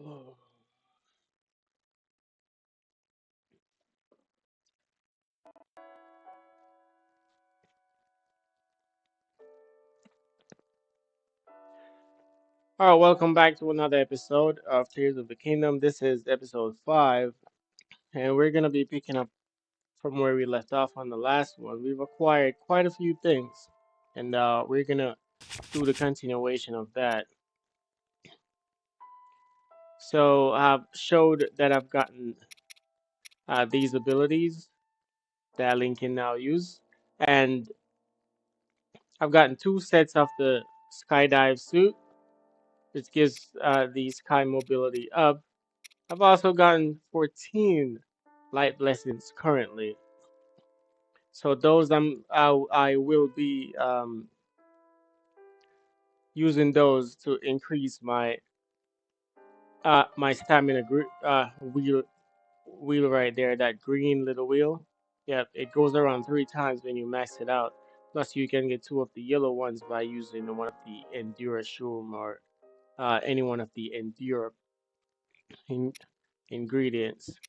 All right, welcome back to another episode of Tears of the Kingdom. This is episode 5, and we're going to be picking up from where we left off on the last one. We've acquired quite a few things, and we're going to do the continuation of that. So I've showed that I've gotten these abilities that Link can now use, and I've gotten 2 sets of the skydive suit, which gives the sky mobility up. I've also gotten 14 light blessings currently. So those I will be using those to increase my stamina wheel right there, that green little wheel. Yep, it goes around 3 times when you max it out. Plus you can get 2 of the yellow ones by using one of the Endura Shroom or any one of the Endura in ingredients.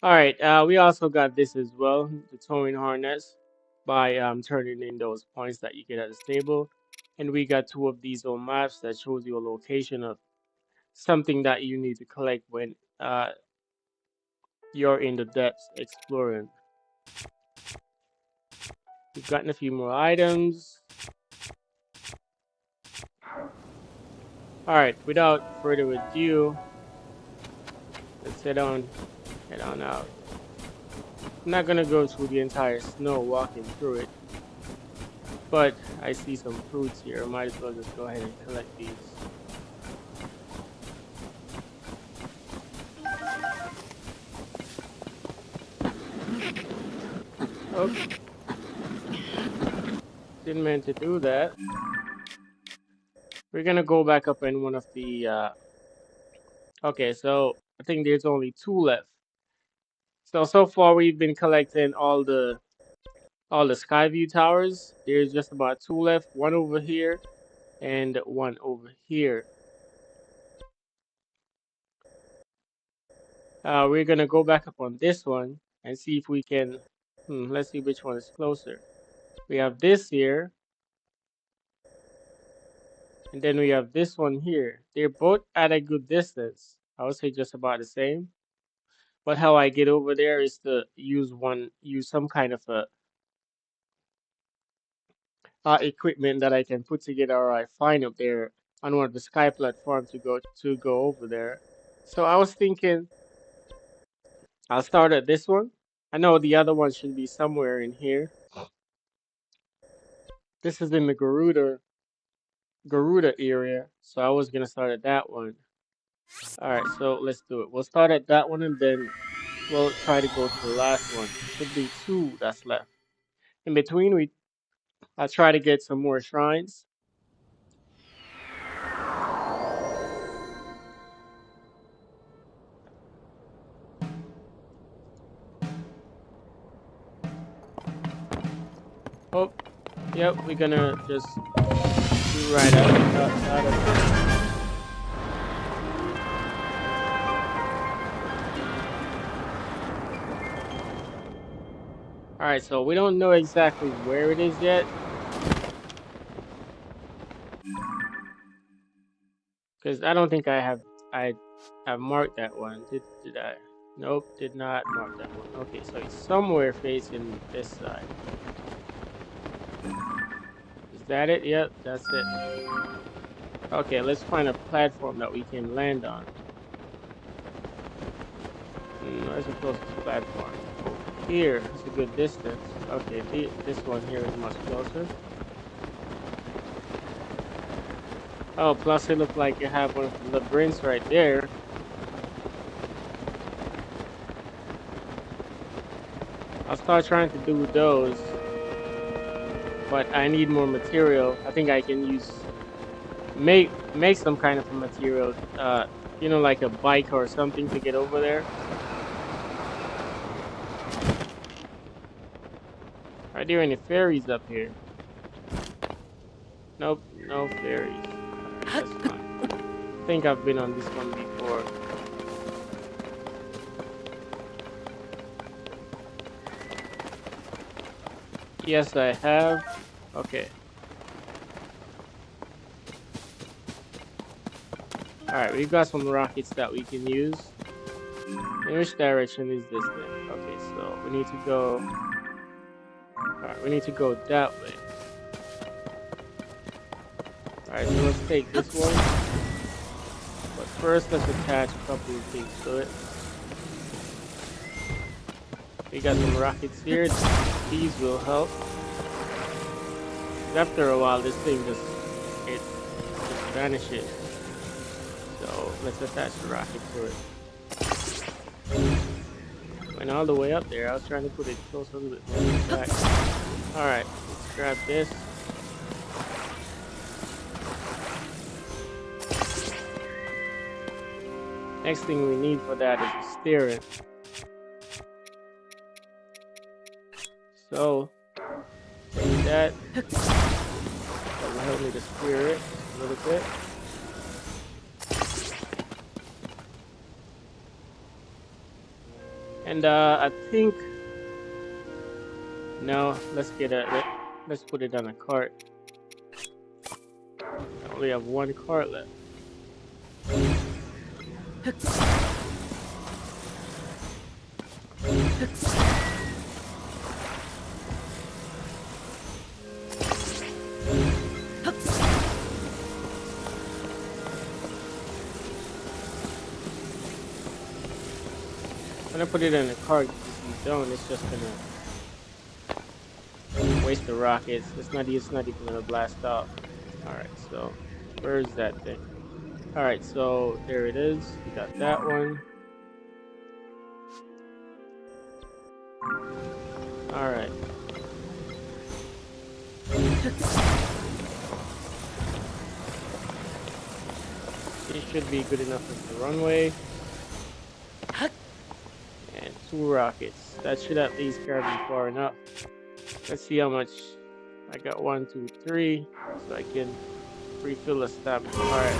All right, we also got this as well, the towing harness, by turning in those points that you get at the stable. And we got 2 of these old maps that shows you a location of something that you need to collect when you're in the depths exploring. We've gotten a few more items. All right, without further ado, let's head on out. I'm not gonna go through the entire snow walking through it, but I see some fruits here. I might as well just go ahead and collect these. Oh, didn't mean to do that. We're gonna go back up in one of the okay, so I think there's only 2 left. So far we've been collecting all the Skyview towers. There's just about 2 left, one over here and one over here. We're gonna go back up on this one and see if we can let's see which one is closer. We have this here, and then we have this one here. They're both at a good distance. I would say just about the same. But how I get over there is to use some kind of a equipment that I can put together or I find up there on one of the sky platforms to go over there. So I was thinking I'll start at this one. I know the other one should be somewhere in here. This is in the Garuda area, so I was gonna start at that one. All right, so let's do it. We'll start at that one and then we'll try to go to the last one. Should be 2 that's left. In between, I'll try to get some more shrines. Oh, yep, we're gonna just do right out of this. All right, so we don't know exactly where it is yet, because I don't think I have marked that one. Did I? Nope, did not mark that one. Okay, so it's somewhere facing this side. Is that it? Yep, that's it. Okay, let's find a platform that we can land on. Where's the closest platform? Over here. It's a good distance. Okay, this one here is much closer. Oh, plus it looks like you have one of the labyrinths right there. I'll start trying to do those, but I need more material. I think I can make some kind of a material, you know, like a bike or something to get over there. Are there any fairies up here? Nope, no fairies. Alright, that's fine. think I've been on this one before. Yes, I have. Okay. Alright, we've got some rockets that we can use. In which direction is this then? Okay, so we need to go... Alright, we need to go that way. Alright, so let's take this one. But first, let's attach a couple of things to it. We got some rockets here. These will help. After a while, this thing just vanishes. So let's attach the rocket to it. Went all the way up there. I was trying to put it close a little bit more back. Alright, let's grab this. Next thing we need for that is the steering. So, take that. That will help me to steer it a little bit. And I think no, let's put it on a cart. I only have one cart left. When I put it in a cart, if you don't, it's just gonna waste the rockets. It's not even gonna blast off. Alright, so where's that thing? Alright, so there it is. We got that one. Alright. It should be good enough for the runway. And 2 rockets. That should at least carry me far enough. Let's see how much. I got 1, 2, 3. So I can refill the stamina. Alright.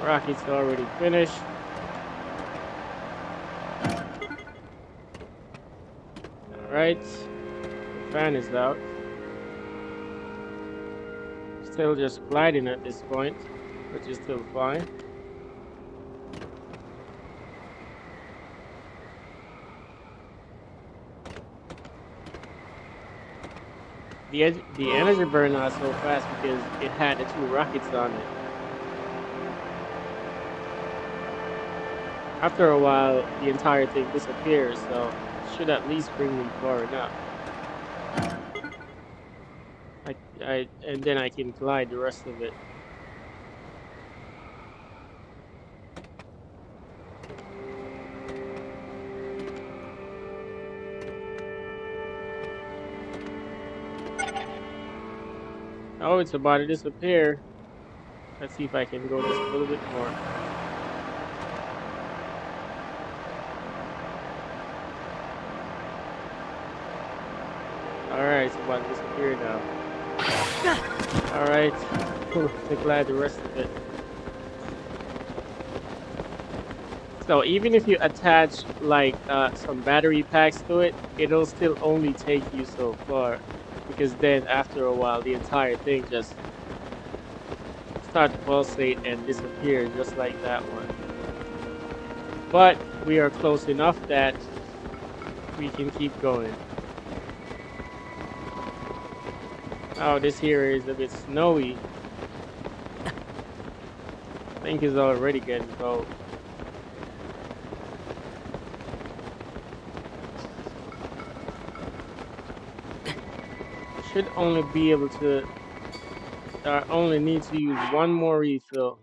Rockets already finished. Alright. The fan is out. Still just gliding at this point, which is still fine. The energy burned out so fast because it had the 2 rockets on it. After a while, the entire thing disappears, so it should at least bring me far enough. And then I can glide the rest of it. Oh, it's about to disappear. Let's see if I can go just a little bit more. Alright, it's about to disappear now. Alright, to glide the rest of it. So even if you attach like some battery packs to it, it'll still only take you so far. Because then after a while the entire thing just starts to pulsate and disappear just like that one. But we are close enough that we can keep going. Oh, this here is a bit snowy. I think it's already getting cold. Should only be able to. I only need to use 1 more refill,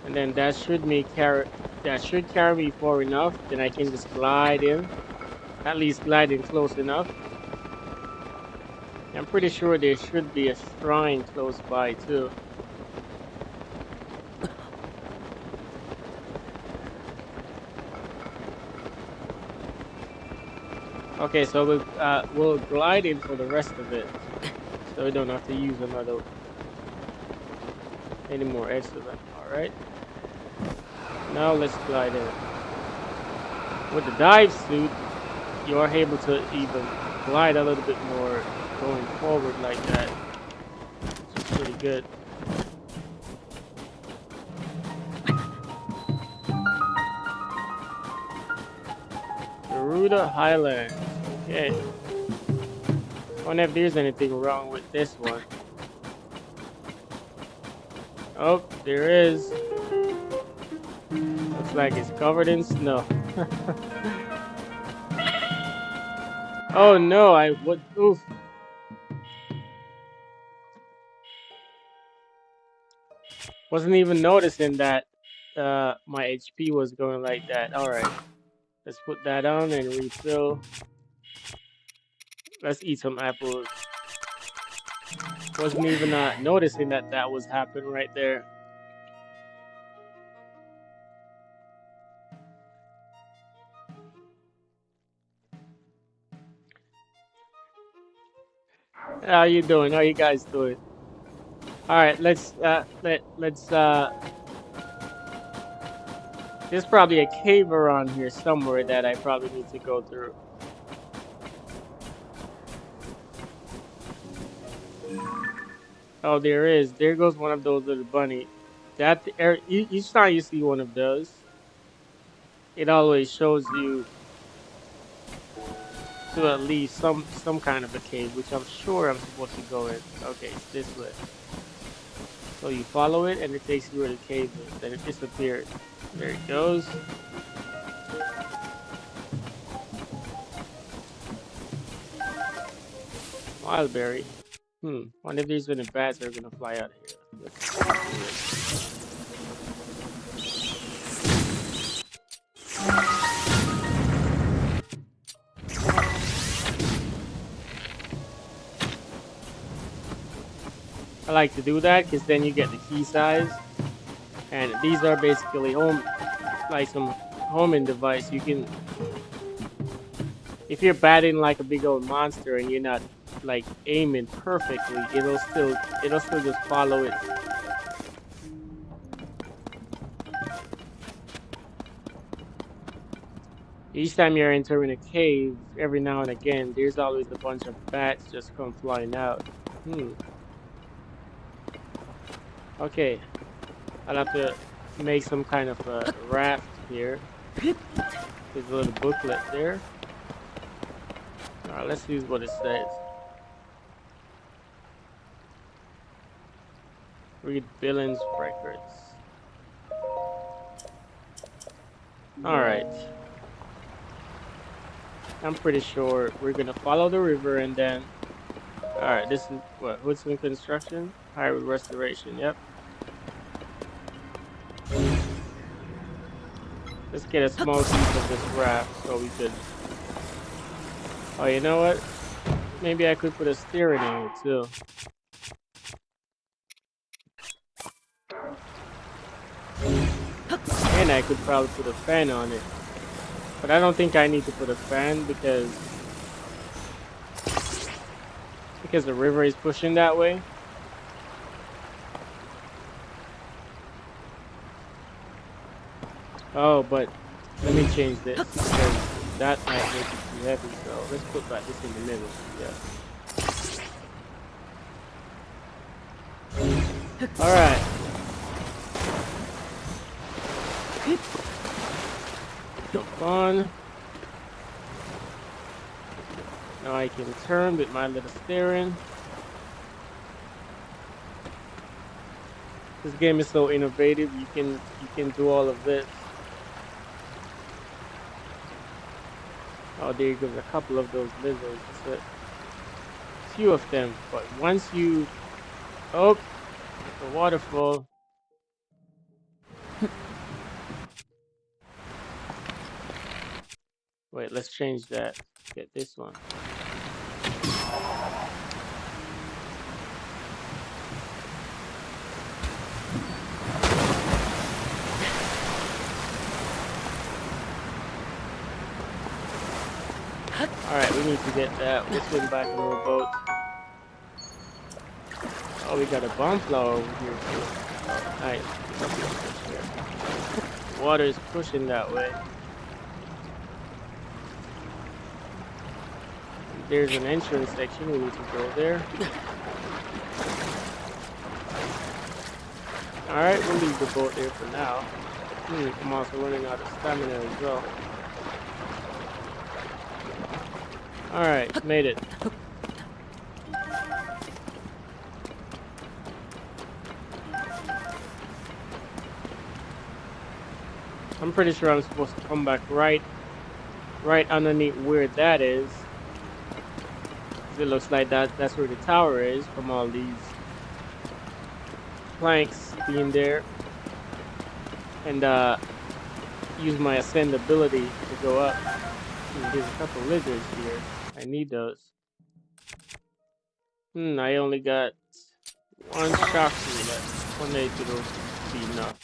and then that should carry me far enough. Then I can just glide in, at least glide in close enough. I'm pretty sure there should be a shrine close by too. Okay, so we'll glide in for the rest of it, so we don't have to use any more. Excellent. All right. Now let's glide in. With the dive suit, you are able to even glide a little bit more going forward like that, which is pretty good. Garuda Highlands. Okay. Wonder if there's anything wrong with this one. Oh, there is. Looks like it's covered in snow. Oh no, I would. Oof. Wasn't even noticing that my HP was going like that. All right. Let's put that on and refill. Let's eat some apples. Wasn't even noticing that that was happening right there. How you doing? How you guys doing? All right, let's there's probably a cave around here somewhere that I probably need to go through. Oh, there is. There goes one of those little bunny. Each time you see one of those, it always shows you to at least some kind of a cave, which I'm sure I'm supposed to go in. Okay, it's this way. So you follow it, and it takes you where the cave is. Then it disappears. There it goes. Wildberry. Wonder if these any bats are gonna fly out of here. Let's do it. I like to do that because then you get the key size, and these are basically like some homing device. You can, if you're batting like a big old monster and you're not like aiming perfectly, it'll still just follow it. Each time you're entering a cave, every now and again, there's always a bunch of bats just come flying out. Okay, I'll have to make some kind of a raft here. There's a little booklet there. Alright, let's see what it says. Read Billings records. Alright. I'm pretty sure we're gonna follow the river and then... Alright, this is what? Woodsman Construction? Highway Restoration, yep. Let's get a small piece of this raft so we could... Oh, you know what? Maybe I could put a steering in it too. And I could probably put a fan on it. But I don't think I need to put a fan because the river is pushing that way. Oh, but let me change this because that might make it too heavy. So let's put like this in the middle. Yeah. All right. Jump on. Now I can turn with my little steering. This game is so innovative. You can do all of this. Oh, there goes a couple of those lizards. It's a few of them, but once you the waterfall. Wait, let's change that. Get this one. Alright, we need to get that. We'll swim back on our boat. Oh, we got a bomb flower over here too. Oh, nice. Nothing to push here. The water is pushing that way. There's an entrance section. We need to go there. Alright, we'll leave the boat there for now. I'm also running out of stamina as well. Alright, made it. I'm pretty sure I'm supposed to come back right underneath where that is. 'Cause it looks like that's where the tower is from all these planks being there. And use my ascend ability to go up. There's a couple lizards here. I need those. I only got one shock through left. One day to those be enough.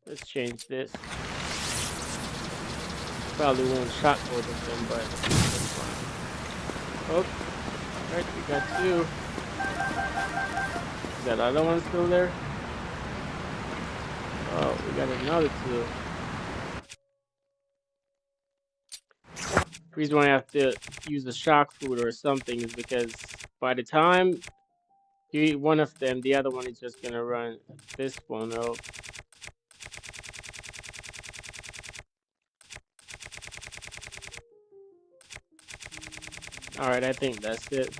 Let's change this. Probably won't shock both of them, but that's fine. Oh, alright, we got two. Is that other one still there? Oh, we got another two. The reason why I have to use a shock food or something is because by the time you eat one of them, the other one is just gonna run this one out. Alright, I think that's it.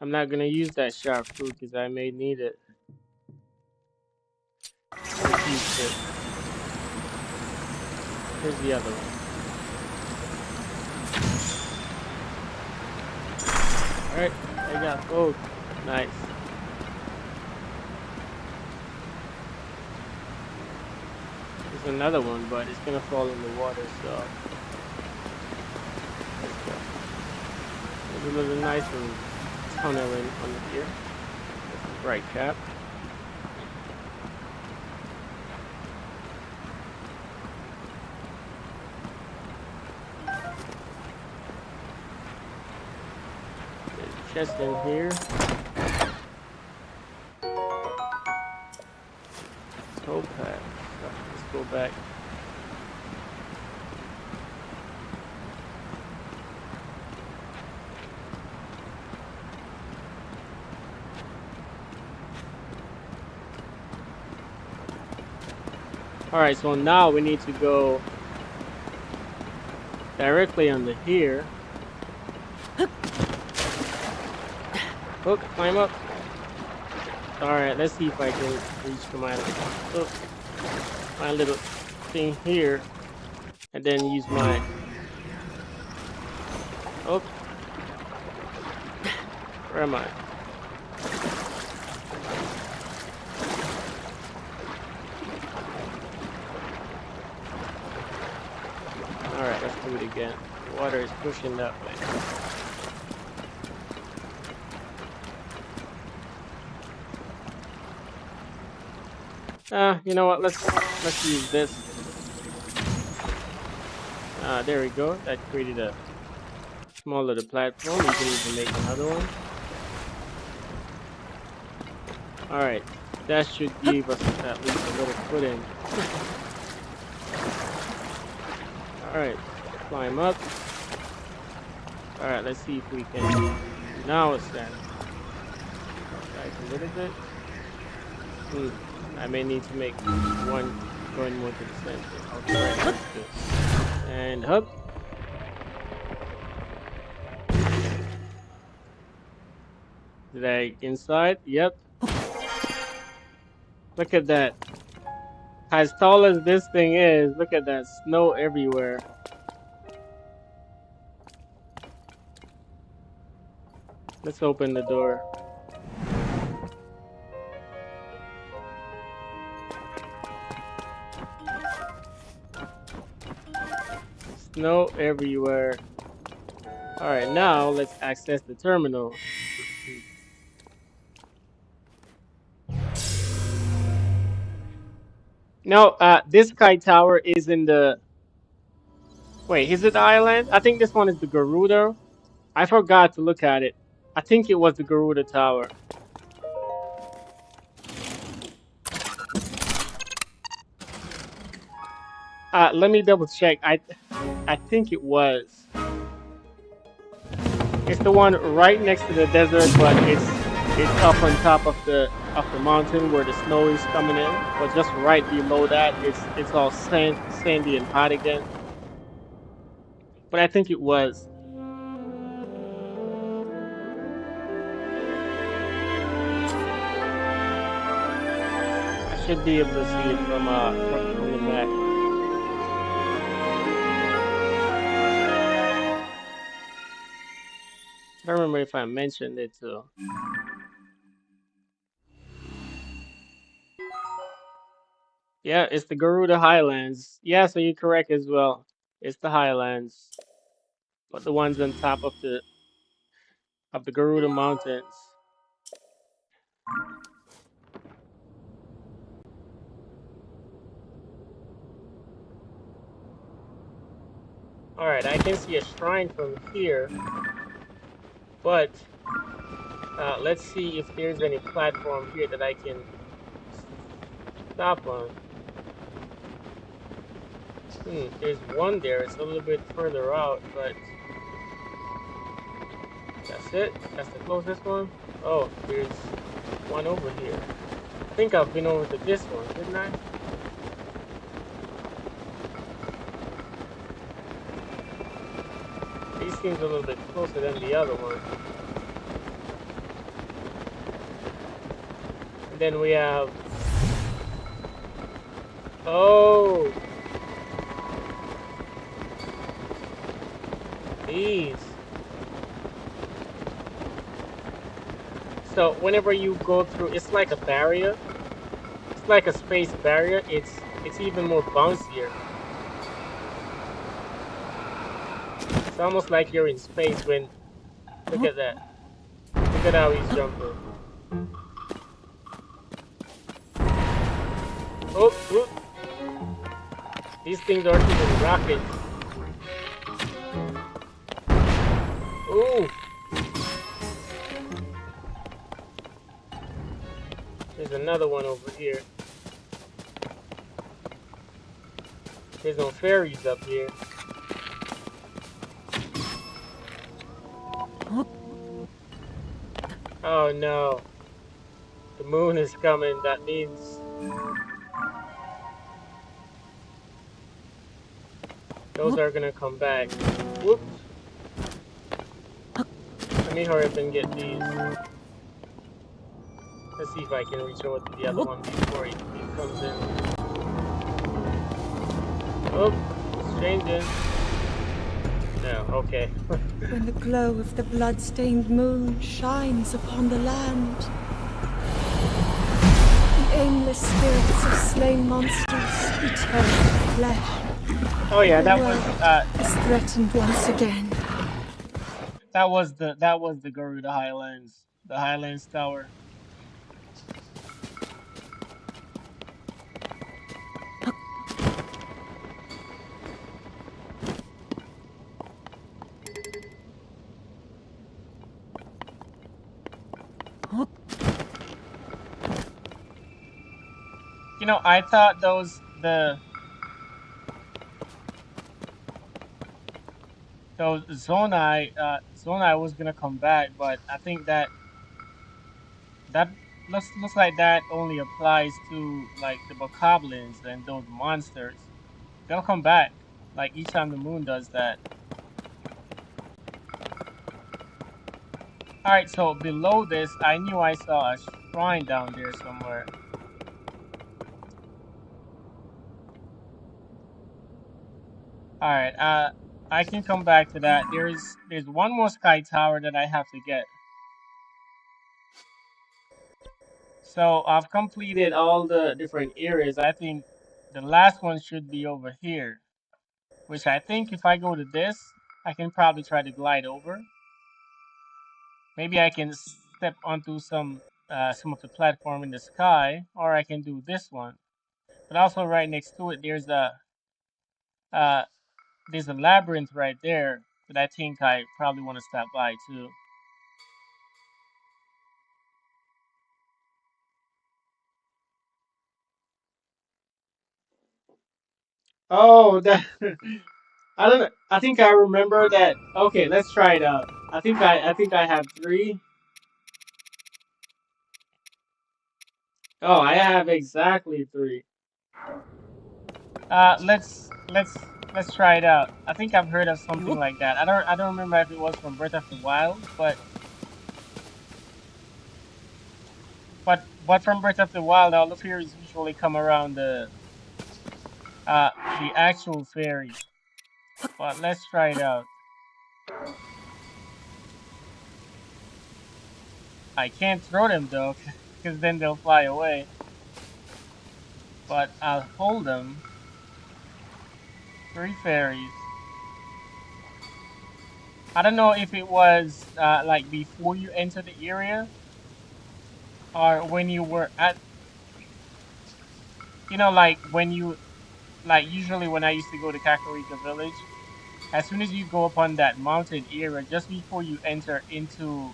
I'm not gonna use that shark food because I may need it. Let's use this. Here's the other one. Alright, I got both. Nice. There's another one, but it's gonna fall in the water, so let's go. There's a little nice and tunnel in under here. That's the bright cap. There's a chest in here. Towpath. So let's go back. Alright, so now we need to go directly under here. Hook, climb up. Alright, let's see if I can reach to my little thing here. And then use my... Oh. Where am I? Alright, let's do it again. The water is pushing that way. You know what? Let's use this. There we go. That created a small little platform. You can even make another one. Alright, that should give us at least a little footing. Alright, climb up. Alright, let's see if we can now ascend. Back a little bit. I may need to make one going more to the center. Okay, right, let's do it. And hop. Did I inside? Yep. Look at that. As tall as this thing is, look at that snow everywhere. Let's open the door. Snow everywhere. Alright, now let's access the terminal. No, this Sky Tower is in the Wait, is it the island? I think this one is the Garuda. I forgot to look at it. I think it was the Garuda Tower. Let me double check. I think it was. It's the one right next to the desert, but it's up on top of the mountain where the snow is coming in. But just right below that, it's all sandy and hot again. But I think it was. I should be able to see it from the map. I don't remember if I mentioned it too. Yeah, it's the Garuda Highlands. Yeah, so you're correct as well. It's the Highlands, but the ones on top of the Garuda Mountains. All right, I can see a shrine from here, but let's see if there's any platform here that I can stop on. There's one there. It's a little bit further out, but that's it. That's the closest one. Oh, there's one over here. I think I've been over to this one, didn't I? These seems a little bit closer than the other one. And then we have, oh, these. So whenever you go through, it's like a barrier. It's like a space barrier. It's even more bouncier. It's almost like you're in space when, look at that. Look at how he's jumping. Oh, whoop. These things are shooting rockets. Ooh. There's another one over here. There's no fairies up here. Oh no. The moon is coming. That means those are gonna come back. Whoops. Let me hurry up and get these. Let's see if I can reach over to the other one before he comes in. Oh, it's changing. No, okay. When the glow of the blood-stained moon shines upon the land, the aimless spirits of slain monsters return to flesh. Oh yeah, The that world is threatened once again. that was the Garuda Highlands, the Highlands Tower. You know, I thought those Zonai was gonna come back, but I think that looks like that only applies to like the bokoblins and those monsters. They'll come back like each time the moon does that. All right, so below this, I knew I saw a shrine down there somewhere. All right, I can come back to that. There's one more sky tower that I have to get. So I've completed all the different areas. I think the last one should be over here, which I think if I go to this, I can probably try to glide over. Maybe I can step onto some of the platform in the sky, or I can do this one. But also right next to it, there's a uh there's a labyrinth right there that I think I probably want to stop by too. Oh, that I don't know. I think I remember that. Okay, let's try it out. I think I have three. Oh, I have exactly three. Let's try it out. I think I've heard of something like that. I don't remember if it was from Breath of the Wild, but from Breath of the Wild, all the fairies usually come around the actual fairy. But let's try it out. I can't throw them though, because then they'll fly away. But I'll hold them. Three fairies. I don't know if it was like before you enter the area or when you were at, like when you, like usually when I used to go to Kakarika Village, as soon as you go upon that mountain area, just before you enter into,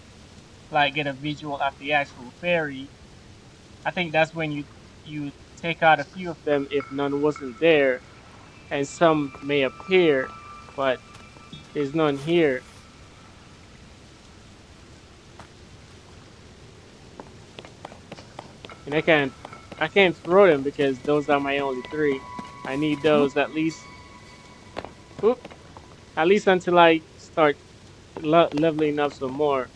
like, get a visual of the actual fairy, I think that's when you take out a few of them if none wasn't there, and some may appear, but there's none here, and I can't throw them because those are my only three. I need those at least, oop, at least until I start leveling up some more.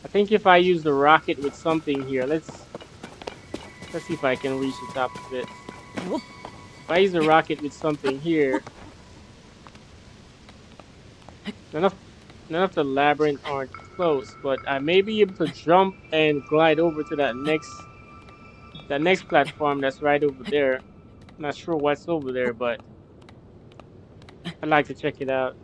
I think if I use the rocket with something here, let's see if I can reach the top of it. If I use the rocket with something here, none of none of the labyrinth aren't close, but I may be able to jump and glide over to that next platform that's right over there. Not sure what's over there, but I'd like to check it out.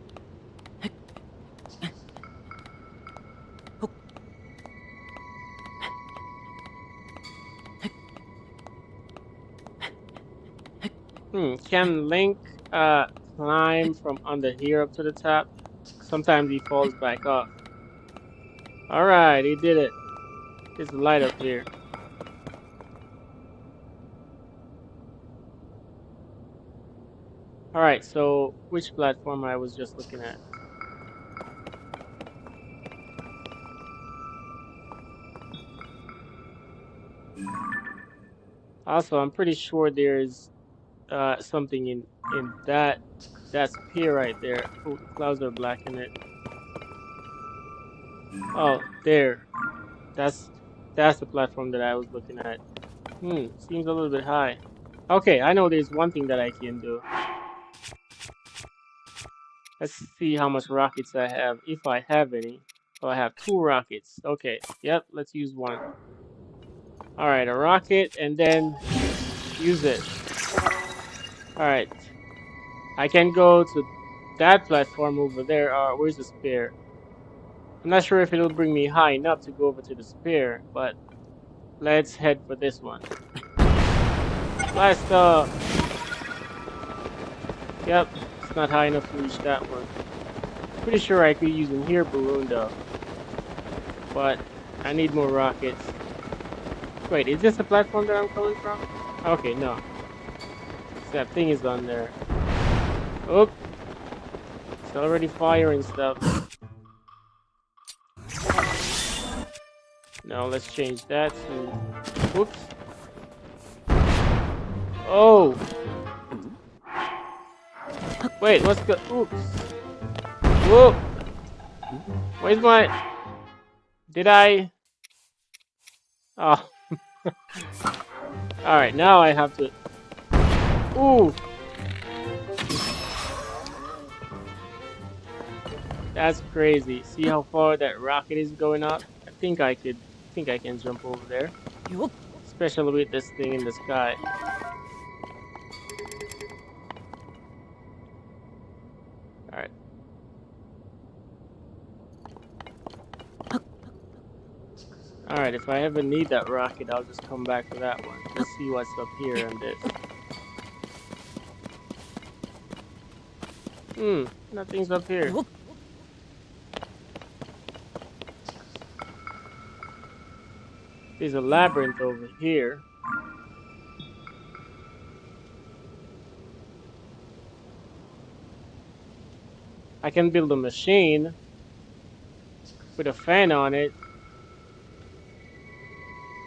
Can Link climb from under here up to the top? Sometimes he falls back off. All right, he did it. There's a light up here. All right, so which platform I was just looking at? Also, I'm pretty sure there's something in that spear right there. Oh, the clouds are black in it. Oh, there. That's that's the platform that I was looking at. Seems a little bit high. Okay, I know there's one thing that I can do. Let's see how much rockets I have, if I have any. Oh, I have two rockets. Okay, yep, let's use one. All right, a rocket, and then use it. All right, I can go to that platform over there. Where's the spear? I'm not sure if it'll bring me high enough to go over to the spear, but let's head for this one. Blast off! Yep, it's not high enough to reach that one. Pretty sure I could use in here balloon though, but I need more rockets. Wait, is this the platform that I'm coming from? Okay, no. That thing is on there. Oh, it's already firing stuff. Now let's change that to... Whoops. Oh! Wait, what's the... Oops. Whoa! Where's my... Did I... Oh. Alright, now I have to... Ooh! That's crazy. See how far that rocket is going up? I think I can jump over there. Especially with this thing in the sky. Alright. Alright, if I ever need that rocket, I'll just come back for that one. Let's see what's up here on this. Nothing's up here. There's a labyrinth over here. I can build a machine with a fan on it.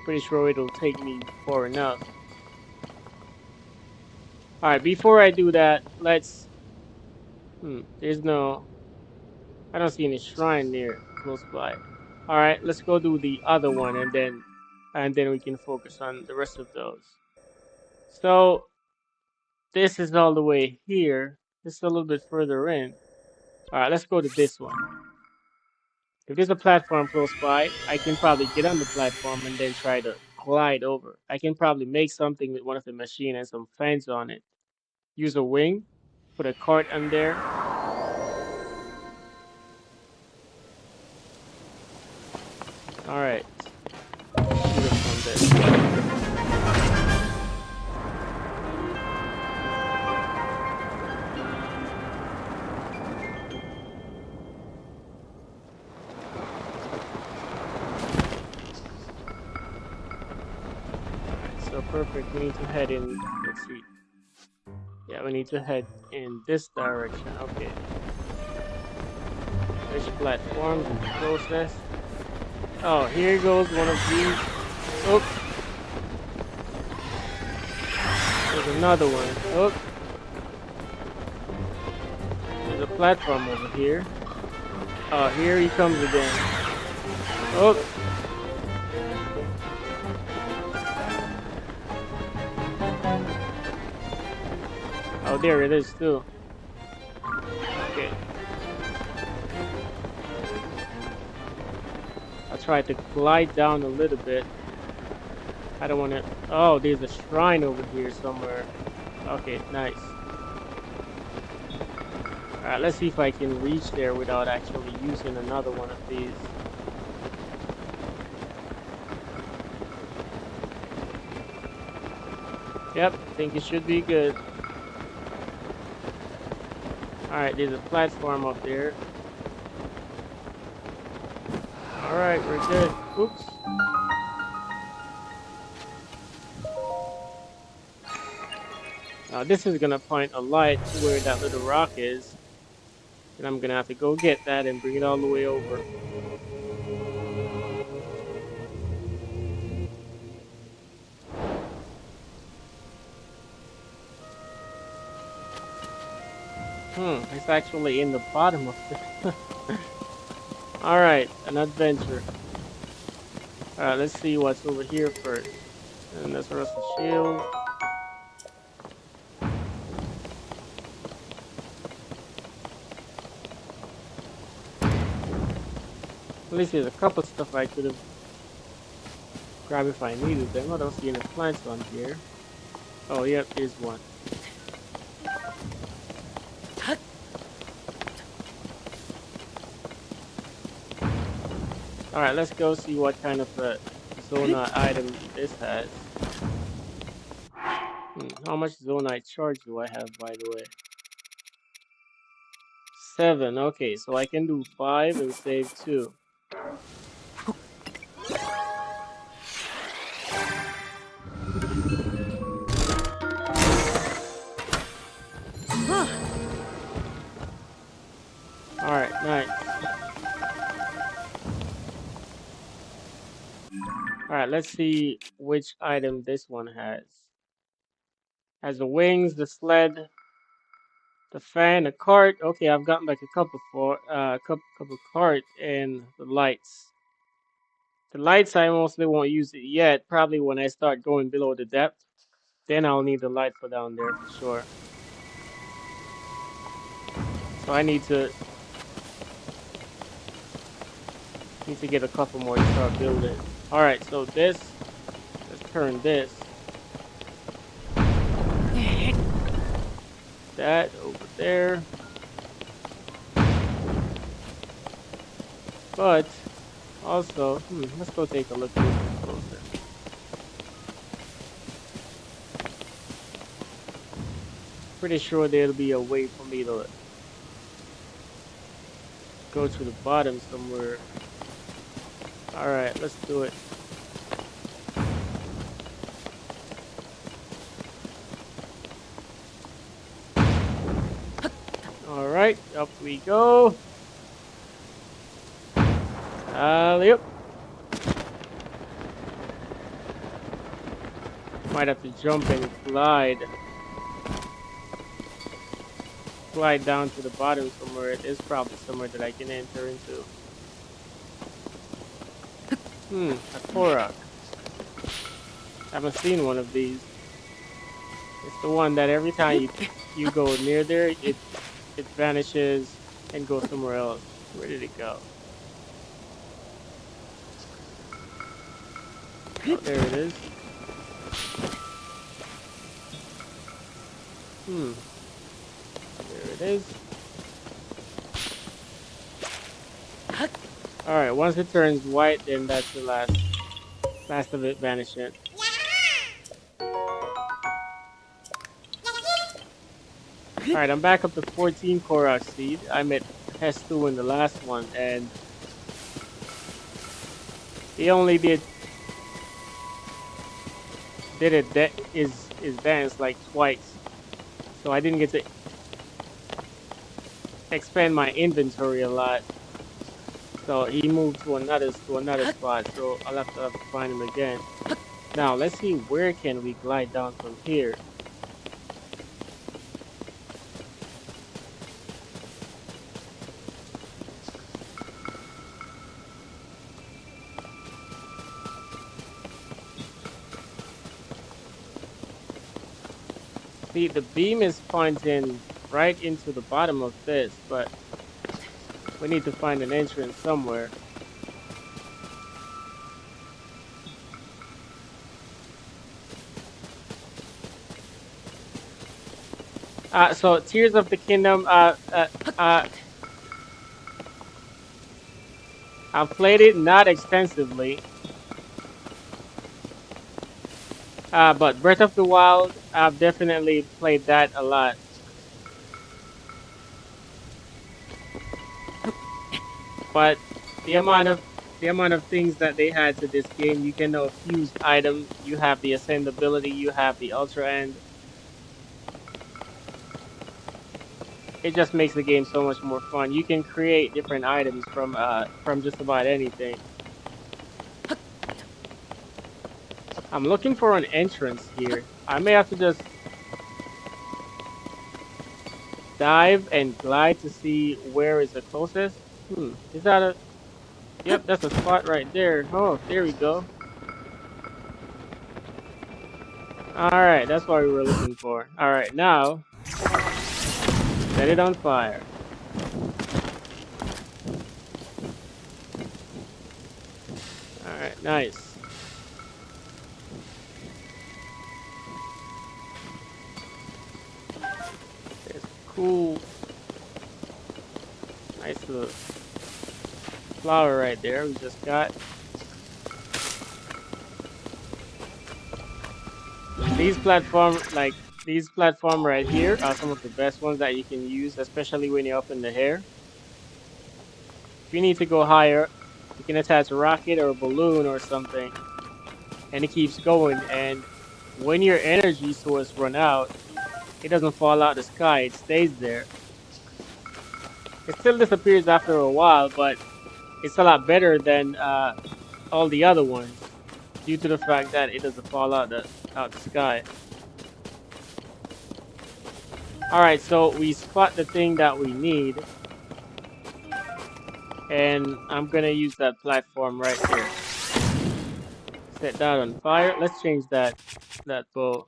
Pretty sure it'll take me far enough. Alright, before I do that, let's... there's no... I don't see any shrine near close by. Alright, let's go do the other one and then we can focus on the rest of those. So this is all the way here. This is a little bit further in. Alright, let's go to this one. If there's a platform close by, I can probably get on the platform and then try to glide over. I can probably make something with one of the machine and some fans on it. Use a wing, put a cart on there. Alright, shoot it from this. Alright, so perfect. We need to head in, let's see. Yeah, we need to head in this direction. Okay. Which platforms is the closest? Oh, here goes one of these. Oh, there's another one. Oh, there's a platform over here. Oh, here he comes again. Oh. Oh, there it is too. Okay. I'll try to glide down a little bit. I don't want to... Oh, there's a shrine over here somewhere. Okay, nice. Alright, let's see if I can reach there without actually using another one of these. Yep, I think it should be good. Alright, there's a platform up there. Alright, we're good. Oops. Now this is gonna point a light to where that little rock is. And I'm gonna have to go get that and bring it all the way over. It's actually in the bottom of it. Alright, an adventure. Alright, let's see what's over here first. And that's for us a shield. At least there's a couple stuff I could have grabbed if I needed them. I don't see any plants on here. Oh, yep, here's one. Alright, let's go see what kind of a Zonite item this has. How much Zonite charge do I have, by the way? 7. Okay, so I can do 5 and save 2. Alright, nice. Alright, let's see which item this one has. Has the wings, the sled, the fan, the cart. Okay, I've gotten like a couple cart and the lights. The lights I mostly won't use it yet. Probably when I start going below the depth, then I'll need the light for down there for sure. So I need to get a couple more to start building. All right, so this. Let's turn this. That over there. But also, let's go take a look a little bit closer. Pretty sure there'll be a way for me to go to the bottom somewhere. All right, let's do it. All right, up we go. Yep. Might have to jump and glide down to the bottom somewhere. There's probably somewhere that I can enter into. A Korok. Haven't seen one of these. It's the one that every time you go near there, it vanishes and goes somewhere else. Where did it go? Oh, there it is. Hmm, there it is. All right, once it turns white, then that's the last of it vanishing. All right, I'm back up to 14 Korok seed. I'm at Hestu in the last one, and he only did it that is dance like twice, so I didn't get to expand my inventory a lot. So he moved to another spot. So I'll have to find him again. Now let's see, where can we glide down from here? See, the beam is pointing right into the bottom of this, but we need to find an entrance somewhere. So Tears of the Kingdom. I've played it not extensively. But Breath of the Wild, I've definitely played that a lot. But the amount of the amount of things that they had to this game, you can now fuse items. You have the ascend ability, you have the ultra end. It just makes the game so much more fun. You can create different items from just about anything. I'm looking for an entrance here. I may have to just dive and glide to see where is the closest. Is that a? Yep, that's a spot right there. Oh, there we go. All right, that's what we were looking for. All right, now set it on fire. All right, nice. There's a cool, nice little flower right there we just got. These platform right here are some of the best ones that you can use, especially when you're up in the air. If you need to go higher, you can attach a rocket or a balloon or something, and it keeps going. And when your energy source run out, it doesn't fall out the sky; it stays there. It still disappears after a while, but it's a lot better than all the other ones due to the fact that it doesn't fall out the sky. All right, so we spot the thing that we need, and I'm gonna use that platform right there. Set that on fire. Let's change that bow.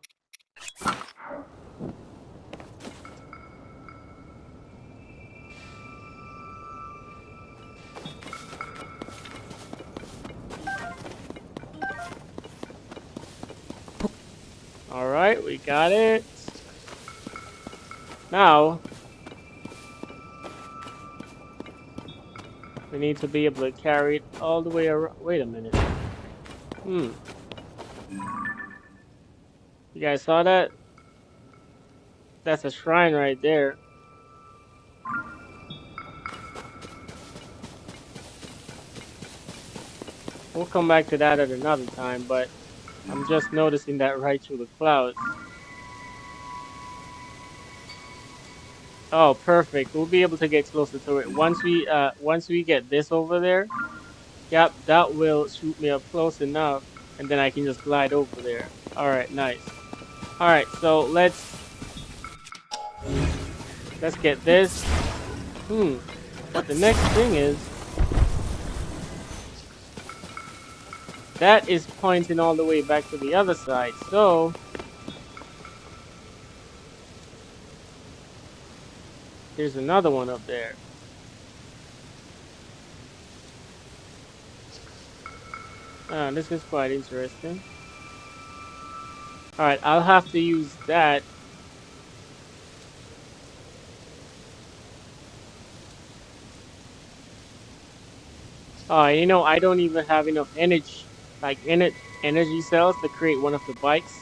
All right, we got it. Now we need to be able to carry it all the way around. Wait a minute. Hmm. You guys saw that? That's a shrine right there. We'll come back to that at another time, but I'm just noticing that right through the clouds. Oh, perfect. We'll be able to get closer to it once we get this over there. Yep, that will shoot me up close enough, and then I can just glide over there. All right, nice. All right, so let's get this. But the next thing is that is pointing all the way back to the other side. So there's another one up there. This is quite interesting. All right, I'll have to use that. I don't even have enough energy cells to create one of the bikes.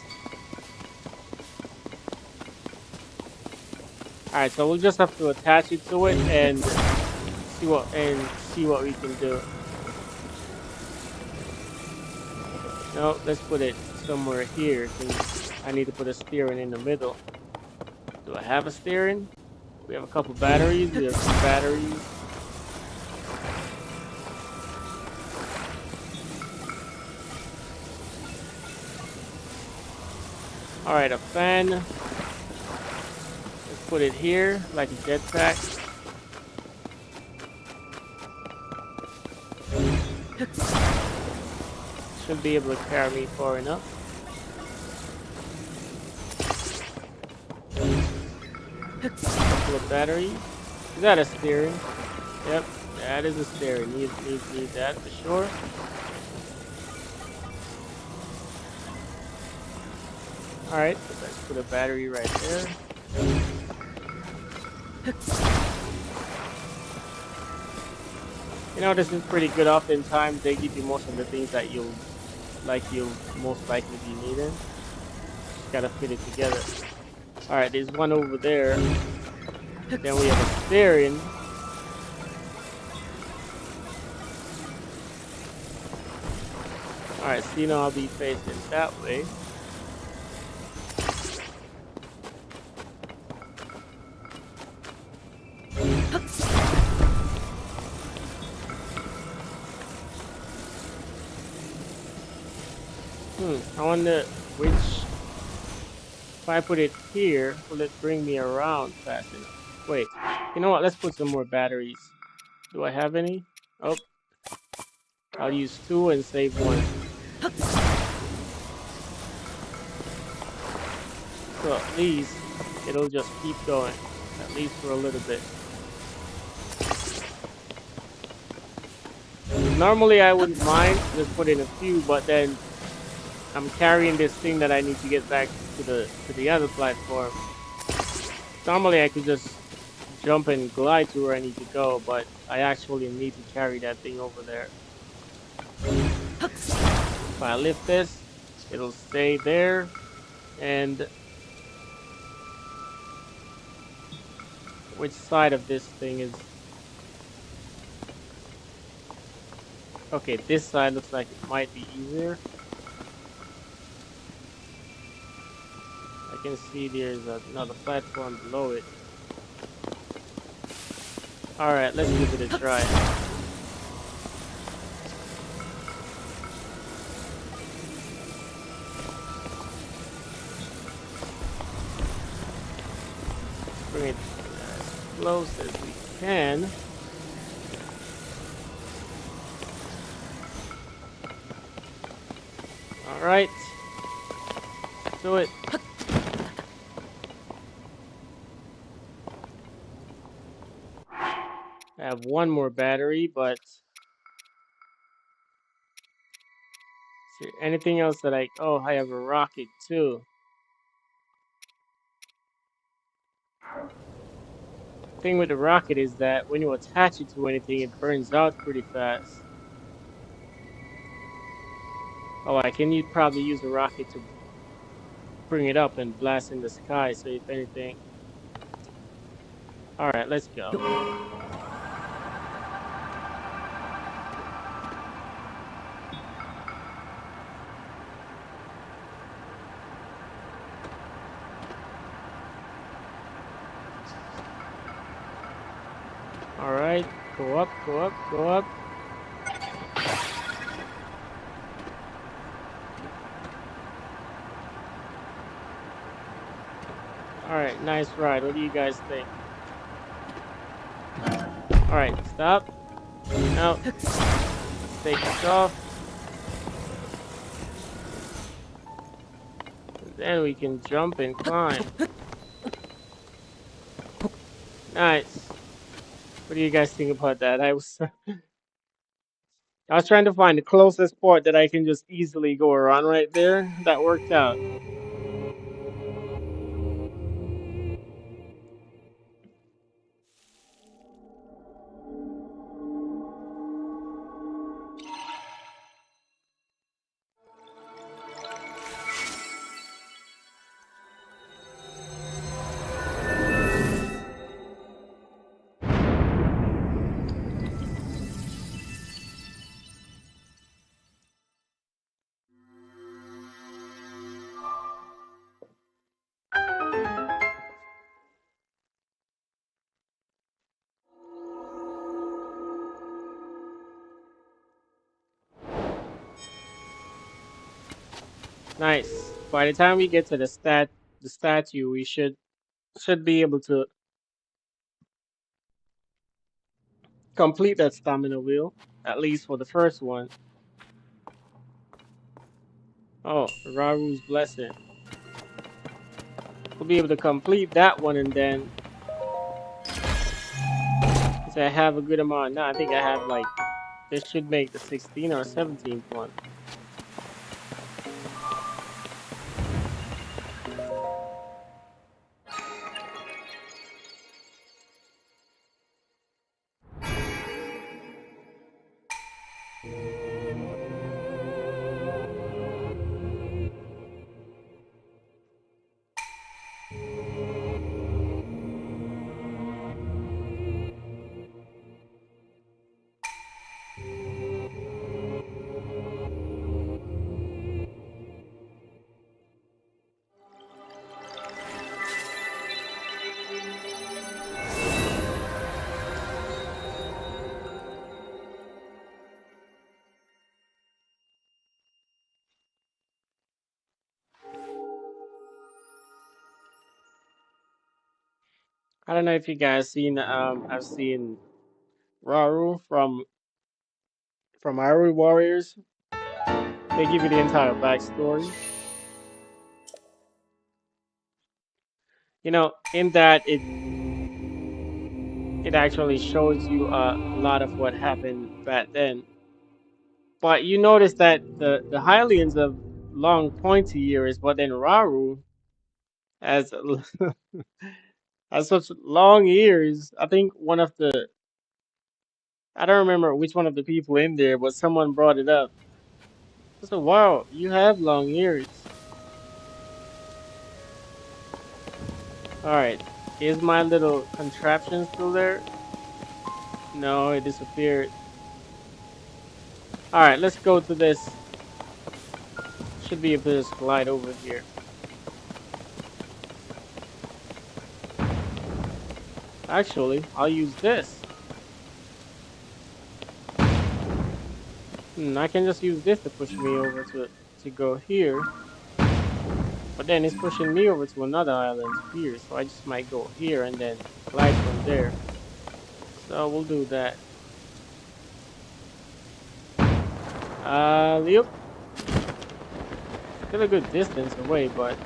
All right, so we'll just have to attach it to it and see what we can do. No, let's put it somewhere here because I need to put a steering in the middle. Do I have a steering? We have a couple batteries. We have two batteries. All right, a fan. Let's put it here like a jetpack. Should be able to carry me far enough. Couple of batteries. Is that a steering? Yep, that is a steering. Need that for sure. All right, so let's put a battery right there. This is pretty good. Oftentimes they give you most of the things that you'll most likely be needing. Just gotta fit it together. All right, there's one over there. Then we have a steering. All right, so I'll be facing that way. I wonder which, if I put it here, will it bring me around fast enough? Wait, you know what? Let's put some more batteries. Do I have any? Oh, I'll use 2 and save 1. So at least it'll just keep going, at least for a little bit. Normally I wouldn't mind just putting a few, but then I'm carrying this thing that I need to get back to the other platform. Normally I could just jump and glide to where I need to go, but I actually need to carry that thing over there. If I lift this, it'll stay there. And which side of this thing is... Okay, this side looks like it might be easier. I can see there's another platform below it. Alright, let's give it a try. Bring it as close as we can. Alright. Do it. I have one more battery, but is there anything else that oh, I have a rocket too. Thing with the rocket is that when you attach it to anything, it burns out pretty fast. Oh, I can probably use a rocket to bring it up and blast in the sky, so if anything. Alright, let's go. Go up, go up, go up. All right, nice ride. What do you guys think? All right, stop. Now, let's take this off. And then we can jump and climb. Nice. What do you guys think about that? I was trying to find the closest port that I can just easily go around right there. That worked out. Nice. By the time we get to the statue, we should be able to complete that stamina wheel, at least for the first one. Oh, Raru's blessing. We'll be able to complete that one, and then since I have a good amount now, I think I have like this should make the 16th or 17th one. I don't know if you guys seen I've seen Raru from Iron Warriors. They give you the entire backstory. You know, in that it actually shows you a lot of what happened back then. But you notice that the Hylians have long pointy ears, but then Raru has has such long ears. I think one of the I don't remember which one of the people in there, but someone brought it up. I said, "Wow, you have long ears." All right, is my little contraption still there? No, it disappeared. All right, let's go to this. Should be able to just glide over here. Actually, I'll use this. I can just use this to push me over to go here. But then it's pushing me over to another island here, so I just might go here and then glide from there. So we'll do that. Yep. Still a good distance away, but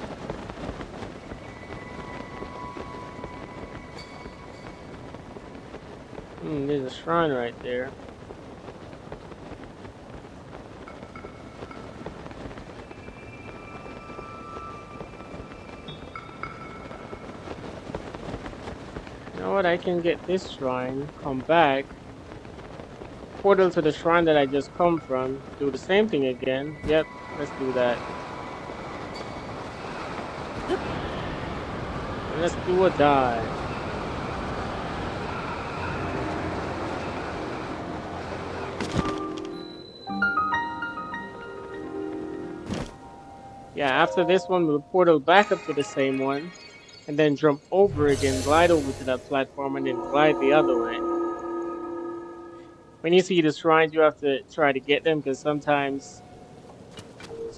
there's a shrine right there. You know what? I can get this shrine, come back, portal to the shrine that I just come from, do the same thing again. Yep, let's do that. And let's do a dive. Yeah, after this one, we'll portal back up to the same one, and then jump over again, glide over to that platform, and then glide the other way. When you see the shrines, you have to try to get them because sometimes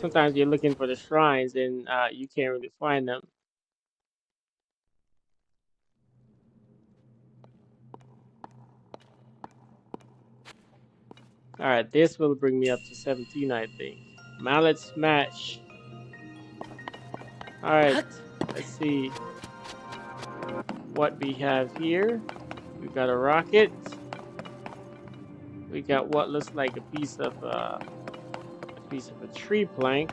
you're looking for the shrines and you can't really find them. All right, this will bring me up to 17, I think. Mallet smash. All right, let's see what we have here. We got a rocket. We got what looks like a piece of a tree plank,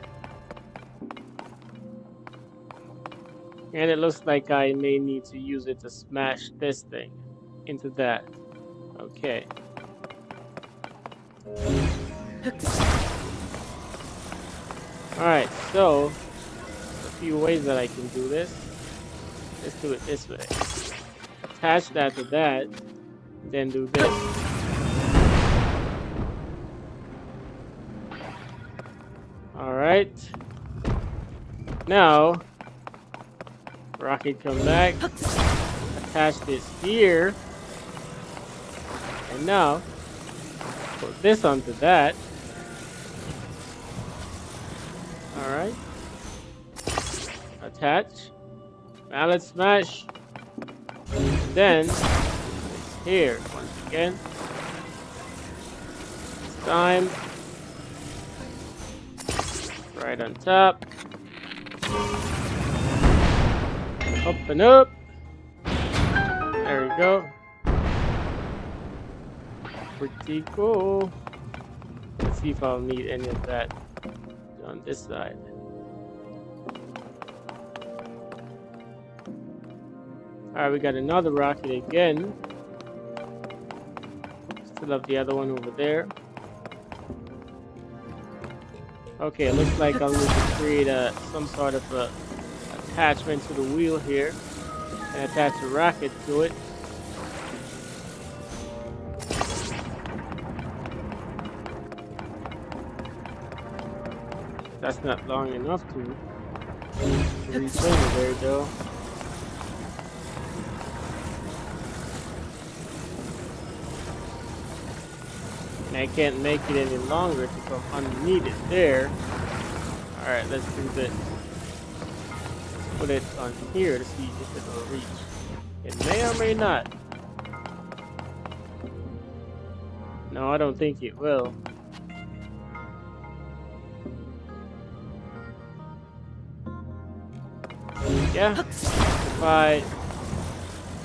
and it looks like I may need to use it to smash this thing into that. Okay. All right, so there's a few ways that I can do this. Let's do it this way. Attach that to that, then do this. All right. Now, rocket come back. Attach this here. And now, put this onto that. All right. Attach. Mallet smash. And then, it's here once again. This time, right on top. Up and up. There we go. Pretty cool. Let's see if I'll need any of that on this side. Alright, we got another rocket again. Still have the other one over there. Okay, it looks like I'll need to create some sort of a attachment to the wheel here and attach a rocket to it. That's not long enough to reach over there though. And I can't make it any longer to come underneath it there. Alright, let's do this. Put it on here to see if it will reach. It may or may not. No, I don't think it will. Yeah. If I...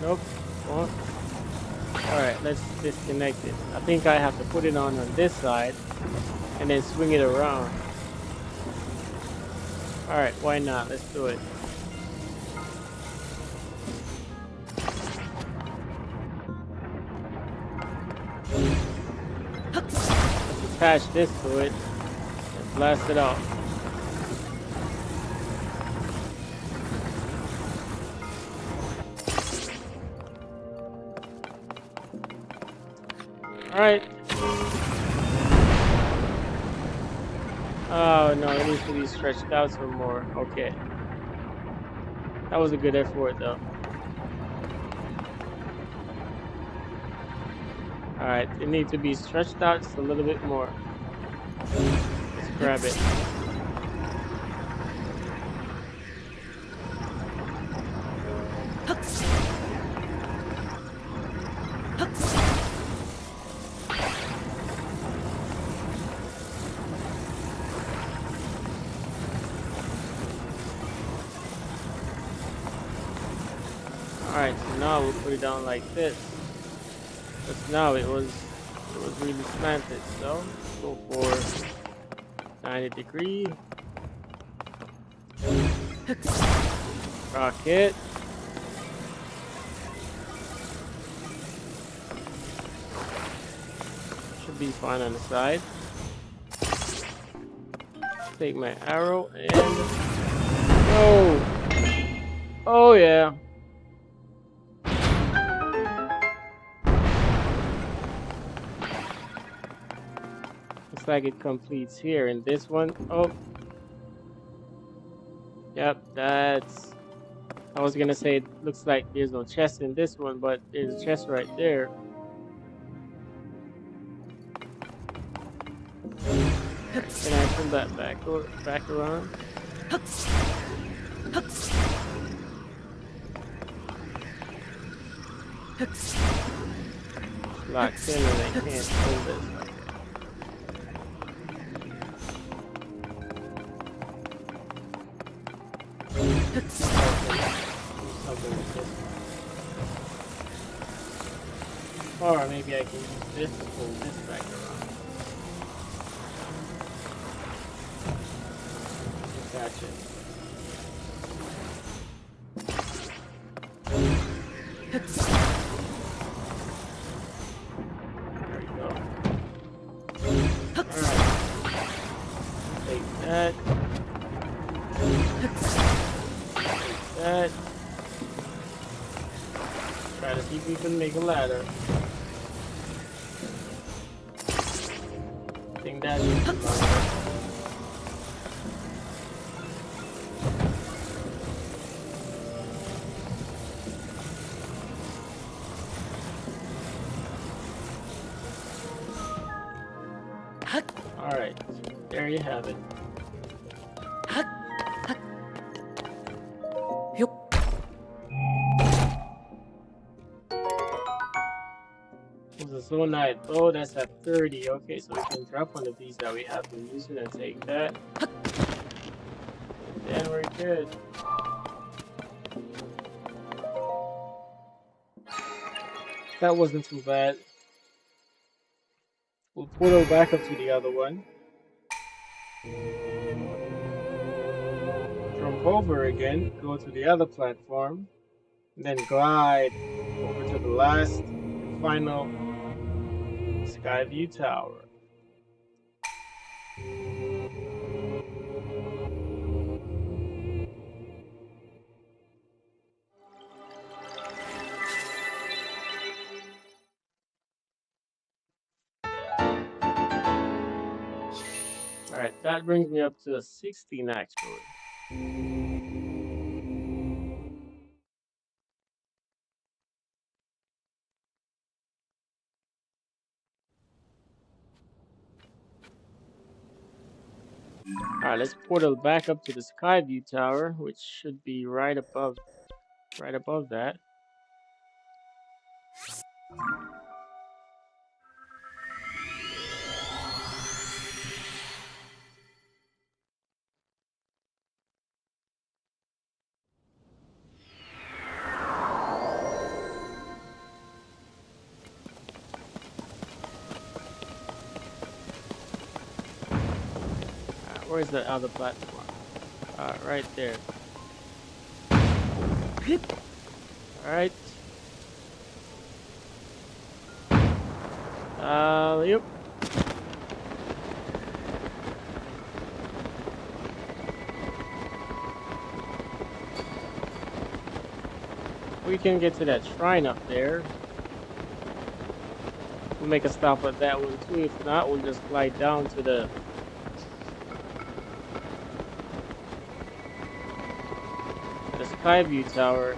Nope. Won't. Alright, let's disconnect it. I think I have to put it on this side and then swing it around. Alright, why not? Let's do it. Let's attach this to it and blast it off. Alright. Oh no, it needs to be stretched out some more. Okay. That was a good effort though. Alright, it needs to be stretched out just a little bit more. Let's grab it. Alright, so now we'll put it down like this. But now it was really slanted, so go for 90 degree. Rocket. Should be fine on the side. Take my arrow and oh yeah. Looks like it completes here in this one. Oh. Yep, that's... I was gonna say it looks like there's no chest in this one, but there's a chest right there. Can I turn that back around? It's locked in and I can't turn this. Something with this. Or maybe I can use this to pull this back around. Gotcha. There you go. Alright. Take that. Take that. Try to see if we can make a ladder. I think that should be fine. Alright, there you have it. This is so nice. Oh, that's at 30. Okay, so we can drop one of these that we have been using and take that. And then we're good. That wasn't too bad. We'll portal back up to the other one. Jump over again, go to the other platform, and then glide over to the last and final Skyview Tower. Alright, that brings me up to 16 actually. Alright, let's portal back up to the Skyview Tower, which should be right above that. Where's the other platform? Right there. Alright. Yep. We can get to that shrine up there. We'll make a stop at that one too. If not, we'll just glide down to the Skyview Tower.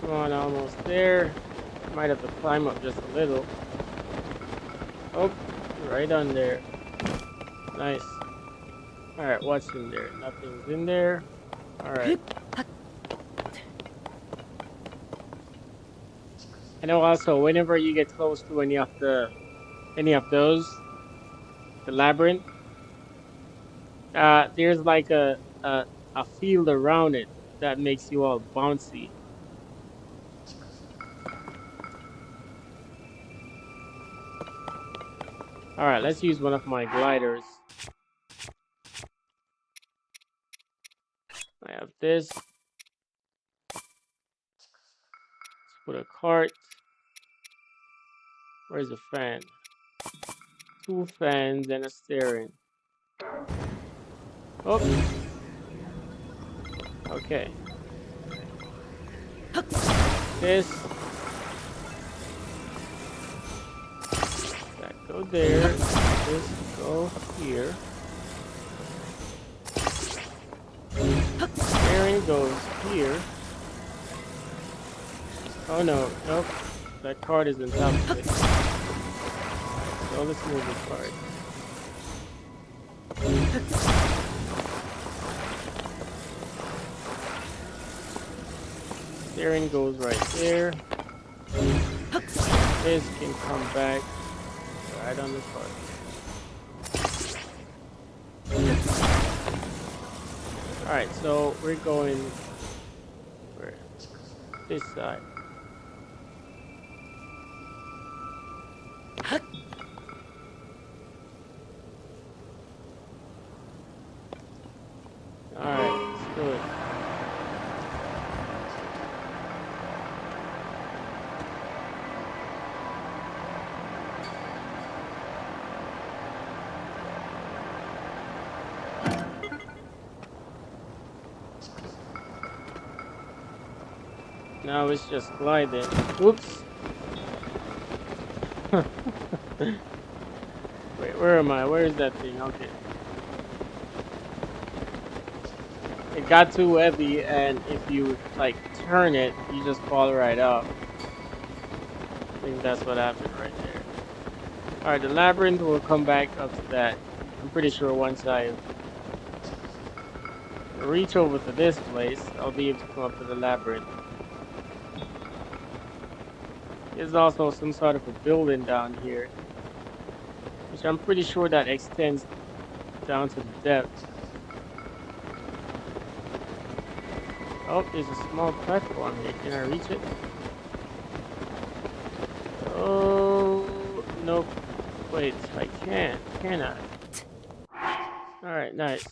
Come on, almost there. Might have to climb up just a little. Oh, right on there. Nice. Alright, what's in there? Nothing's in there. Alright. I know also whenever you get close to any of those, the labyrinth, there's like a field around it that makes you all bouncy. Alright, let's use one of my gliders. I have this. Let's put a cart. Where's the fan? 2 fans and a steering. Oh. Okay. This. That go there. This go here. Steering goes here. Oh no, nope. That card is on top of it. So let's move this part. Steering goes right there. This can come back right on the cart. Alright, so we're going for this side. Alright, let's do it. Now it's just gliding. Oops. Wait, where am I? Where is that thing? Okay. It got too heavy, and if you like turn it, you just fall right off. I think that's what happened right there. Alright, the labyrinth will come back up to that. I'm pretty sure once I reach over to this place, I'll be able to come up to the labyrinth. There's also some sort of a building down here, which I'm pretty sure that extends down to the depth. Oh, there's a small platform here. Can I reach it? Oh, nope. Wait, I can't. Can I? Alright, nice.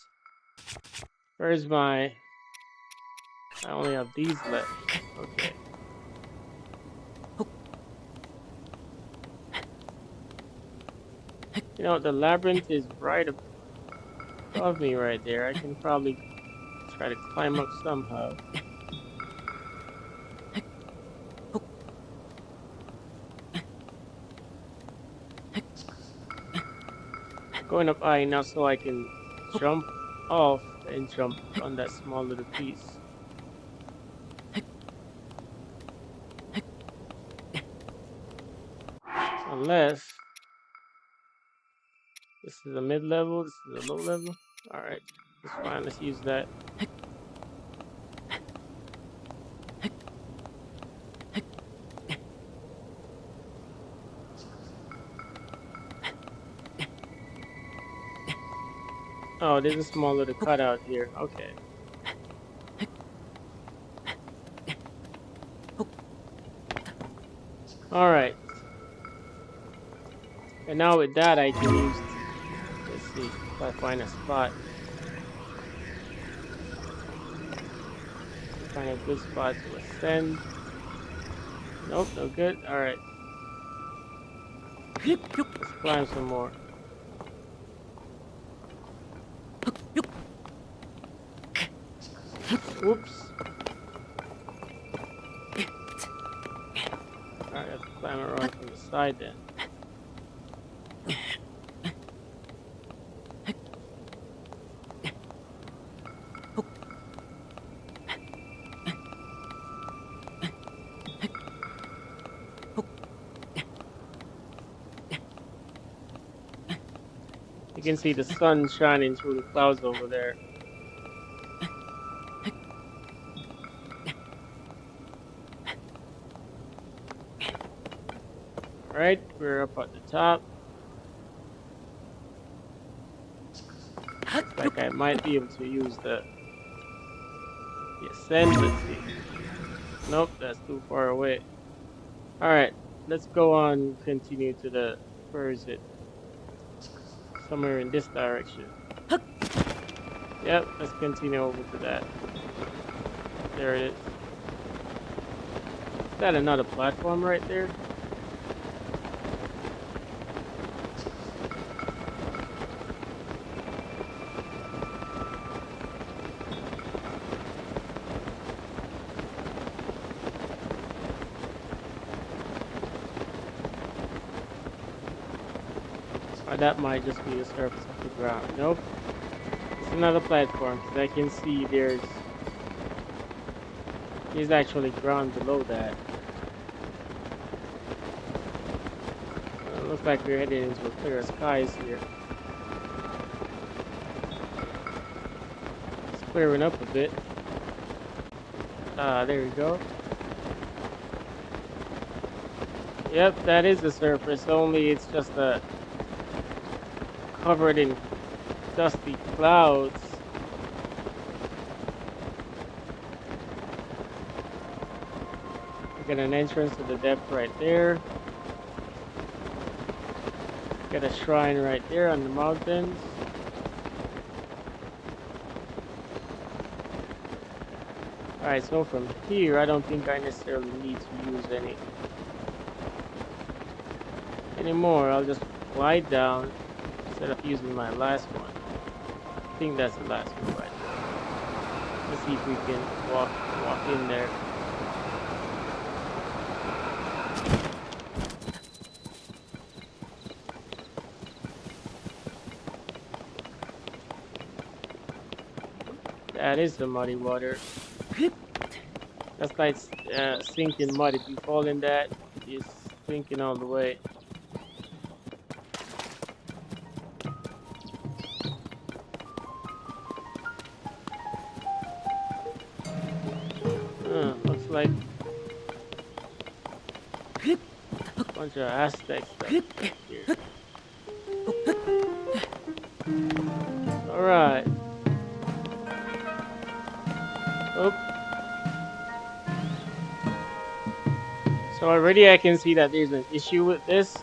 Where's my... I only have these left. Okay. You know, the labyrinth is right above me right there. I can probably try to climb up somehow. Going up high enough so I can jump off and jump on that small little piece. Unless this is a mid-level, this is a low-level. Alright, that's fine, let's use that. Oh, there's a small little cutout here. Okay. Alright. And now with that I can use... Let's see if I find a spot. Find a good spot to ascend. Nope, no good. Alright. Let's climb some more. Whoops. Alright, I have to climb around from the side then. You can see the sun shining through the clouds over there. Alright, we're up at the top. Looks like I might be able to use the ascent. Let's see. Nope, that's too far away. Alright, let's go on, continue to the... Where is it? Somewhere in this direction. Yep, let's continue over to that. There it is. Is that another platform right there? Or that might just be the surface of the ground. Nope. It's another platform because I can see there's actually ground below that. Looks like we're heading into a clearer skies here. It's clearing up a bit. There we go. Yep, that is the surface, only it's just covered in dusty clouds. We got an entrance to the depth right there. Got a shrine right there on the mountains. Alright, so from here, I don't think I necessarily need to use anymore. I'll just glide down instead of using my last one. I think that's the last one right there. Let's see if we can walk in there. That is the muddy water. That's like sinking mud. If you fall in that, you're sinking all the way. Looks like a bunch of Aztec stuff here. Alright. Oh. So already I can see that there's an issue with this.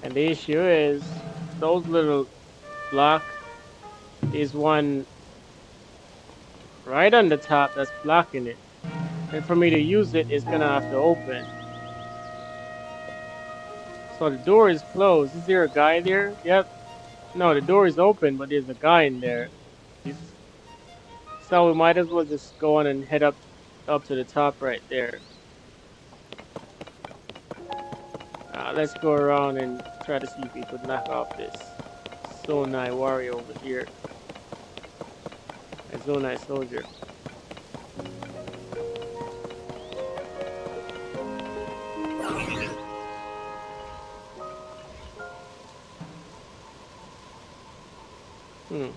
And the issue is those little block. There's one right on the top that's blocking it. And for me to use it, it's gonna have to open. So the door is closed. Is there a guy there? Yep. No, the door is open, but there's a guy in there. So we might as well just go on and head up to the top right there. Let's go around and try to see if we could knock off this Zonai warrior over here. A Zonai soldier.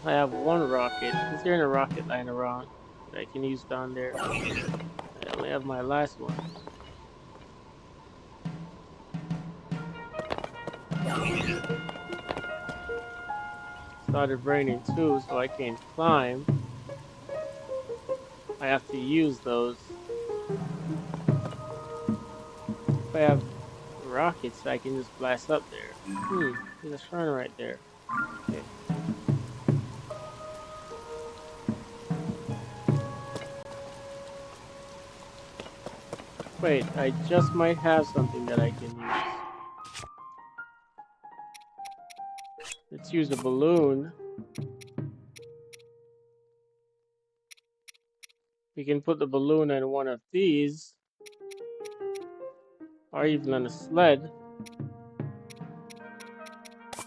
I have one rocket. Is there a rocket lying around that I can use down there? I only have my last one. Started raining too, so I can't climb. I have to use those. If I have rockets, I can just blast up there. There's a shrine right there. Okay. Wait, I just might have something that I can use. Let's use a balloon. We can put the balloon on one of these. Or even on a sled.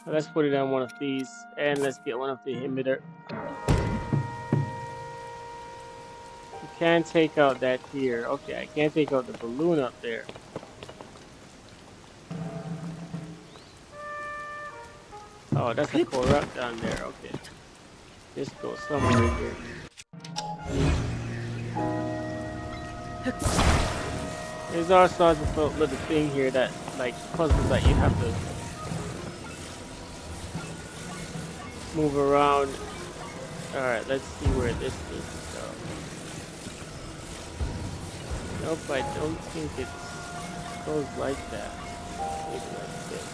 Let's put it on one of these. And let's get one of the emitter. You can't take out that here. Okay, I can't take out the balloon up there. Oh, that's a corrupt down there. Okay. This goes somewhere here. There's all sorts of little thing here that, like, puzzles that you have to move around. Alright, let's see where this is. Nope, I don't think it goes like that. Maybe like this.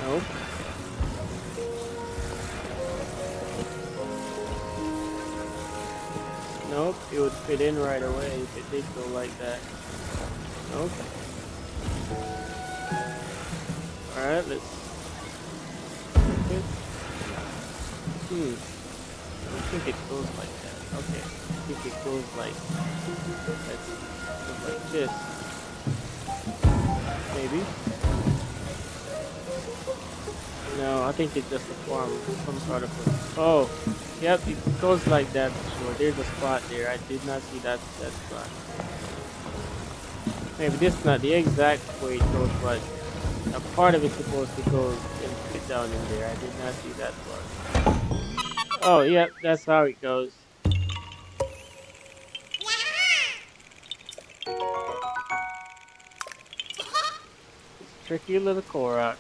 Nope. Nope, it would fit in right away if it did go like that. Nope. Alright, let's look it. I don't think it goes like that. Okay. I think it goes like this. Maybe. No, I think it just forms some sort of oh. Yep, it goes like that for sure. There's a spot there. I did not see that spot. Maybe this is not the exact way it goes, but a part of it's supposed to go and fit down in there. I did not see that part. Oh, yep, that's how it goes. It's tricky little Koroks.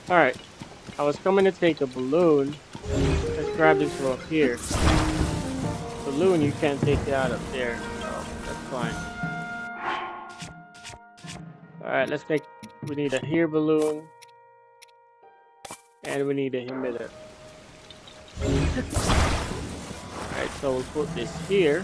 Alright, I was coming to take a balloon. Let's grab this from up here. Balloon, you can't take it out up there, so that's fine. Alright, let's take, we need a here balloon, and we need a emitter. Alright, so we'll put this here.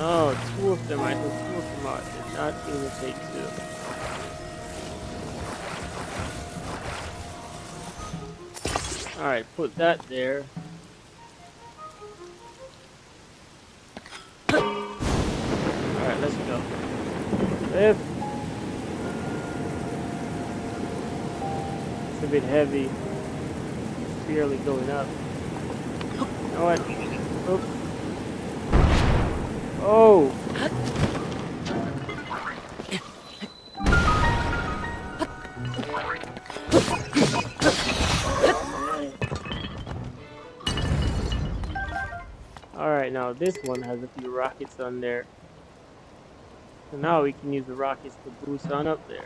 Oh, two of them, I took two of them out. Did not mean to take two. Alright, put that there. Alright, let's go. Lift. It's a bit heavy. It's barely going up. You know what? Oop. Oh! Alright, now this one has a few rockets on there. So now we can use the rockets to boost on up there.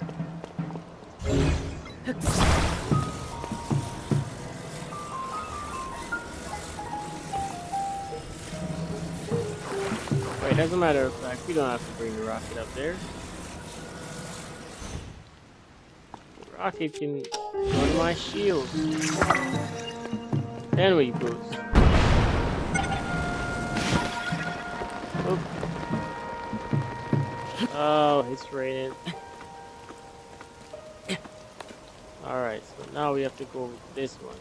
Wait, as a matter of fact, we don't have to bring the rocket up there. The rocket can go to my shield. Then we boost. Oop. Oh, it's raining. Alright, so now we have to go with this one.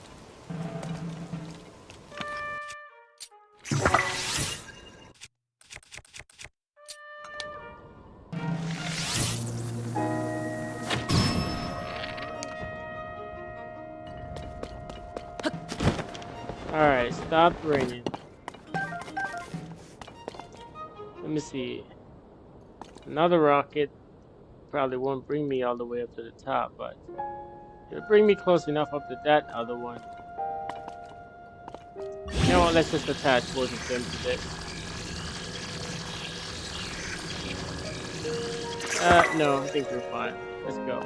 Alright, stop raining. Let me see. Another rocket probably won't bring me all the way up to the top, but it'll bring me close enough up to that other one. You know what, let's just attach both of them to this. No, I think we're fine. Let's go.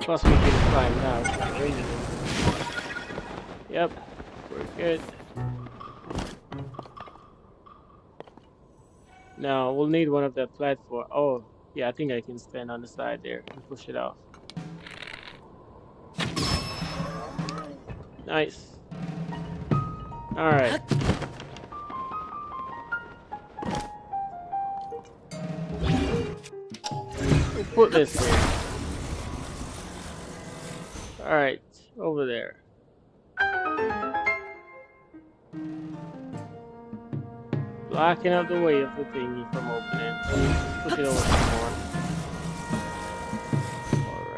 Plus we can climb now, it's not raining anymore. Yep, we're good. Now, we'll need one of the platform. Oh, yeah, I think I can stand on the side there and push it off. Nice. Alright. We'll put this here. Alright, over there. Blocking out the way of the thingy from opening. Let's push it over some more.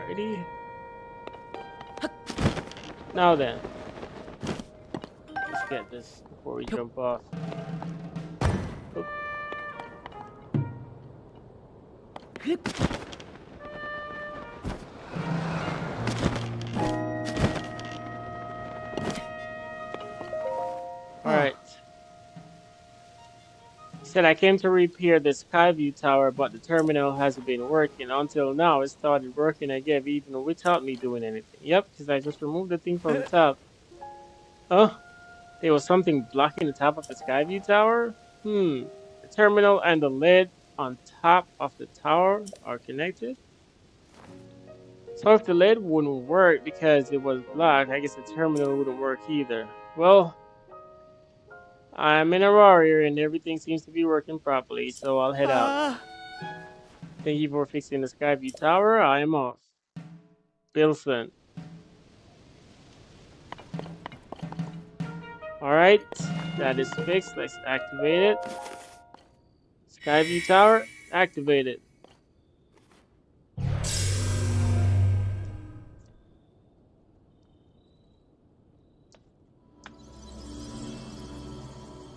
Alrighty. Now then. Let's get this before we jump off. Oop. Alright. He said, I came to repair the Skyview Tower, but the terminal hasn't been working. Until now, it started working again, even without me doing anything. Yep, because I just removed the thing from the top. Oh, there was something blocking the top of the Skyview Tower? The terminal and the lid on top of the tower are connected? So if the lid wouldn't work because it was blocked, I guess the terminal wouldn't work either. Well, I'm in a warrior and everything seems to be working properly, so I'll head out. Thank you for fixing the Skyview Tower. I am off. Bilson. Alright, that is fixed. Let's activate it. Skyview Tower, activated.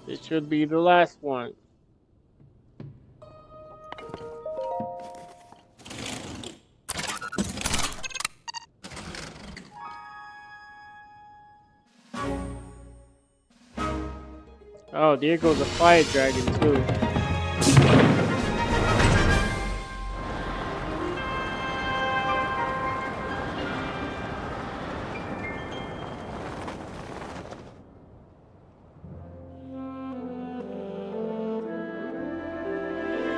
This should be the last one. Oh, there goes a fire dragon too.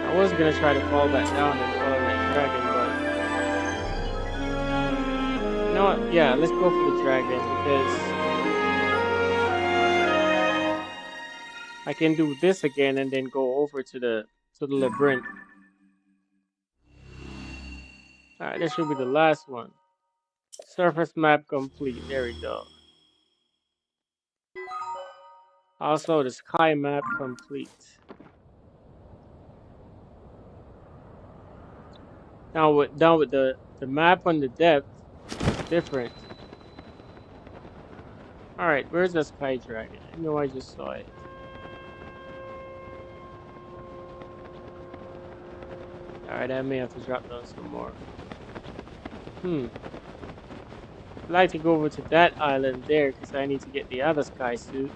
I was gonna try to fall back down and follow that dragon, but you know what? Yeah, let's go for the dragon because I can do this again and then go over to the labyrinth. Alright, this should be the last one. Surface map complete. There we go. Also, the sky map complete. Now with the map on the depth, it's different. All right, where's the sky dragon? I know I just saw it. All right, I may have to drop down some more. I'd like to go over to that island there because I need to get the other sky suit.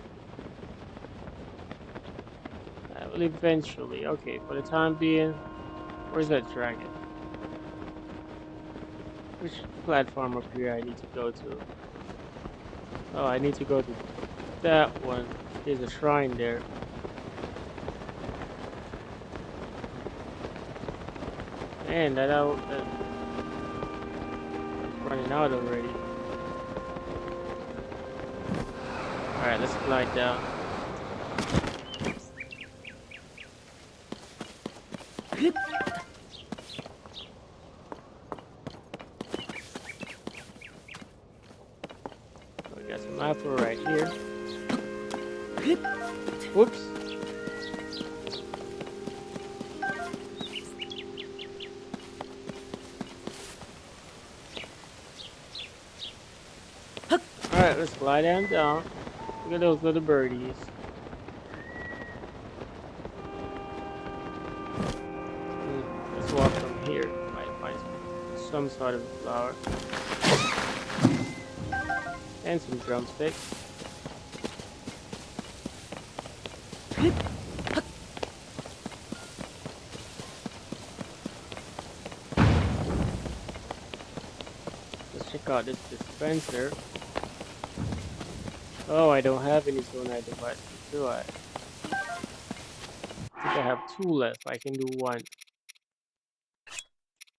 I will eventually. Okay, for the time being, where's that dragon? Which platform up here I need to go to? Oh, I need to go to that one. There's a shrine there. Man, that's running out already. Alright, let's slide down. We got some apple right here. Whoops. Alright, let's slide on down. Look at those little birdies. Let's walk from here. Might find some sort of flower. And some drumsticks. Let's check out this dispenser. Oh, I don't have any zonite devices, do I? I think I have 2 left. I can do 1.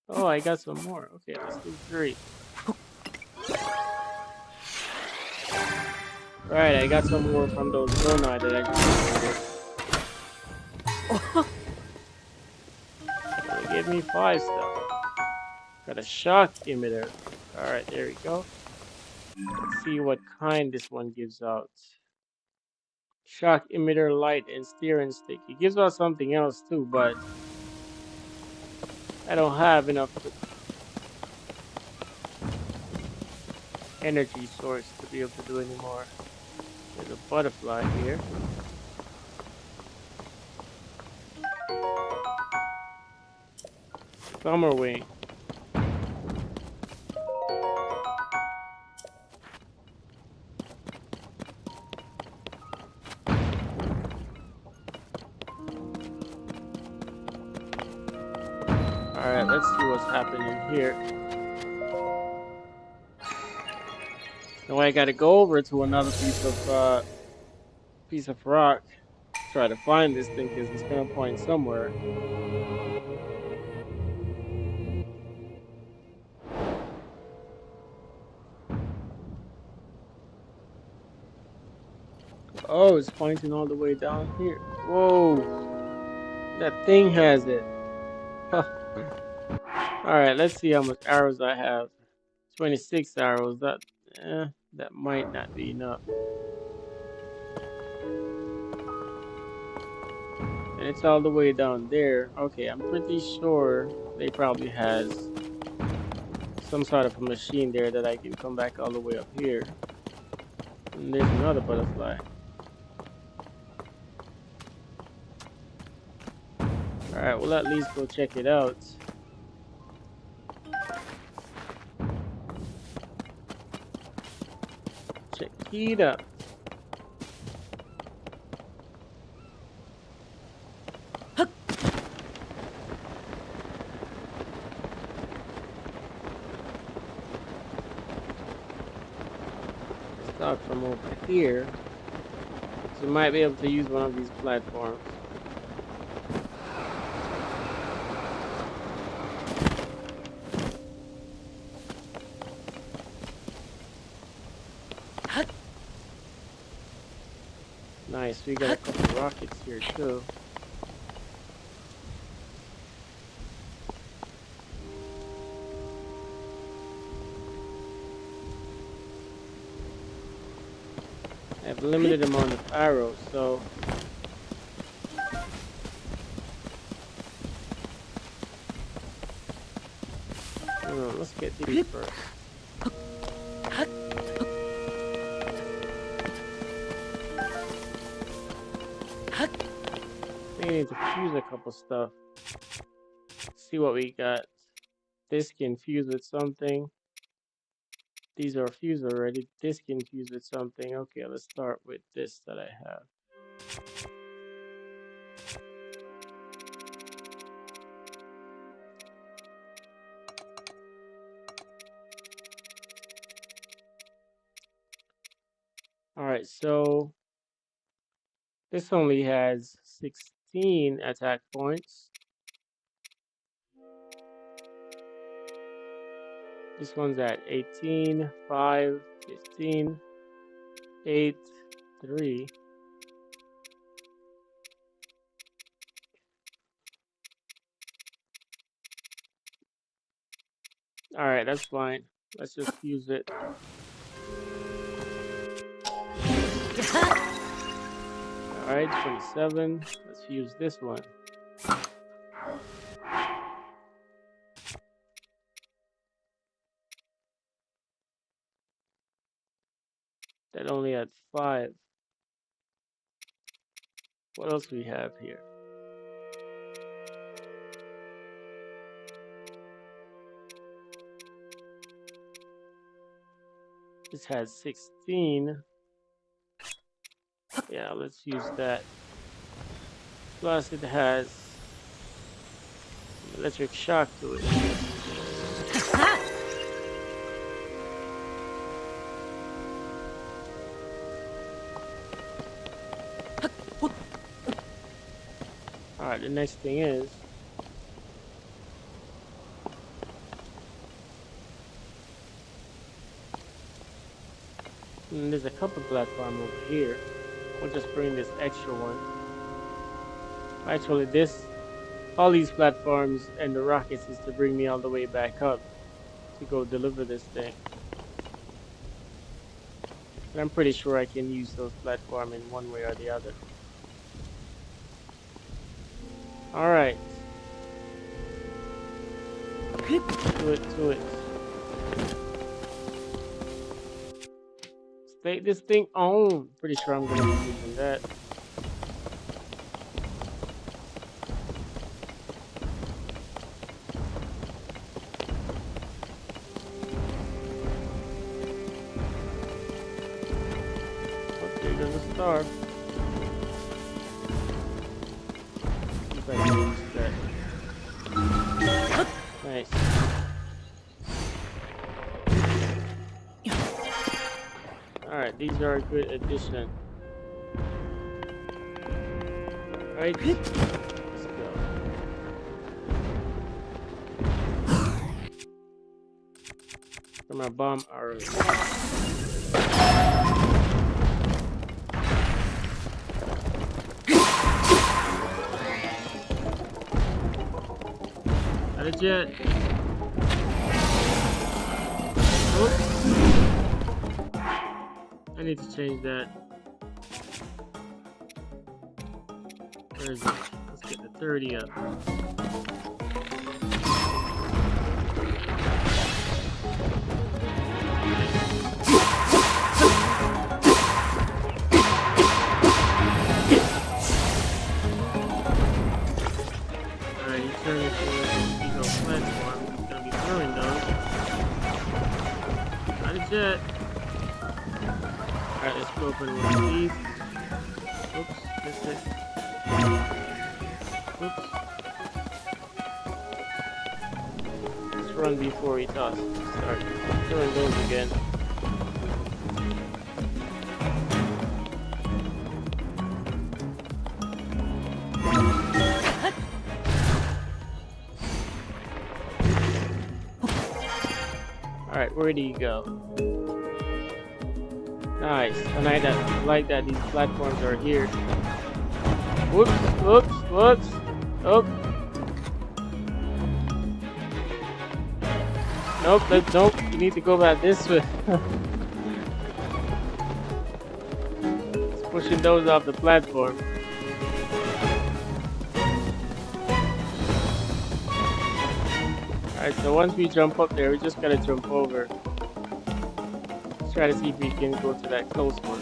Oh, I got some more. Okay, let's do 3. Right, I got some more from those zonite that I just created. They gave me 5 stuff. Got a shock emitter. Alright, there we go. Let's see what kind this one gives out. Shock emitter, light, and steering stick. It gives out something else too, but I don't have enough energy source to be able to do anymore. There's a butterfly here. Summer wing. Alright, let's see what's happening here. Now I gotta go over to another piece of rock. Try to find this thing because it's gonna point somewhere. Oh, it's pointing all the way down here. Whoa, that thing has it. Alright, let's see how much arrows I have. 26 arrows. That might not be enough. And it's all the way down there. Okay, I'm pretty sure they probably has some sort of a machine there that I can come back all the way up here. And there's another butterfly. Alright, we'll at least go check it out. Check it out. Start from over here. So we might be able to use one of these platforms. Nice, we got a couple rockets here too. I have a limited amount of arrows, so let's get these first. I need to fuse a couple stuff. See what we got. This can fuse with something. These are fused already. This can fuse with something. Okay, let's start with this that I have. Alright, so this only has 16 attack points. This one's at 18, 5, 15, 8, 3. Alright, that's fine. Let's just fuse it. Alright, 27. Let's use this one. That only had 5. What else we have here? This has 16. Yeah, let's use that. Plus it has electric shock to it. Alright, the next thing is there's a couple platforms over here. We'll just bring this extra one. Actually, all these platforms and the rockets is to bring me all the way back up to go deliver this thing. And I'm pretty sure I can use those platforms in one way or the other. Alright. To it. Take this thing on. Pretty sure I'm gonna be using that. Okay, there's a star. See if I can use that. Nice. Alright, these are a good addition. Alright, let's go. For my bomb arrows. Not a jet. Oops. I need to change that. Where is it? Let's get the 30 up. Alright, let's go open one of these. Oops, missed it. Oops. Let's run before he start killing those again. Alright, where do you go? Nice. And I like that these platforms are here. Whoops, whoops, whoops. Oh. Nope, you need to go back this way. It's pushing those off the platform. Alright, so once we jump up there, we just gotta jump over. Let's try to see if we can go to that close one.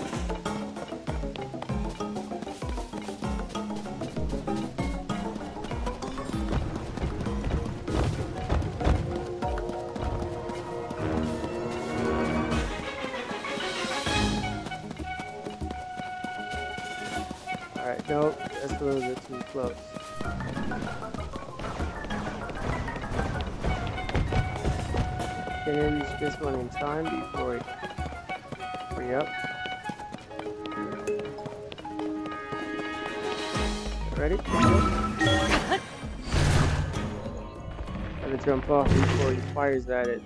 Alright, nope, that's a little bit too close. Can I reach this one in time before it free up? Ready? Gotta jump off before he fires at it.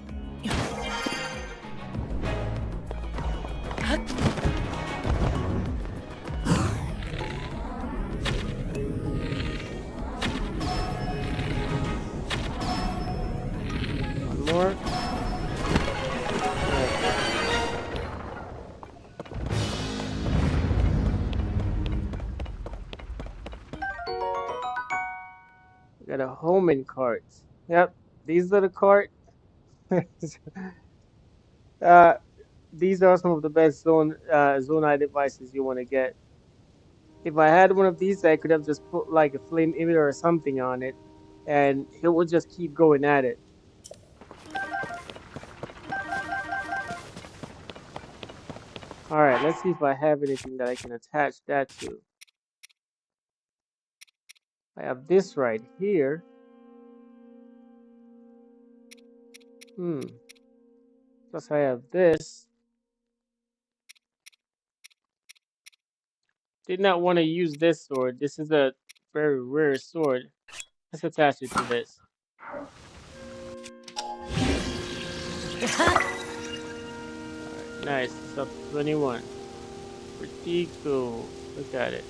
One more. We got a homing cart. Yep, these are the cart. These are some of the best zone devices you want to get. If I had one of these, I could have just put like a flame emitter or something on it, and it would just keep going at it. All right, let's see if I have anything that I can attach that to. I have this right here. Plus I have this. Did not want to use this sword. This is a very rare sword. Let's attach it to this. Alright, nice. It's up to 21. Pretty cool. Look at it.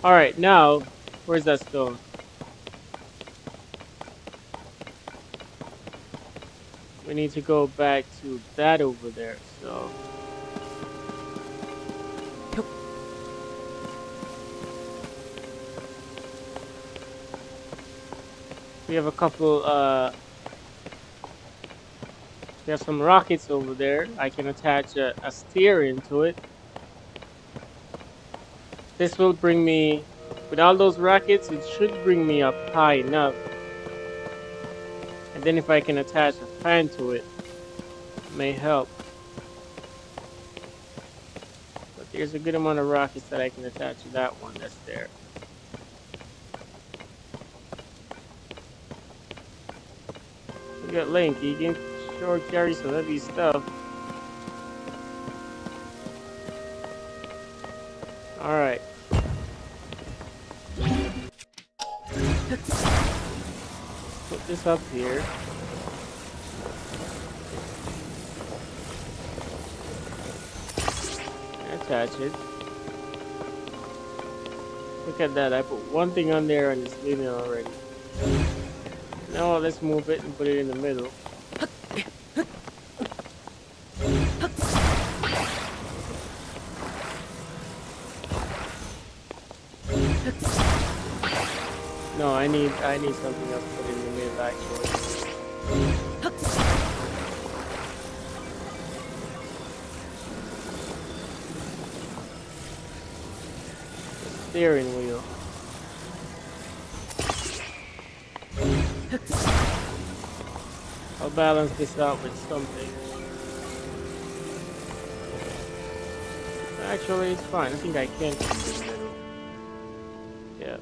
Alright, now, where's that stone? We need to go back to that over there, so. We have a couple, we have some rockets over there. I can attach a steering to it. This will bring me, with all those rockets, it should bring me up high enough. And then if I can attach a fan to it, it may help. But there's a good amount of rockets that I can attach to that one that's there. Look at Link, he can sure carry some heavy stuff. Alright. Put this up here. And attach it. Look at that, I put one thing on there and it's leaving already. Now let's move it and put it in the middle. No, I need something else put in the middle actually. The steering wheel. I'll balance this out with something. Actually, it's fine. I think I can put it in the middle. Yeah.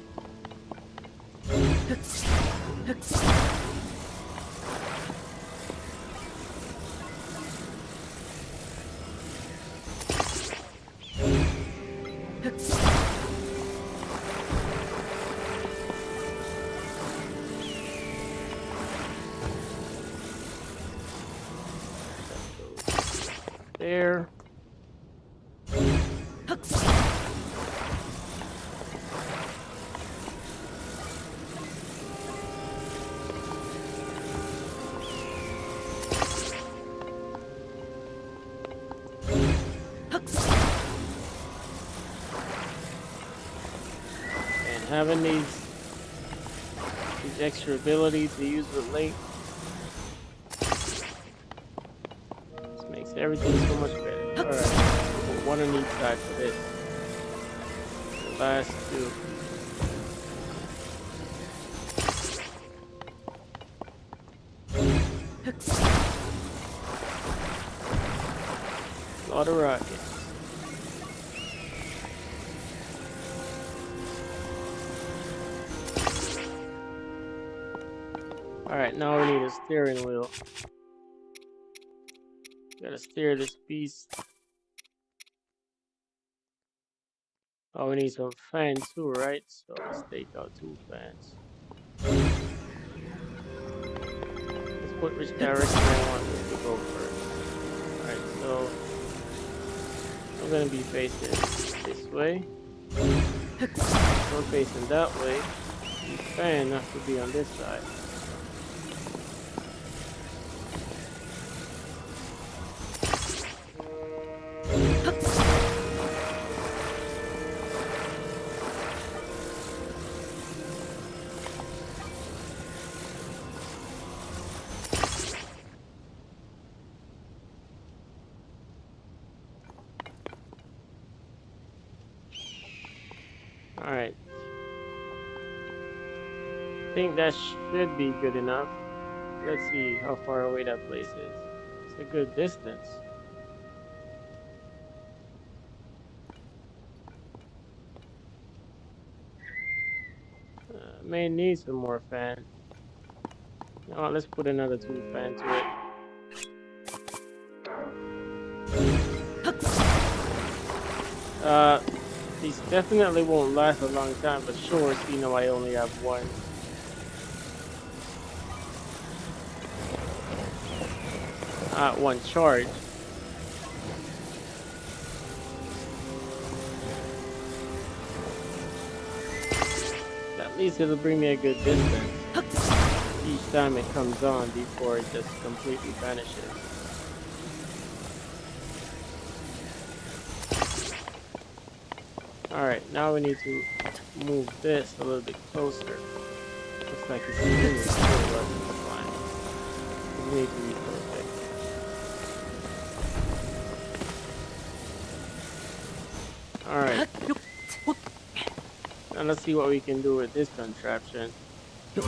There. And having these extra ability to use with Link just makes everything so much better. Alright, put one on each side for this. The last two. A lot of rockets. Alright, now we need a steering wheel. Gotta steer this beast. Oh, we need some fans too, right? So let's take out 2 fans. Let's put which direction I want this to go first. Alright, so I'm gonna be facing this way. We're facing that way. The fan has to be on this side. Alright. I think that should be good enough. Let's see how far away that place is. It's a good distance. May need some more fan. Oh, let's put another 2 fan to it. These definitely won't last a long time, but sure, you know I only have one. One charge. At least it'll bring me a good distance each time it comes on before it just completely vanishes. Alright, now we need to move this a little bit closer. Looks like it's really fine. We need to be perfect. Alright. Now let's see what we can do with this contraption. Have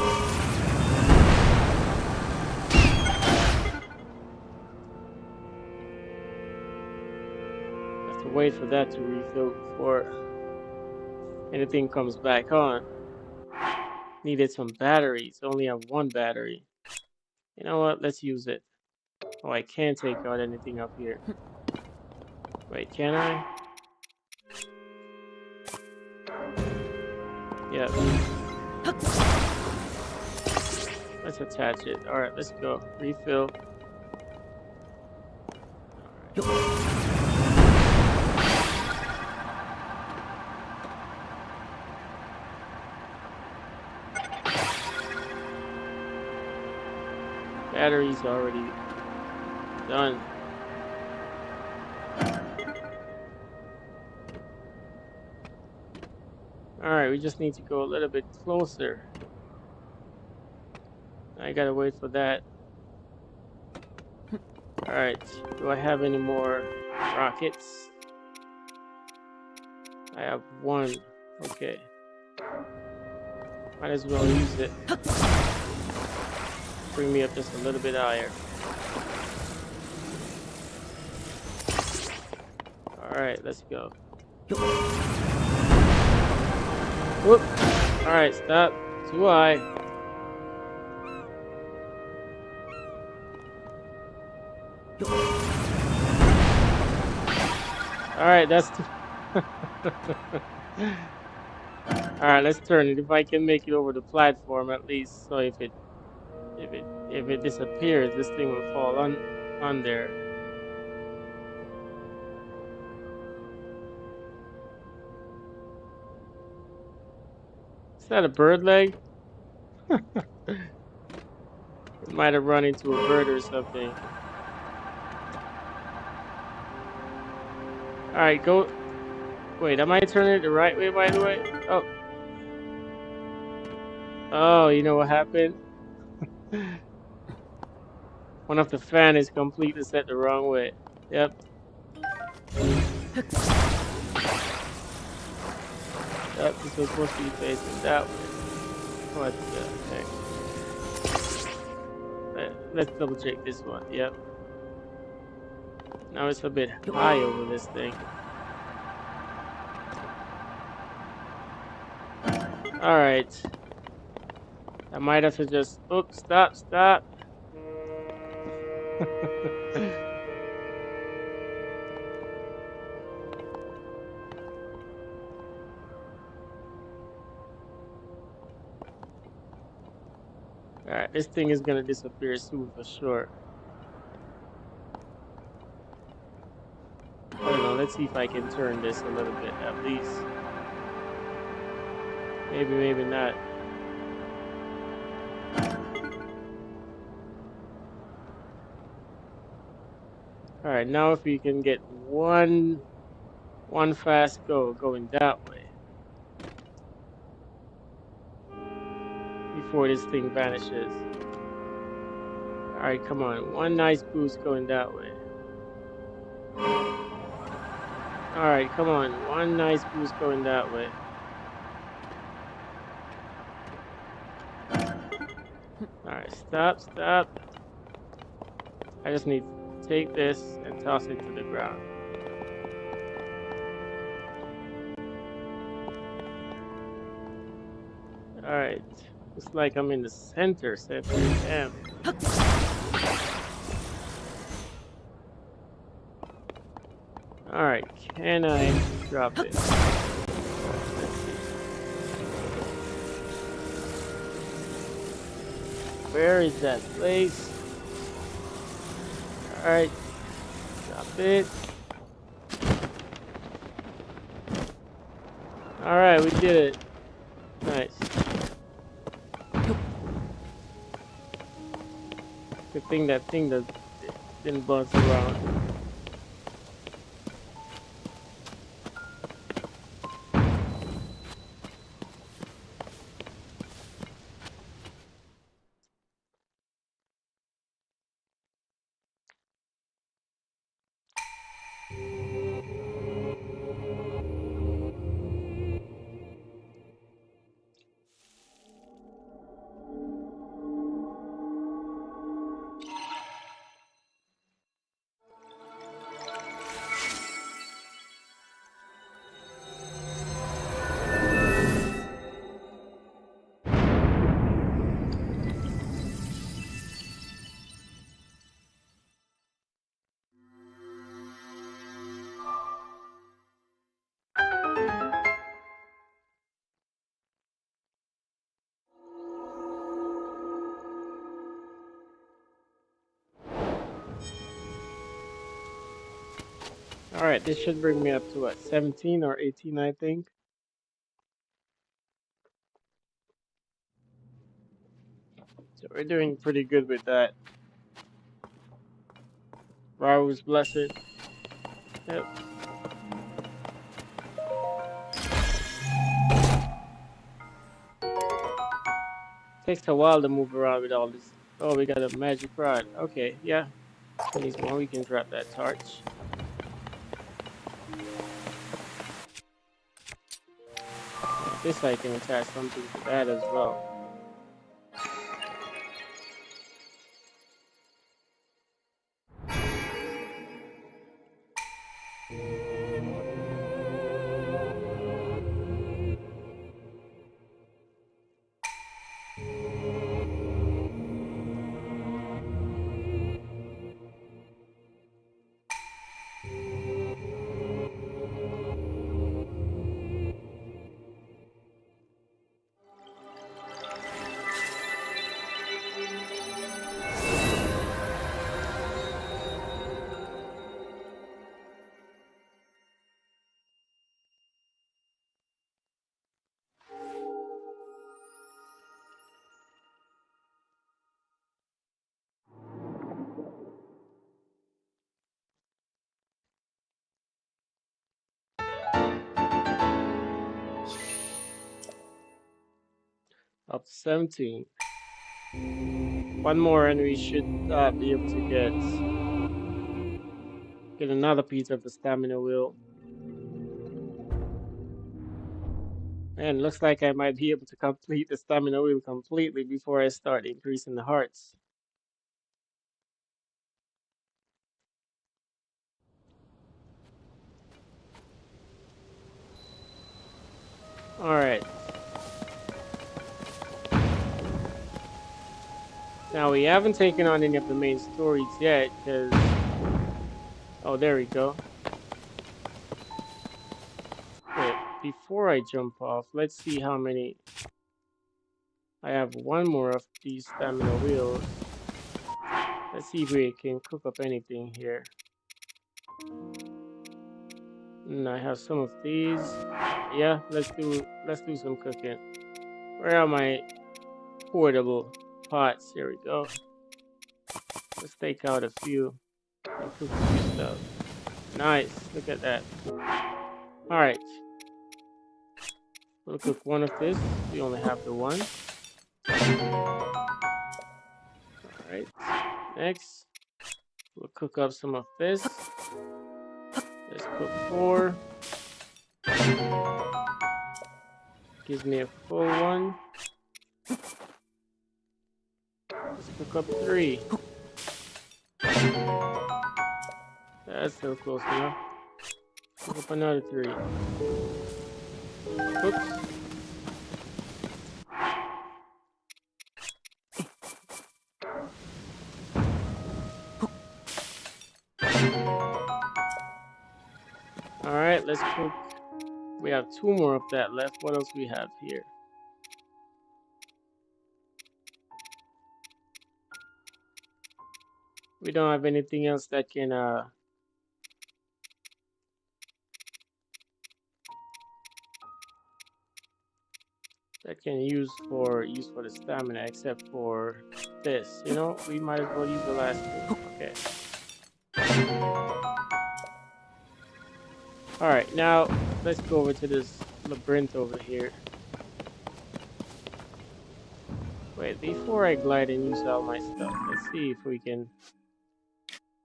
to wait for that to refill before anything comes back on. Needed some batteries. Only have 1 battery. You know what? Let's use it. Oh, I can't take out anything up here. Wait, can I? Yep. Let's attach it. Alright, let's go. Refill. Alright. Battery's already done. Alright, we just need to go a little bit closer. I gotta wait for that. Alright, do I have any more rockets? I have 1. Okay. Might as well use it. Bring me up just a little bit higher. Alright, let's go. Whoop. Alright, stop. Too high. Alright, that's too Alright, let's turn it. If I can make it over the platform at least, so if it disappears, this thing will fall on there. Is that a bird leg? It might have run into a bird or something. Alright, go. Wait, am I turning it the right way, by the way? Oh, oh, you know what happened? One of the fan is completely set the wrong way. Yep, yep, this was supposed to be facing that way. What the heck? Let's double check this one. Yep. Now it's a bit high over this thing. Alright. I might have to just... Oops, stop, stop. Alright, this thing is gonna disappear soon for sure. I don't know, let's see if I can turn this a little bit at least. Maybe, maybe not. Alright, now if we can get one fast go going that way before this thing vanishes. Alright, come on. One nice boost going that way. Alright, come on. One nice boost going that way. Alright, stop, stop. I just need to take this and toss it to the ground. Alright. Looks like I'm in the center. Damn. Alright, can I drop it? Let's see. Where is that place? Alright, drop it. Alright, we did it. Nice. Good thing that thing that didn't bounce around. Alright, this should bring me up to what, 17 or 18, I think. So we're doing pretty good with that. Rahu's blessed. Yep. Takes a while to move around with all this. Oh, we got a magic rod. Okay, yeah. Needs more. We can drop that torch. This I can attach something to that as well. Up to 17. One more and we should be able to get another piece of the stamina wheel. And looks like I might be able to complete the stamina wheel completely before I start increasing the hearts. Alright. Now we haven't taken on any of the main stories yet, because... Oh, there we go. Wait, before I jump off, let's see how many... I have one more of these stamina wheels. Let's see if we can cook up anything here. And I have some of these. Yeah, let's do some cooking. Where are my portable pots? Here we go. Let's take out a few and cook a few stuff. Nice, look at that. Alright, we'll cook one of this. We only have the one. Alright, next we'll cook up some of this. Let's cook 4. Gives me a full one. Let's cook up 3. That's still close enough. Cook up another 3. Oops. Alright, let's cook. We have 2 more of that left. What else we have here? We don't have anything else that can use for the stamina, except for this. You know, we might as well use the last 2. Okay. Alright, now let's go over to this labyrinth over here. Wait, before I glide and use all my stuff, let's see if we can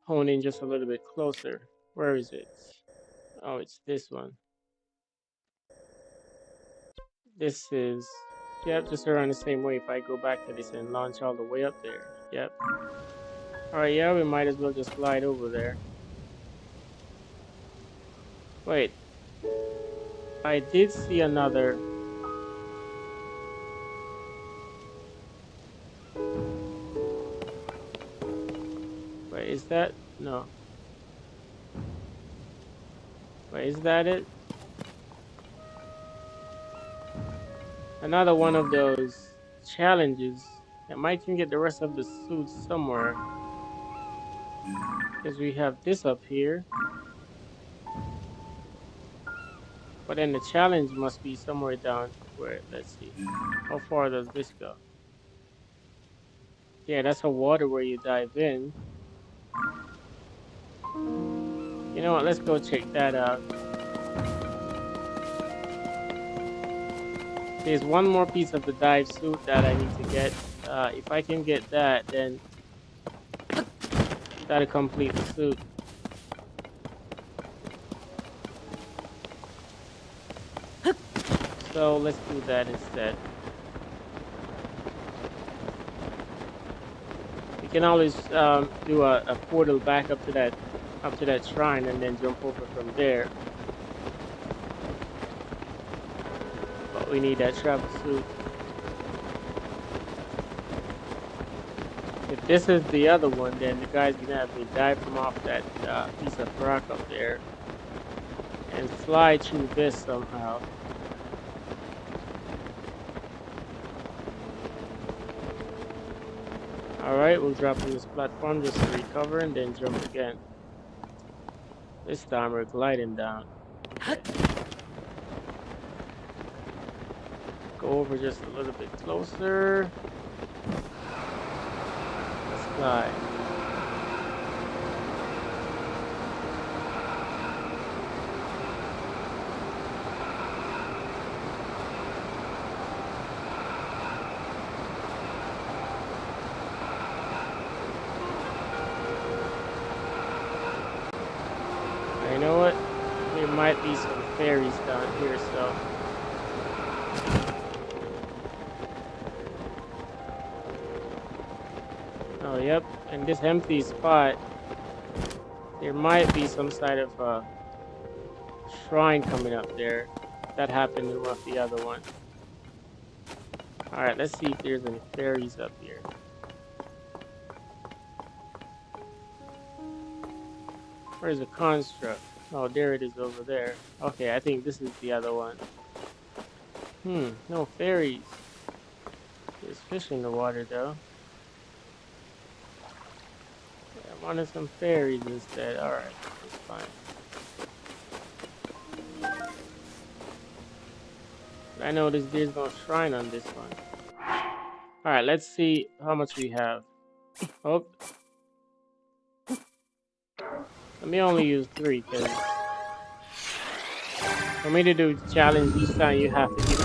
hone in just a little bit closer. Where is it? Oh, it's this one. This is, yep, just around the same way. If I go back to this and launch all the way up there. Yep. Alright, yeah, we might as well just glide over there. Wait. I did see another... Wait, is that... No. Wait, is that it? Another one of those challenges. I might can get the rest of the suits somewhere. Because we have this up here. But then the challenge must be somewhere down where, let's see. How far does this go? Yeah, that's a water where you dive in. You know what, let's go check that out. There's one more piece of the dive suit that I need to get. If I can get that, then that'll complete the suit. So let's do that instead. We can always do a portal back up to that shrine and then jump over from there. But we need that travel suit. If this is the other one, then the guy's gonna have me dive from off that piece of rock up there and fly through this somehow. Alright, we'll drop on this platform just to recover and then jump again. This time we're gliding down. Okay. Go over just a little bit closer. Let's glide. might be some fairies down here, so. Oh, yep. And this empty spot, there might be some sort of shrine coming up there. That happened in one of the other one. All right, let's see if there's any fairies up here. Where's the construct? Oh, there it is over there. Okay, I think this is the other one. No fairies. There's fish in the water though. Yeah, I wanted some fairies instead. All right, that's fine. I noticed there's no shrine on this one. All right, let's see how much we have. Oh, let me only use 3 because for me to do the challenge each time you have to hit the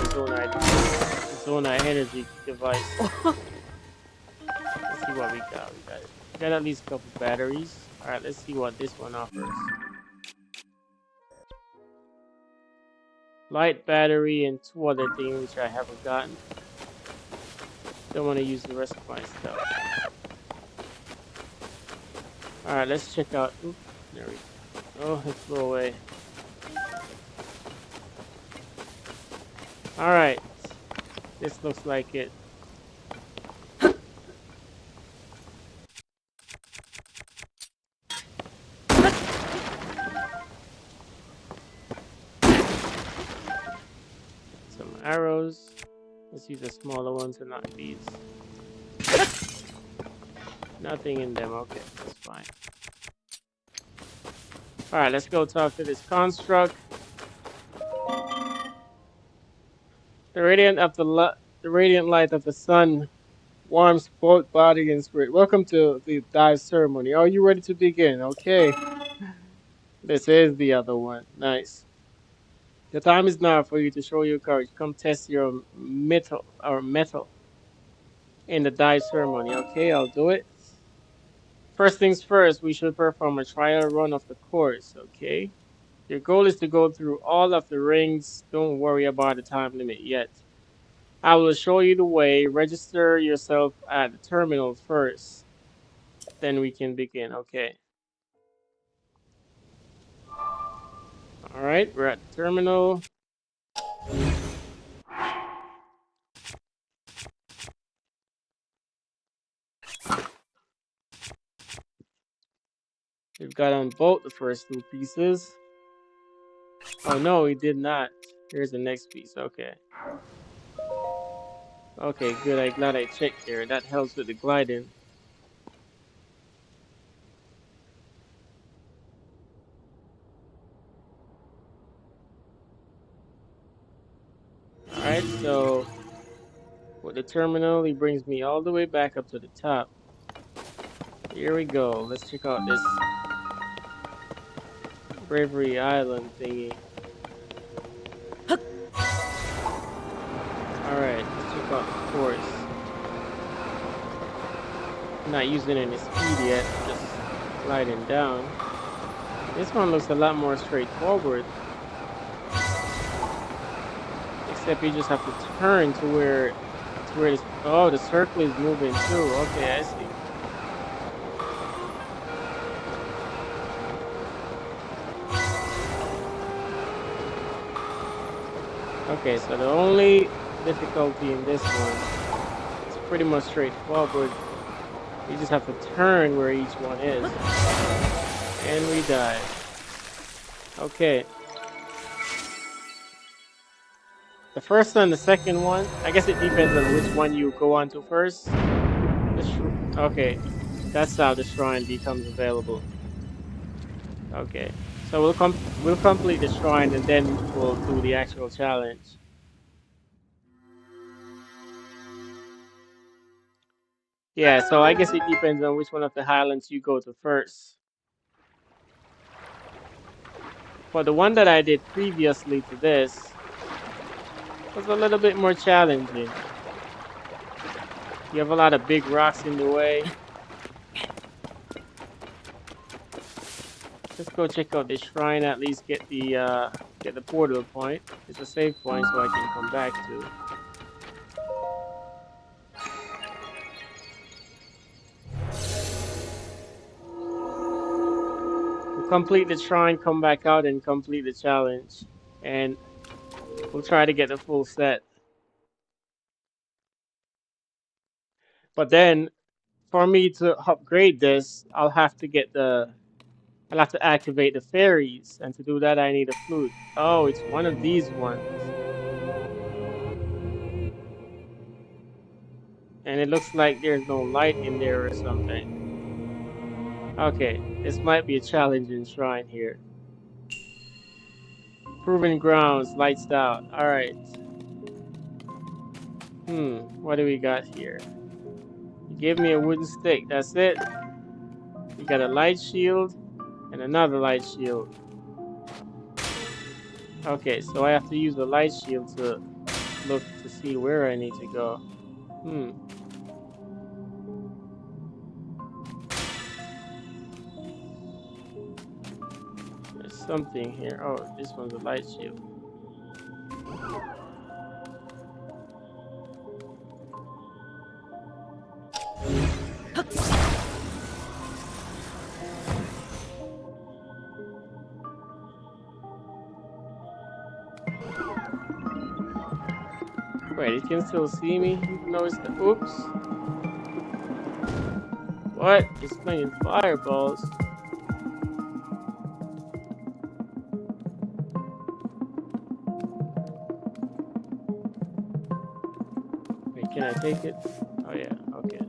Zonai energy device. Let's see what we got. We got at least a couple batteries. All right, let's see what this one offers. Light battery and 2 other things which I haven't gotten. Don't want to use the rest of my stuff. All right, let's check out. Oop, there we go. Oh, it flew away. All right, this looks like it. Some arrows. Let's use the smaller ones and not these. Nothing in them. Okay, that's fine. All right, let's go talk to this construct. The radiant light of the sun warms both body and spirit. Welcome to the dive ceremony. Are you ready to begin? Okay, this is the other one. Nice. The time is now for you to show your courage. Come test your metal in the dive ceremony. Okay, I'll do it. First things first, we should perform a trial run of the course. Okay. Your goal is to go through all of the rings. Don't worry about the time limit yet. I will show you the way. Register yourself at the terminal first. Then we can begin. Okay. All right, we're at the terminal. We've got on both the first 2 pieces. Oh no, we did not. Here's the next piece. Okay. Okay, good. I'm glad I checked there. That helps with the gliding. Alright, so with the terminal, he brings me all the way back up to the top. Here we go. Let's check out this Bravery Island thingy. Alright, let's check out the course. I'm not using any speed yet, just gliding down. This one looks a lot more straightforward. Except you just have to turn to where this, oh, the circle is moving too. Okay, I see. Okay, so the only difficulty in this one is pretty much straightforward. You just have to turn where each one is. And we die. Okay. The first and the second one, I guess it depends on which one you go on to first. Okay, that's how the shrine becomes available. Okay, so we'll complete the shrine and then we'll do the actual challenge. Yeah, so I guess it depends on which one of the highlands you go to first. For the one that I did previously to this, was a little bit more challenging. You have a lot of big rocks in the way. Let's go check out the shrine. At least get the portal point. It's a save point, so I can come back to. We'll complete the shrine, come back out, and complete the challenge, and we'll try to get the full set. But then, for me to upgrade this, I'll have to activate the fairies, and to do that, I need a flute. Oh, it's one of these ones, and it looks like there's no light in there or something. Okay, this might be a challenging shrine here. Proven grounds, lights out. All right. What do we got here? You gave me a wooden stick. That's it. We got a light shield and another light shield. Okay, so I have to use the light shield to look to see where I need to go. There's something here. Oh, this one's a light shield. Wait, it can still see me even though it's the oops. What? It's playing fireballs. Wait, can I take it? Oh yeah, okay.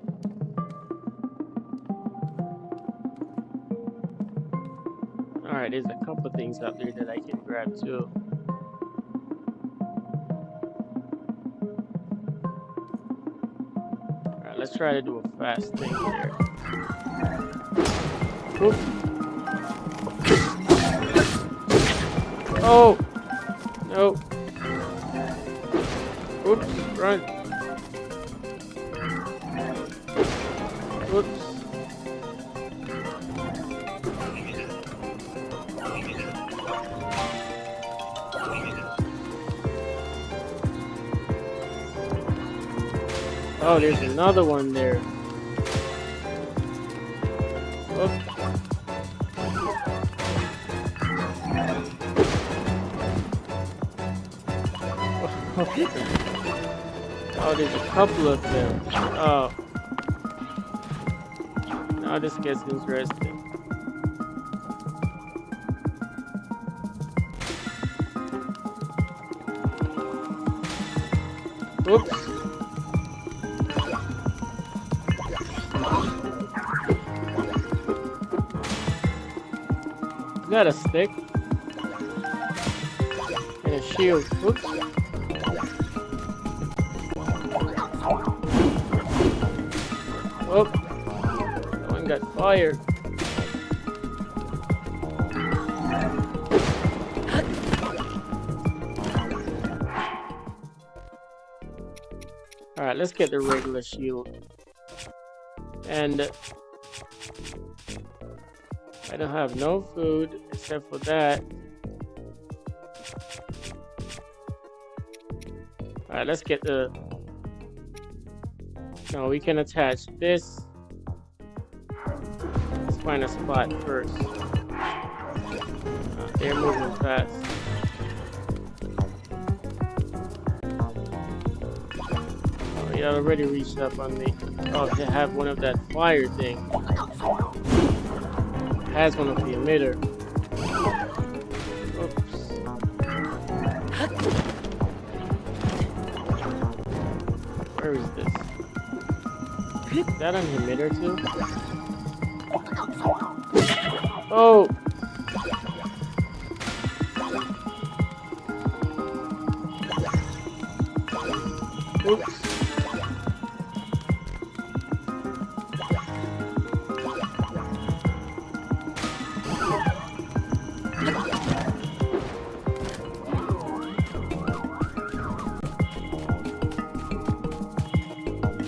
Alright, there's a couple things up there that I can grab too. Alright, let's try to do a fast thing here. Oop. Oh! No. Oops, run. Oops. Oh, there's another one there. Oops. Oh, there's a couple of them. Oh. Now this gets interesting. Oops. Is that a stick? And a shield. Oops. Oh, that one got fired. Alright, let's get the regular shield. And I don't have no food except for that. Alright, let's get the... No, we can attach this. Let's find a spot first. They're moving fast. Oh, he already reached up on me. Oh, they have one of that fire thing. It has one of the emitter. Oops. Where is this? Is that an emitter too? Oh! Oops.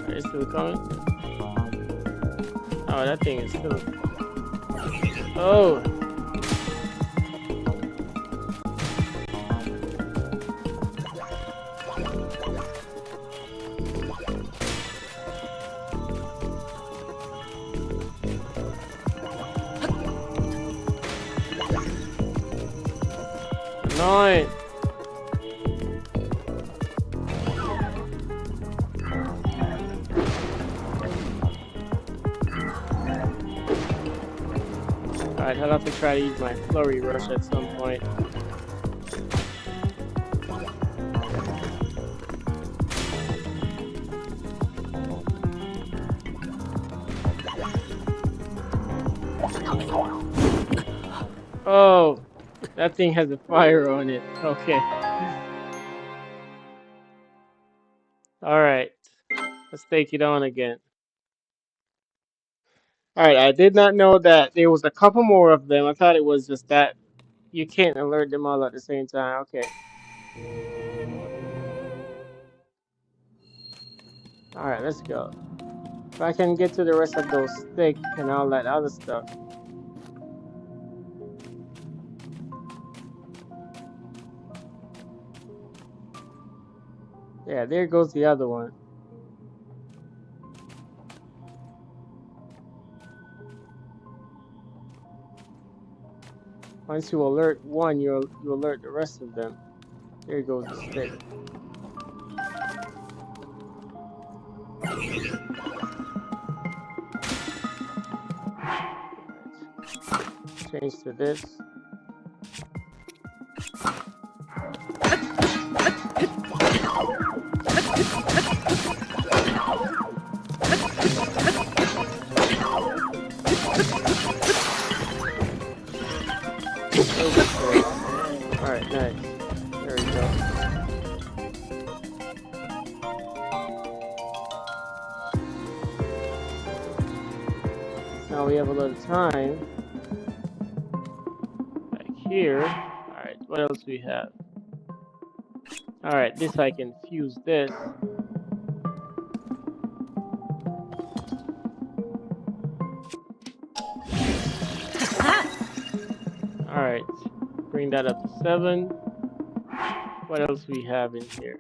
Are they still coming? Oh, that thing is still... Oh! annoying. Alright, I'll have to try to use my flurry rush at some point. Oh, that thing has a fire on it. Okay. Alright, let's take it on again. Alright, I did not know that there was a couple more of them. I thought it was just that you can't alert them all at the same time. Okay. Alright, let's go. If I can get to the rest of those sticks and all that other stuff. Yeah, there goes the other one. Once you alert one, you alert the rest of them. There goes the stick. Change to this. Alright, nice. There we go. Now we have a little time. Back here. Alright, what else we have? Alright, this I can fuse this. Alright, bring that up to 7. What else we have in here?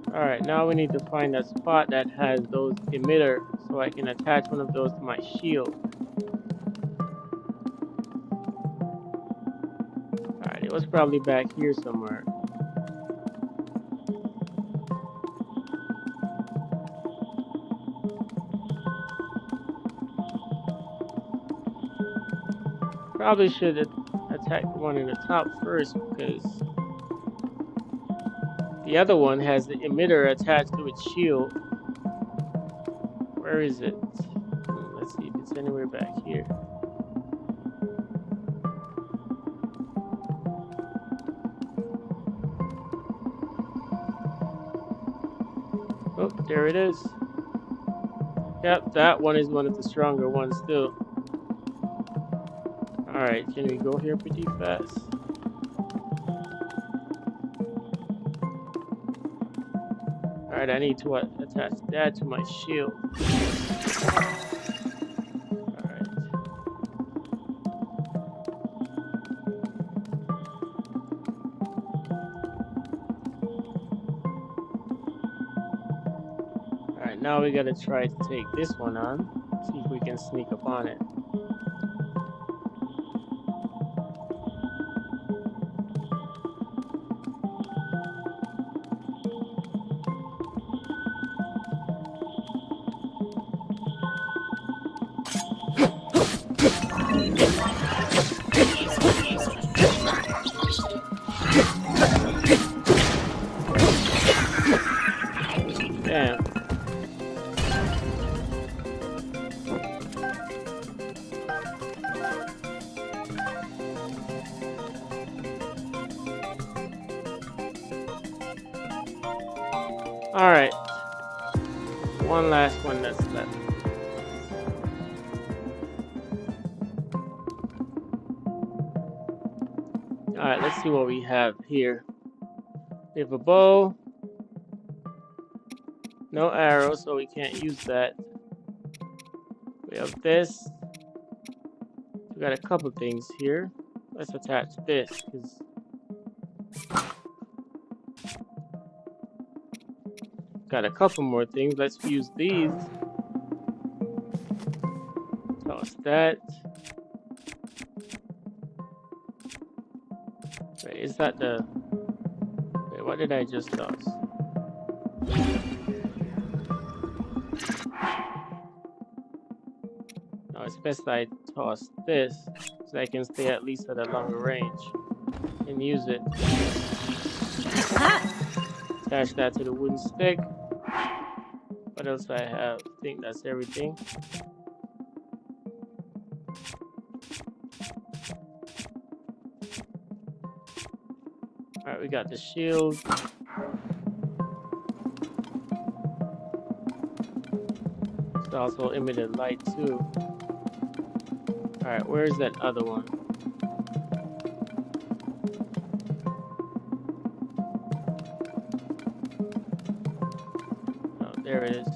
Alright, now we need to find a spot that has those emitter so I can attach one of those to my shield. Alright, it was probably back here somewhere. Probably should attack the one in the top first because the other one has the emitter attached to its shield. Where is it? Let's see if it's anywhere back here. Oh, there it is. Yep, that one is one of the stronger ones too. Alright, can we go here pretty fast? Alright, I need to attach that to my shield. Alright. Alright, now we gotta try to take this one on. See if we can sneak up on it. Damn. Alright. One last one that's left. Alright, let's see what we have here. We have a bow. No arrow, so we can't use that. We have this. We got a couple things here. Let's attach this, because Got a couple more things. Let's fuse these. Toss that. Wait, is that the... Wait, what did I just toss? No, it's best I toss this so I can stay at least at a longer range and use it. Attach that to the wooden stick. What else do I have? I think that's everything. Alright, we got the shield. It's also emitted light too. Alright, where's that other one? Oh, there it is.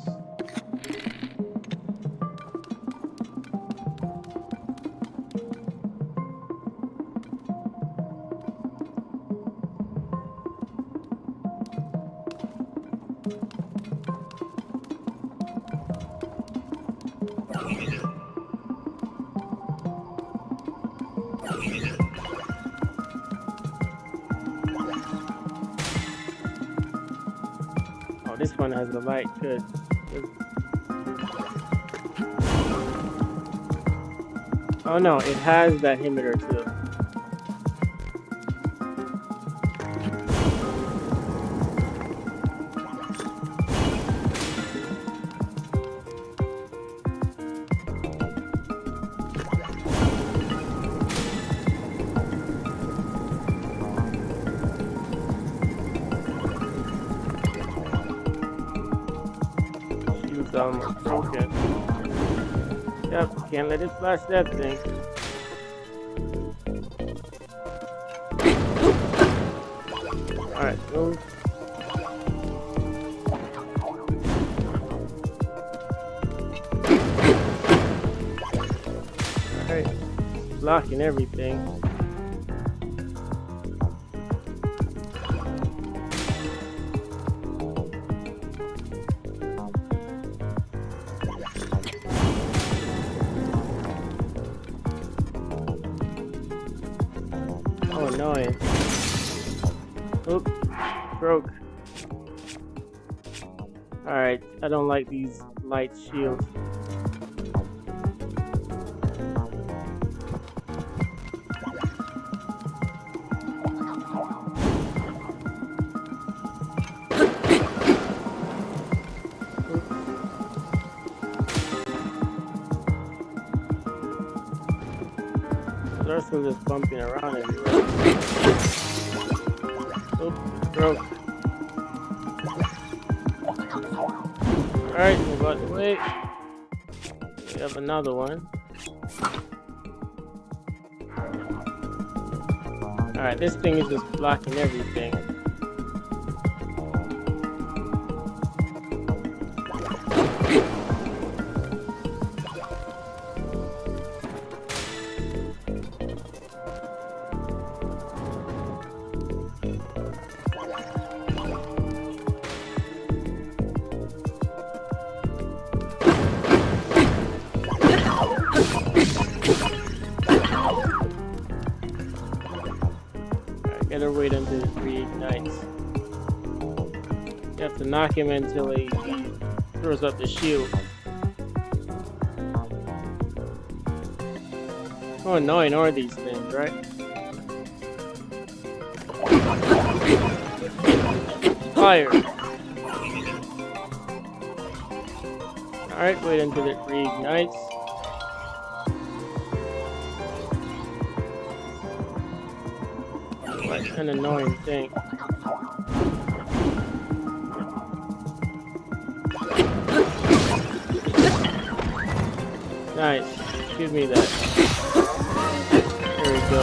Oh, this one has the light. Good. Oh no, it has that emitter too. Shield's almost broken. Yep, can't let it flash that thing. Alright, move. Alright, blocking everything. Oh, annoying. Oops, broke. Alright, I don't like these light shields. They're still just bumping around everywhere. Oops, broke. Alright, move out the way. We have another one. Alright, this thing is just blocking everything. Gotta wait until it reignites. You have to knock him until he throws up the shield. How annoying are these things, right? Fire! Alright, wait until it reignites. What an annoying thing. Nice. Give me that. There we go.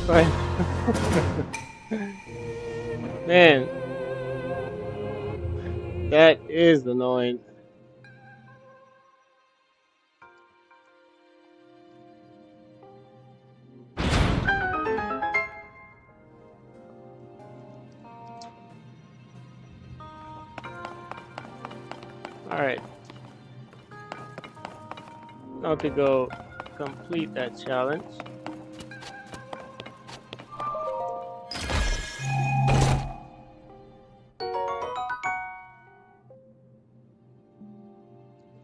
Fine. Man. That is annoying. All right, now to go complete that challenge.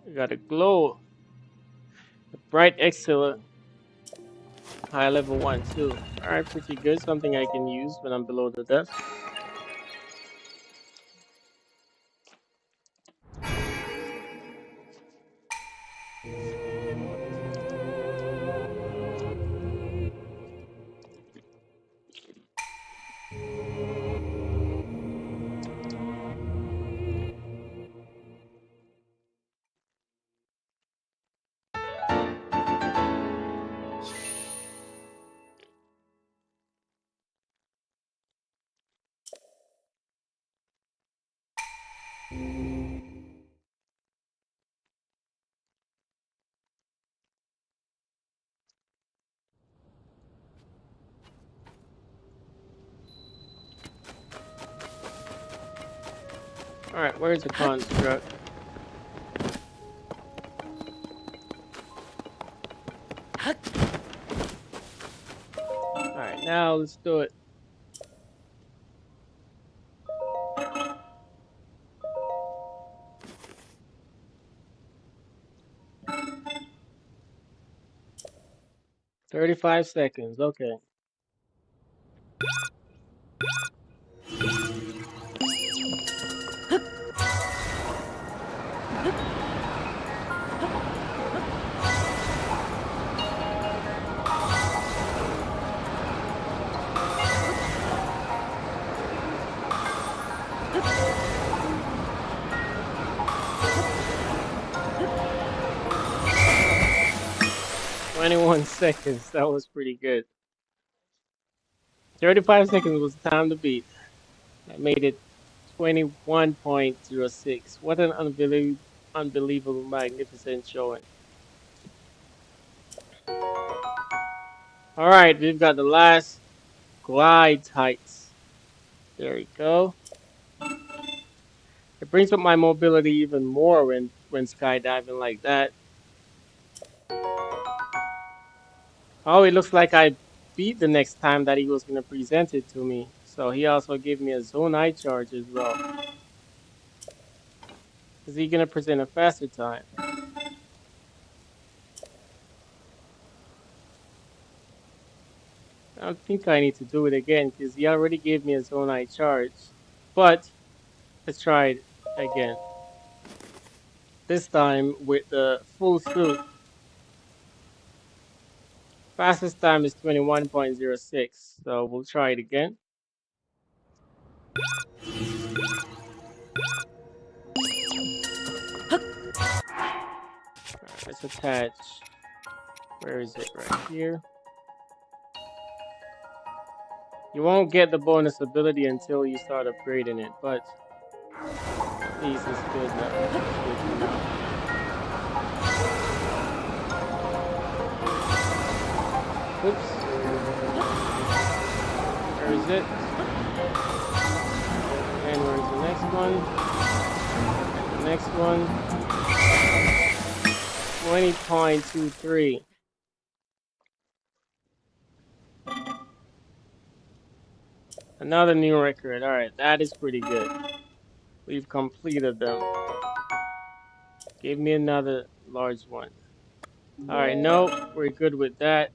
We got a glow, a bright excellent, high level 1 too. All right, pretty good. Something I can use when I'm below the depth. All right, where's the construct? All right, now let's do it. 35 seconds. Okay. Huh? 21 seconds. That was pretty good. 35 seconds was the time to beat. I made it 21.06. What an unbelievable, magnificent showing. All right, we've got the last glide heights. There we go. It brings up my mobility even more when skydiving like that. Oh, it looks like I beat the next time that he was going to present it to me. So he also gave me a zone eye charge as well. Is he going to present a faster time? I don't think I need to do it again because he already gave me a zone eye charge. But let's try it again. This time with the full suit. Fastest time is 21.06. So we'll try it again. Alright, let's attach. Where is it? Right here. You won't get the bonus ability until you start upgrading it, but at least it's good now. It's good for now. Oops. Where is it? And where's the next one? And the next one. 20.23. Another new record. Alright, that is pretty good. We've completed them. Give me another large one. Alright, no, we're good with that.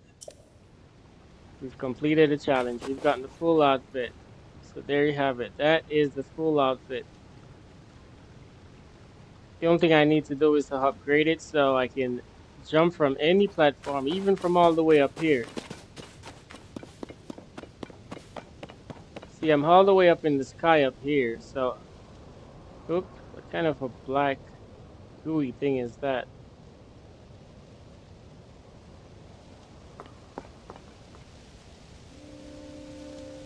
We've completed the challenge. We've gotten the full outfit. So there you have it. That is the full outfit. The only thing I need to do is to upgrade it so I can jump from any platform, even from all the way up here. See, I'm all the way up in the sky up here, so... Oop, what kind of a black gooey thing is that?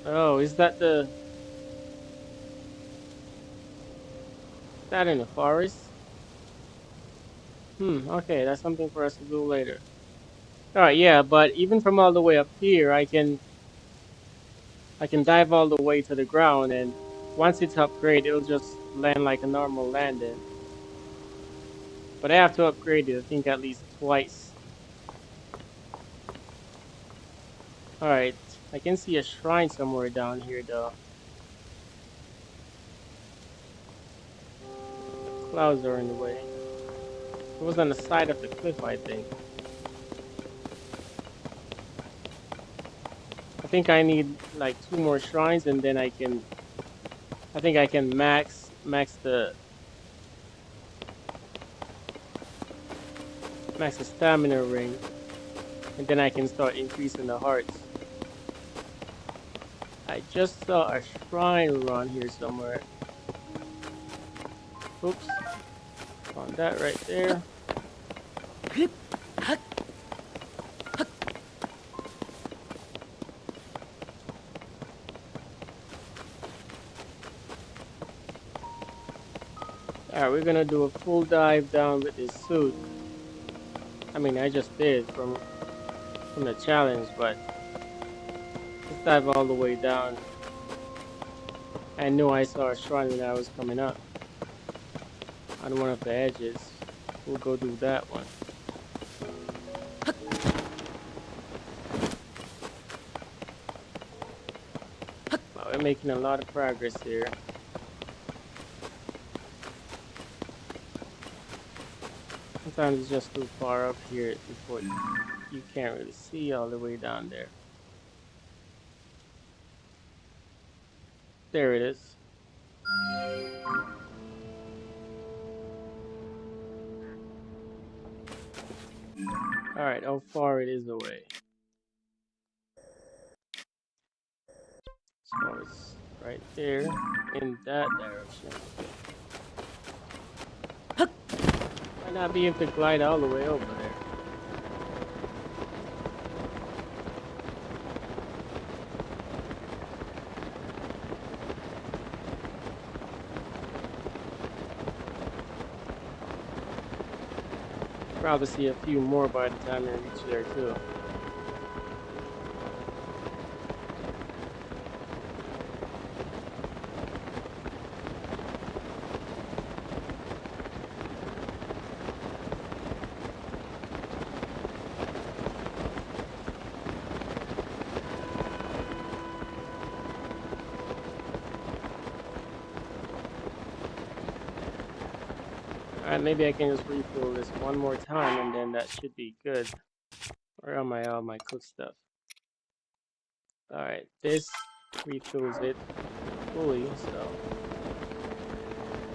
Oh, is that the... that in the forest? Okay, that's something for us to do later. Alright, yeah, but even from all the way up here, I can dive all the way to the ground, and once it's upgraded, it'll just land like a normal landing. But I have to upgrade it, I think at least twice. Alright, I can see a shrine somewhere down here though. The clouds are in the way. It was on the side of the cliff, I think. I think I need like 2 more shrines and then I think I can max the stamina ring, and then I can start increasing the hearts. I just saw a shrine around here somewhere. Oops, found that right there. Alright, we're gonna do a full dive down with this suit. I mean, I just did from the challenge, but let's dive all the way down. I knew I saw a shrine when I was coming up on one of the edges. We'll go do that one. Wow, we're making a lot of progress here. Sometimes it's just too far up here before you can't really see all the way down there. There it is. Alright, how far it is away? So it's right there in that direction. Okay. Might not be able to glide all the way over there. Probably see a few more by the time I reach there too. Alright, maybe I can just refill this one more time and then that should be good. Where am I? All my cook stuff. Alright, this refills it fully, so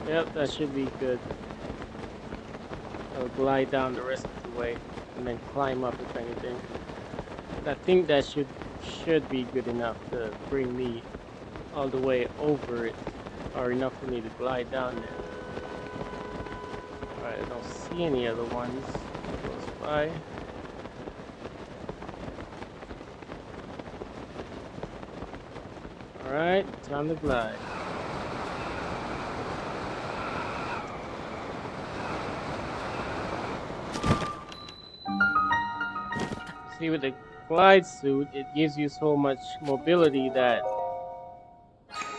yep, that should be good. I'll glide down the rest of the way and then climb up if anything. But I think that should be good enough to bring me all the way over it, or enough for me to glide down there. Alright, I don't see any other ones close by. Alright, time to glide. See, with the glide suit, it gives you so much mobility that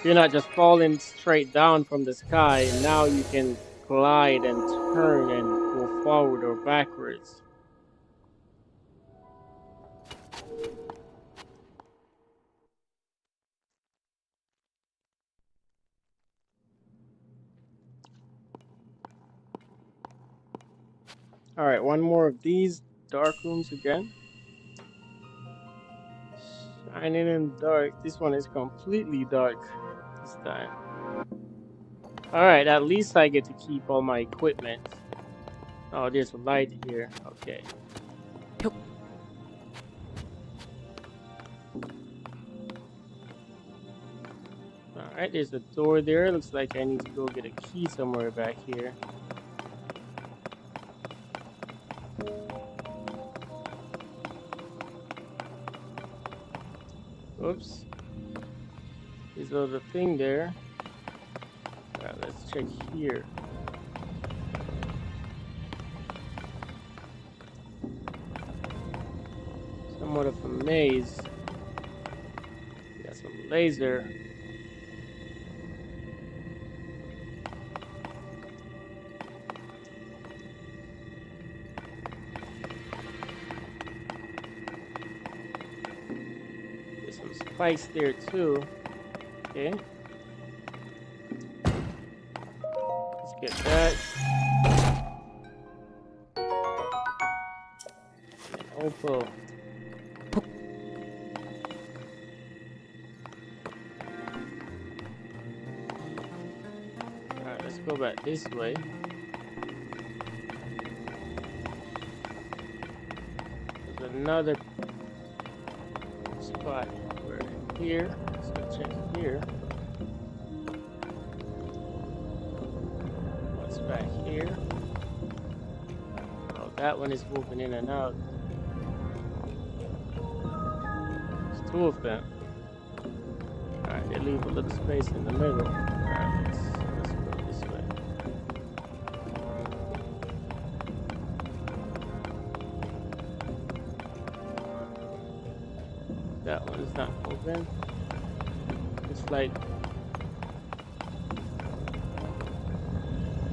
you're not just falling straight down from the sky. Now you can glide and turn and go forward or backwards. Alright, one more of these dark rooms again. Shining in the dark. This one is completely dark this time. Alright, at least I get to keep all my equipment. Oh, there's a light here. Okay. Alright, there's a door there. Looks like I need to go get a key somewhere back here. Oops. There's a little thing there. Alright, let's check here. Somewhat of a maze. Got some laser. spikes there too. Okay. Let's get that. Opal. Alright, let's go back this way. There's another spot. We're here. Let's go check here. What's back here? Oh, that one is moving in and out. There's two of them. Alright, they leave a little space in the middle. Alright, let's go this way. That one is not moving. It's like,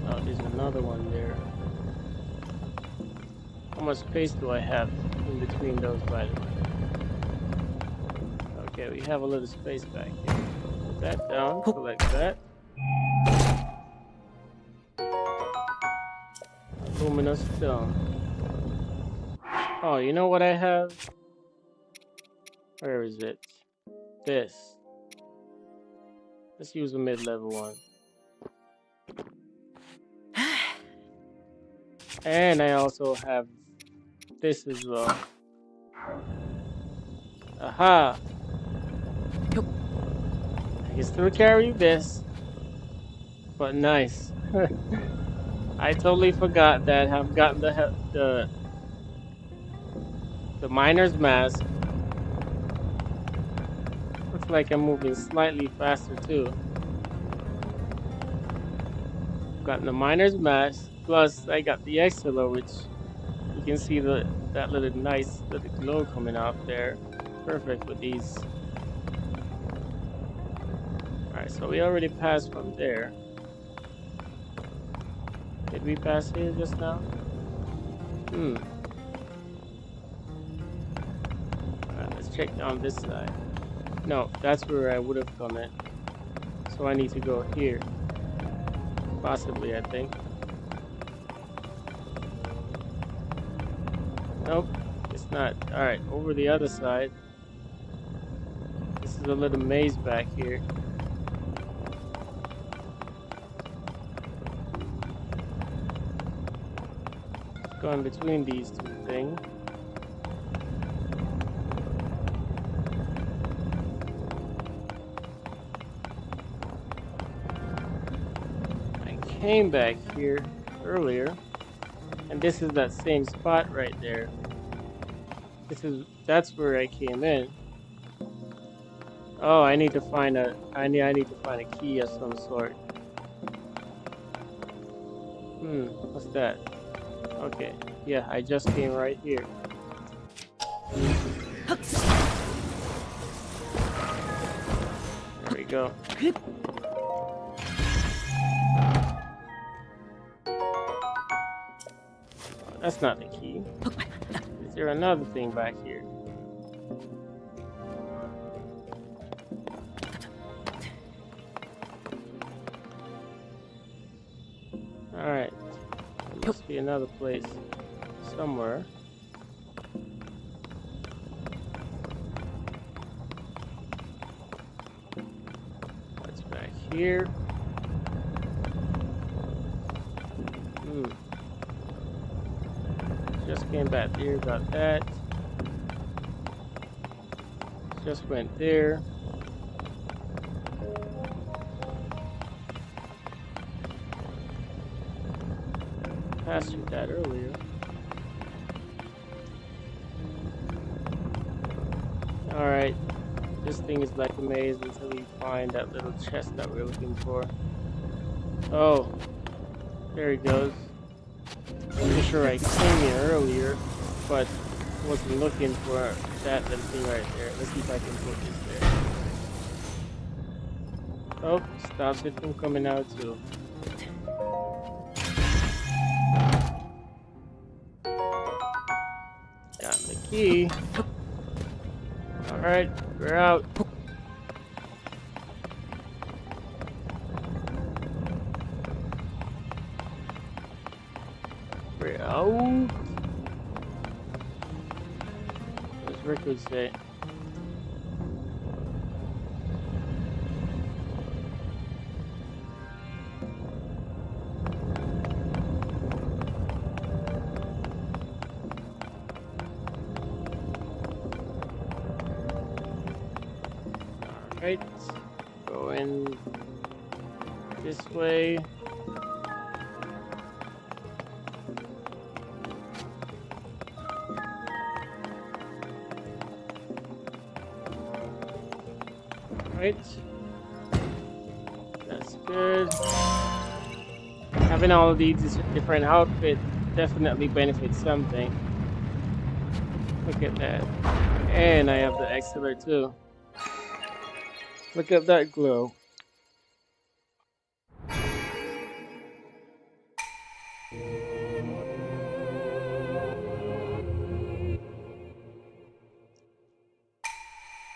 oh, there's another one there. How much space do I have in between those, by the way? Okay, we have a little space back here. Put that down, collect that. Luminous stone. Oh, you know what I have? Where is it? This. Let's use a mid-level one. And I also have this as well. Aha! I can still carry this. But nice. I totally forgot that I've gotten the miner's mask. Looks like I'm moving slightly faster too. Got the miner's mask, plus I got the Exceler, which you can see that little nice little glow coming off there. Perfect with these. Alright, so we already passed from there. Did we pass here just now? Alright, let's check down this side. No, that's where I would have come in. So I need to go here. Possibly, I think. Nope, it's not. Alright, over the other side. This is a little maze back here. Let's go in between these two things. Came back here earlier, and this is that same spot right there. That's where I came in. Oh, I need to find a need to find a key of some sort. What's that? Okay, yeah, I just came right here. There we go. That's not the key. Is there another thing back here? Alright. There must be another place somewhere. What's back here? Just came back there, got that. Just went there. Passed through that earlier. Alright. This thing is like a maze until we find that little chest that we're looking for. Oh. There he goes. I'm sure I came here earlier, but wasn't looking for that little thing right there. Let's see if I can put this there. Oh, stops it from coming out too. Got the key. Alright, we're out. We're out. What's record say? Alright. Going this way. Alright. That's good. Having all of these different outfits definitely benefits something. Look at that. And I have the Exceler too. Look at that glow.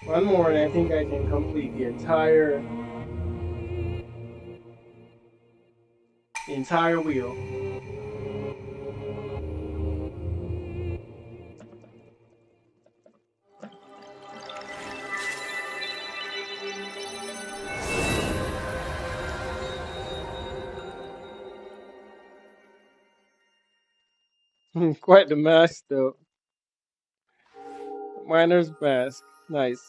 One more and I think I can complete the entire wheel. Quite the mask though. Miner's mask. Nice.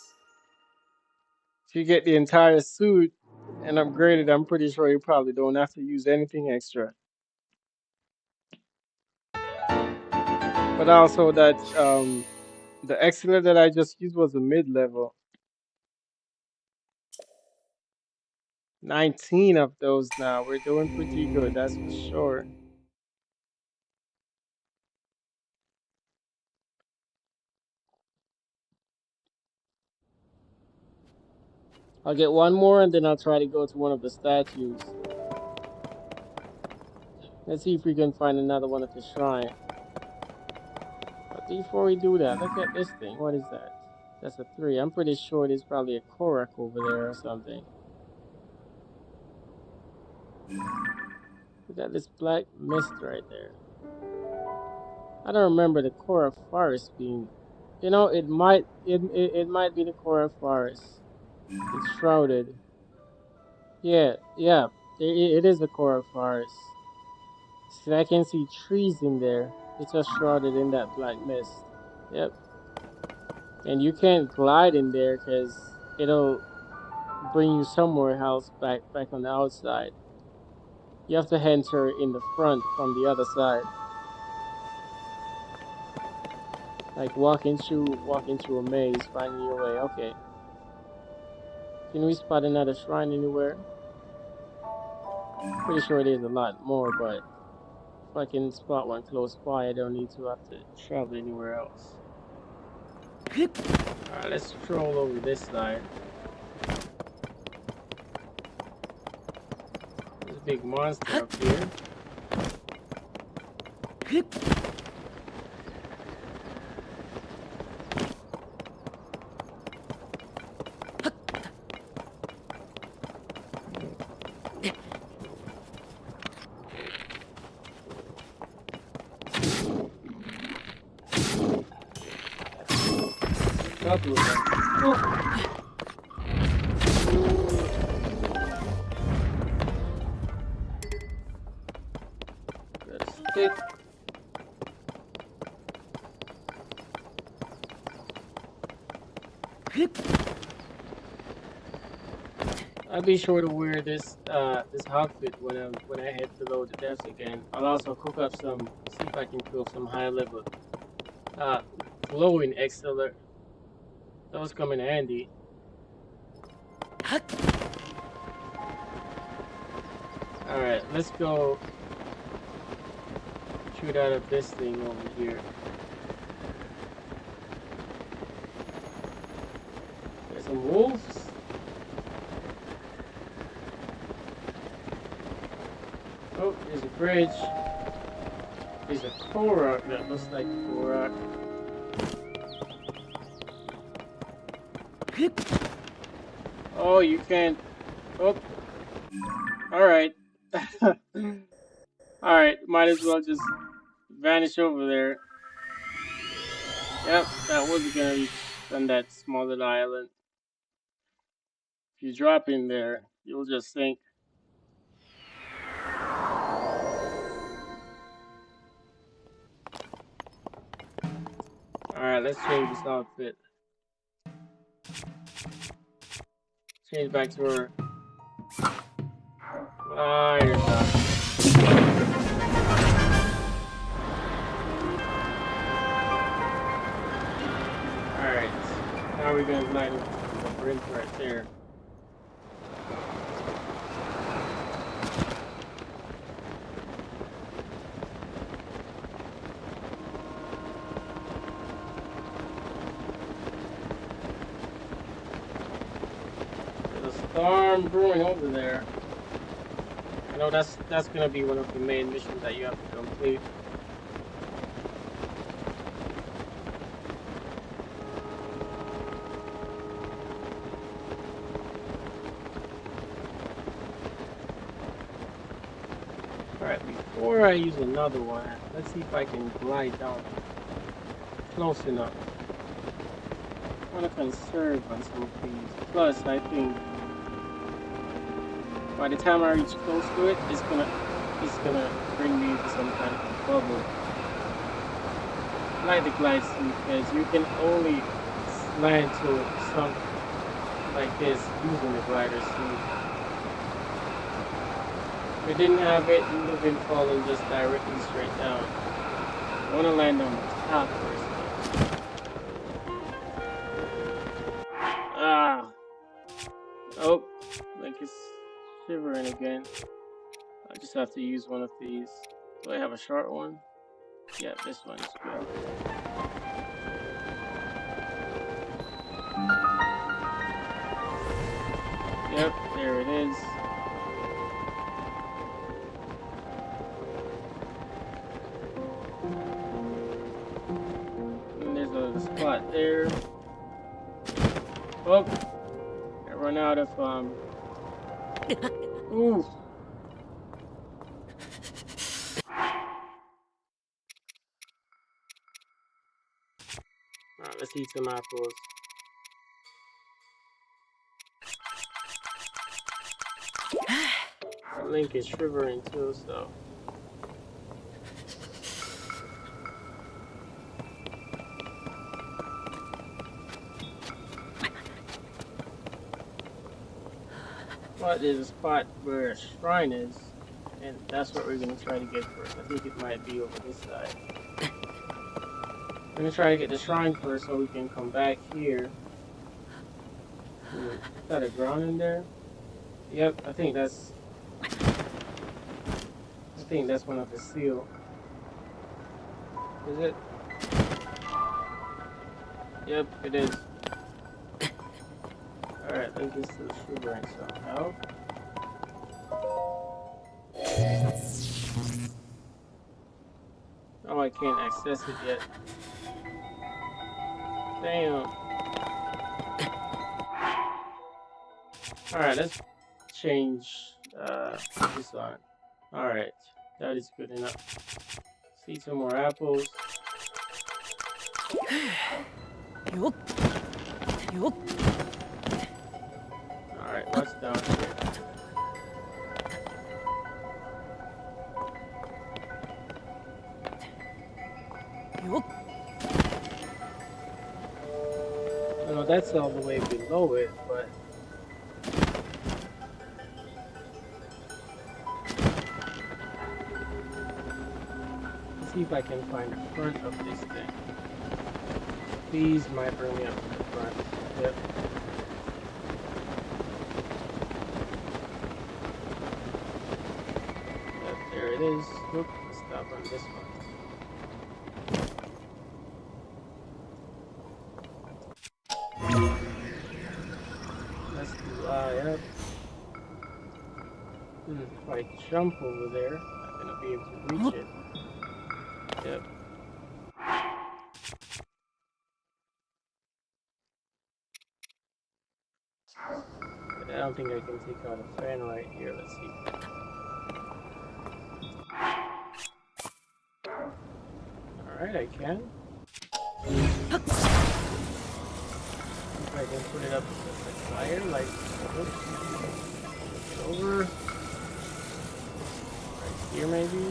If you get the entire suit and upgrade it, I'm pretty sure you probably don't have to use anything extra. But also that the Exceler that I just used was a mid-level. 19 of those now. We're doing pretty good, that's for sure. I'll get one more and then I'll try to go to one of the statues. Let's see if we can find another one at the shrine. But before we do that, look at this thing. What is that? That's a 3. I'm pretty sure there's probably a Korak over there or something. Look at this black mist right there. I don't remember the Korak forest being... You know, it might be the Korak forest. It's shrouded. Yeah, yeah. It is the Korak forest. See, I can see trees in there. It's just shrouded in that black mist. Yep. And you can't glide in there because it'll bring you somewhere else back on the outside. You have to enter in the front from the other side. Like walking through a maze, finding your way. Okay. Can we spot another shrine anywhere? Pretty sure there's a lot more, but if I can spot one close by, I don't need to have to travel anywhere else. Alright, let's stroll over this side. There's a big monster up here. Couple of them. Oh. Got a stick. I'll be sure to wear this outfit when I head to load the depths again. I'll also cook up see if I can cook some high level glowing Exceler. Those come in handy. Alright, let's go shoot out of this thing over here. There's some wolves. Oh, there's a bridge. There's a Korak that looks like a Korak. Oh, you can't. Oh. Alright. Alright, might as well just vanish over there. Yep, that was gonna reach on that small little island. If you drop in there, you'll just sink. Alright, let's change this outfit. Change back to her. Ah, you're done. Alright, now we're gonna light up the bridge right there. There's a storm brewing over there. I know that's gonna be one of the main missions that you have to complete. Alright, before I use another one, let's see if I can glide down close enough. I want to conserve on some of these. Plus, I think by the time I reach close to it, it's gonna bring me to some kind of a bubble. Like the glide suit, because you can only slide to something like this using the glider suit. If we didn't have it, we would have been falling just directly straight down. I want to land on the top first. Ah! Oh, like it's shivering again. I just have to use one of these. Do I have a short one? Yeah, this one is good. Yep, there it is. And there's a spot there. Oh, I run out of ooh. Alright, let's eat some apples. Link is shivering too, so. But there's a spot where a shrine is, and that's what we're gonna try to get first. I think it might be over this side. We're gonna try to get the shrine first so we can come back here. Is that a ground in there? Yep, I think that's one of the seal. Is it? Yep, it is. Alright, link is still shivering somehow. Oh, I can't access it yet. Damn. Alright, let's change this on. Alright, that is good enough. See some more apples. Alright, what's down here? I know that's all the way below it, but let's see if I can find the front of this thing. These might bring me up to the front. Yep. Yep, there it is. Oop, let's stop on this one. Let's fly up. If I jump over there, I'm gonna be able to reach it. Yep. But I don't think I can take out a fan right here. Let's see. Alright, I can. If I can put it up a bit higher, like, over. Right here, maybe.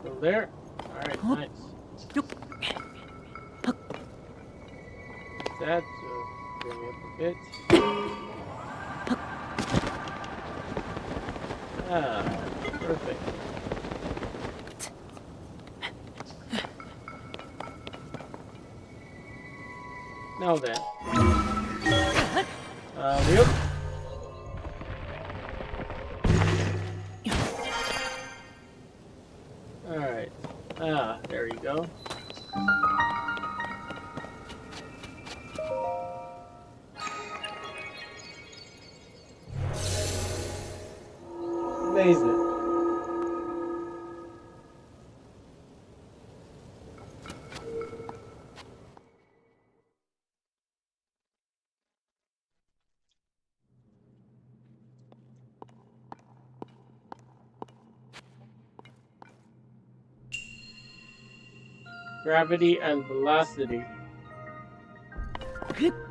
Still there. Alright, nice. That to bring me up a bit. Ah, perfect. Now then. Yep. Alright. Ah, there you go. Amazing. Gravity and velocity.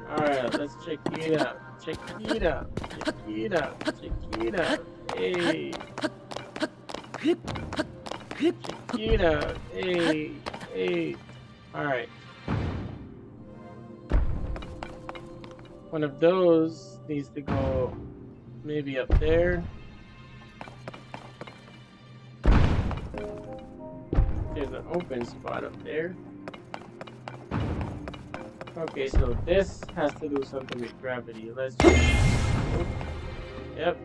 Alright, let's check it out. Check it out. Check it out. Check it out. Hey. Check it out. Hey. Hey. Alright. One of those needs to go maybe up there. There's an open spot up there. Okay, so this has to do something with gravity. Let's just... Yep.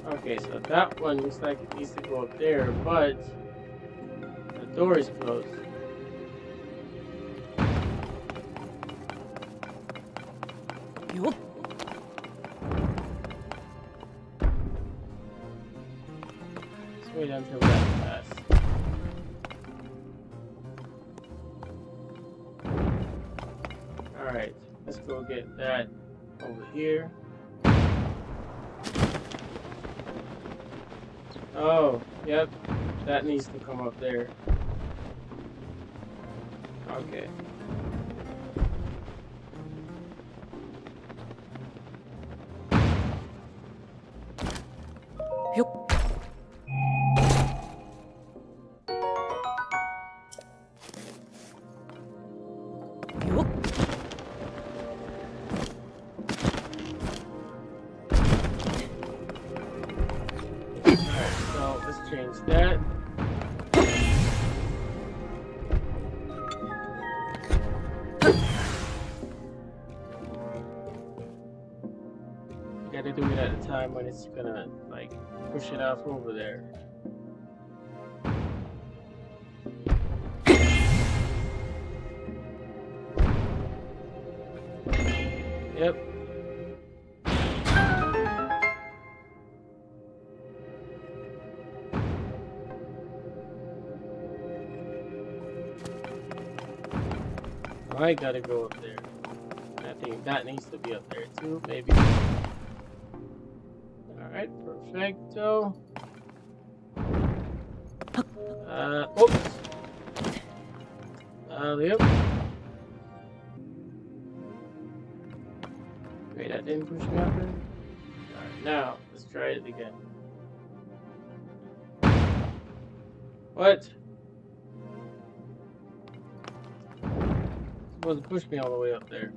Okay, so that one looks like it needs to go up there, but the door is closed. Let's wait until that passes. Alright, let's go get that over here. Oh, yep, that needs to come up there. Okay. Change that. You gotta do it at a time when it's gonna like push it off over there. Yep. I gotta go up there. I think that needs to be up there too, maybe. Alright, perfecto. Oops. Yep. Wait, that didn't push me up there? Alright, now, let's try it again. What? Supposed to push me all the way up there.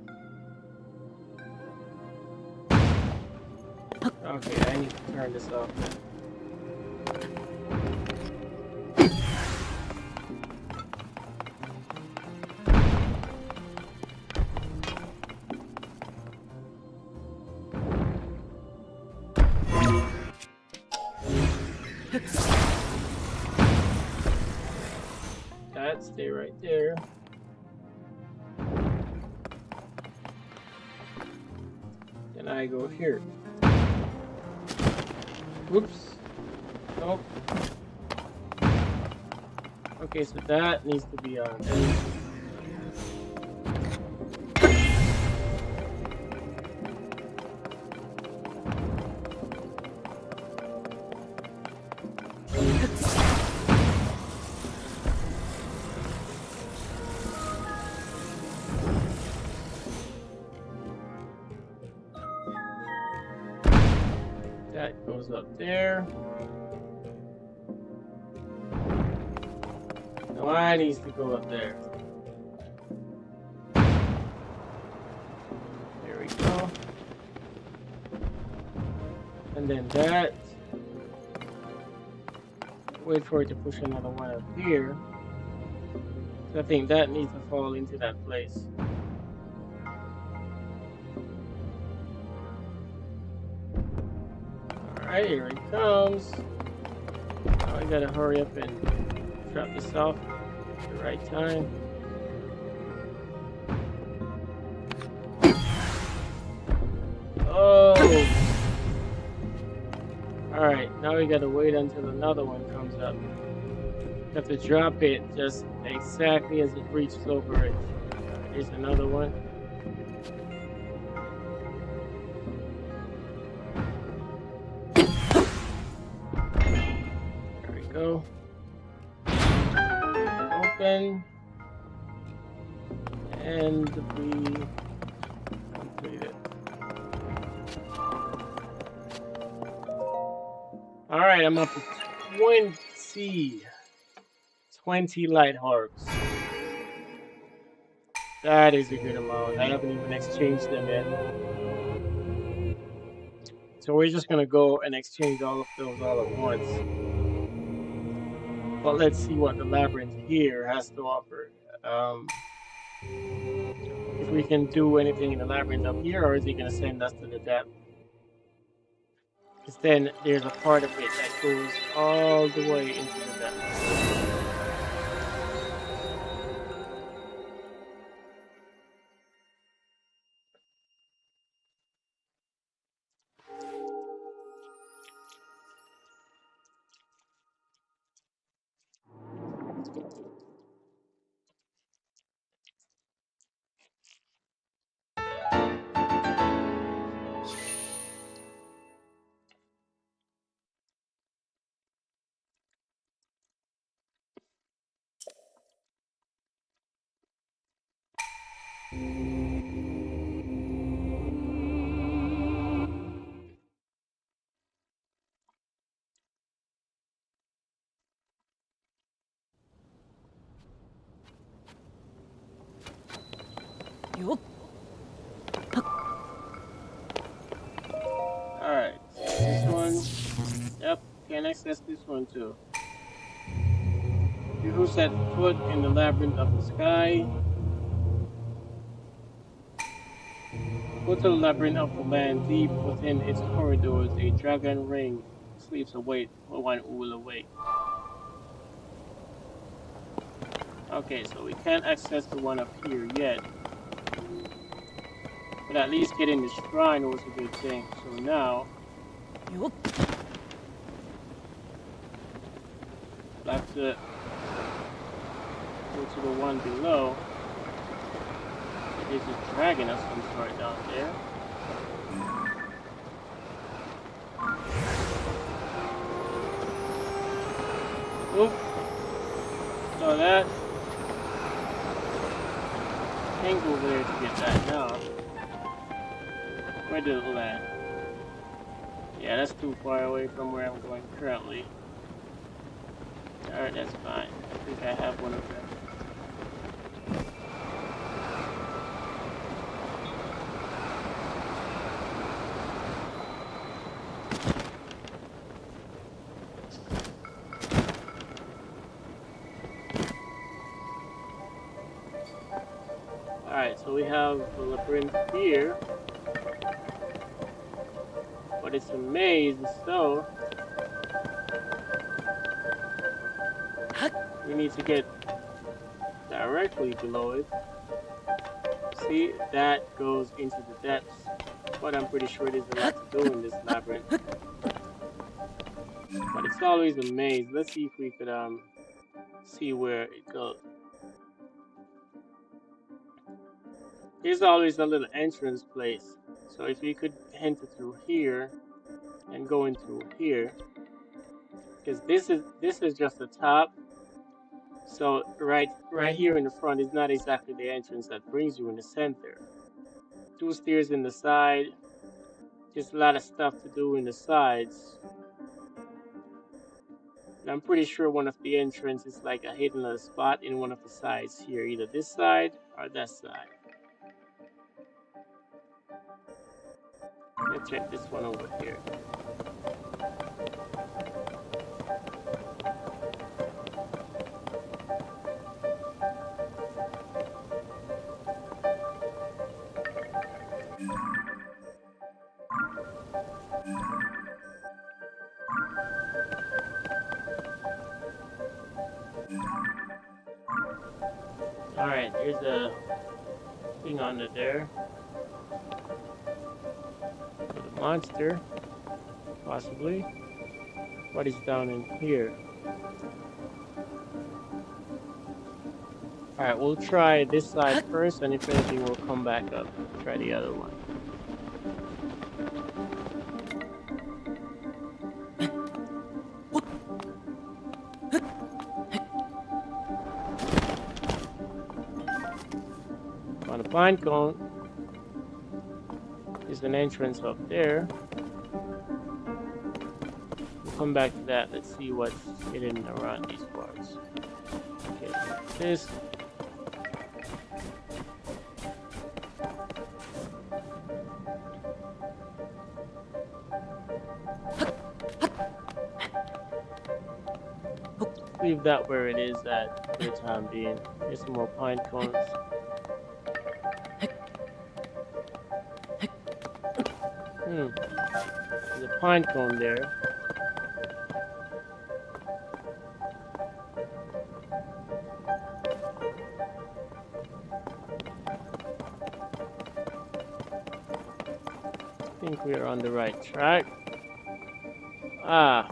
Okay, I need to turn this off then. That stay right there. Then I go here. Whoops. Nope. Okay, so that needs to be on. That goes up there. The line needs to go up there. There we go. And then that. Wait for it to push another one up here. So I think that needs to fall into that place. Alright, here it comes. Now I gotta hurry up and drop this off at the right time. Oh! Alright, now we gotta wait until another one comes up. Have to drop it just exactly as it reaches over it. Here's another one. There we go. Open. And we complete it. Alright, I'm up to 20 light hearts. That is a good amount. I haven't even exchanged them yet. So we're just gonna go and exchange all of those all at once. But let's see what the labyrinth here has to offer. If we can do anything in the labyrinth up here, or is he gonna send us to the depth? Because then there's a part of it that goes all the way into the depth. Alright, this one. Yep, can access this one too. You who set foot in the labyrinth of the sky. Go to the labyrinth of the land. Deep within its corridors, a dragon ring sleeps awake for one who will awake. Okay, so we can't access the one up here yet. But at least getting the shrine was a good thing. So now we'll have to go to the one below. There's a dragon of some sort down there. Oop. So that. Can't go over there to get that now. Where did it land? Yeah, that's too far away from where I'm going currently. Alright, that's fine. I think I have one of them. Alright, so we have the labyrinth here. But it's a maze, so we need to get directly below it. See, that goes into the depths. But I'm pretty sure there's a lot to do in this labyrinth. But it's always a maze. Let's see if we could see where it goes. There's always a little entrance place. So if we could enter through here and go in through here, because this is just the top. So right here in the front is not exactly the entrance that brings you in the center. 2 stairs in the side. There's a lot of stuff to do in the sides. And I'm pretty sure one of the entrances is like a hidden little spot in one of the sides here, either this side or that side. Let's check this one over here. Alright, there's a thing under there for the monster, possibly. What is down in here? Alright, we'll try this side first, and if anything, we'll come back up. Try the other one. On the pine cone, there's an entrance up there. We'll come back to that. Let's see what's hidden around these parts. Okay, this. Leave that where it is at for the time being. Here's some more pine cones. There's a pine cone there. I think we are on the right track. Ah.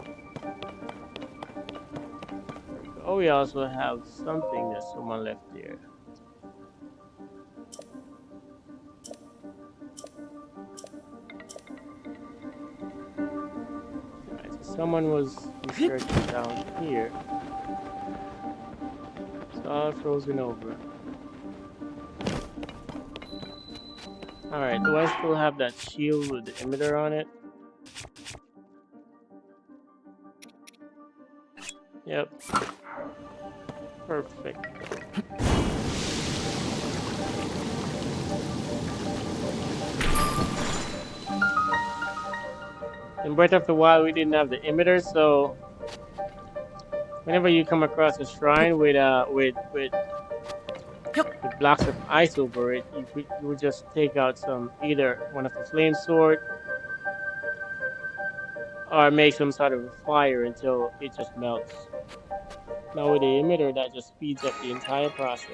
Oh, we also have something that someone left here. Alright, so someone was researching down here. It's all frozen over. Alright, do I still have that shield with the emitter on it? Yep. Perfect. In Breath of the Wild, we didn't have the emitter, so whenever you come across a shrine with blocks of ice over it, you would just take out some, either one of the flame sword or make some sort of a fire until it just melts. Now with the emitter, that just speeds up the entire process.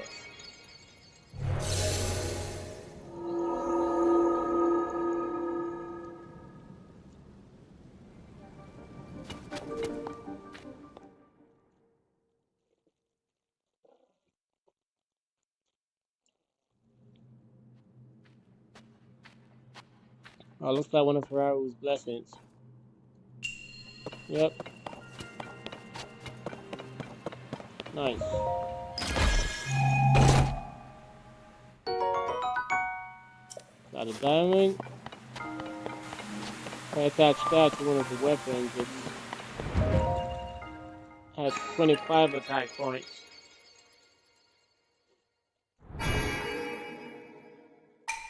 Oh, looks like one of Ferraru's blessings. Yep. Nice. Got a diamond. If I attach that to one of the weapons, it has 25 attack points.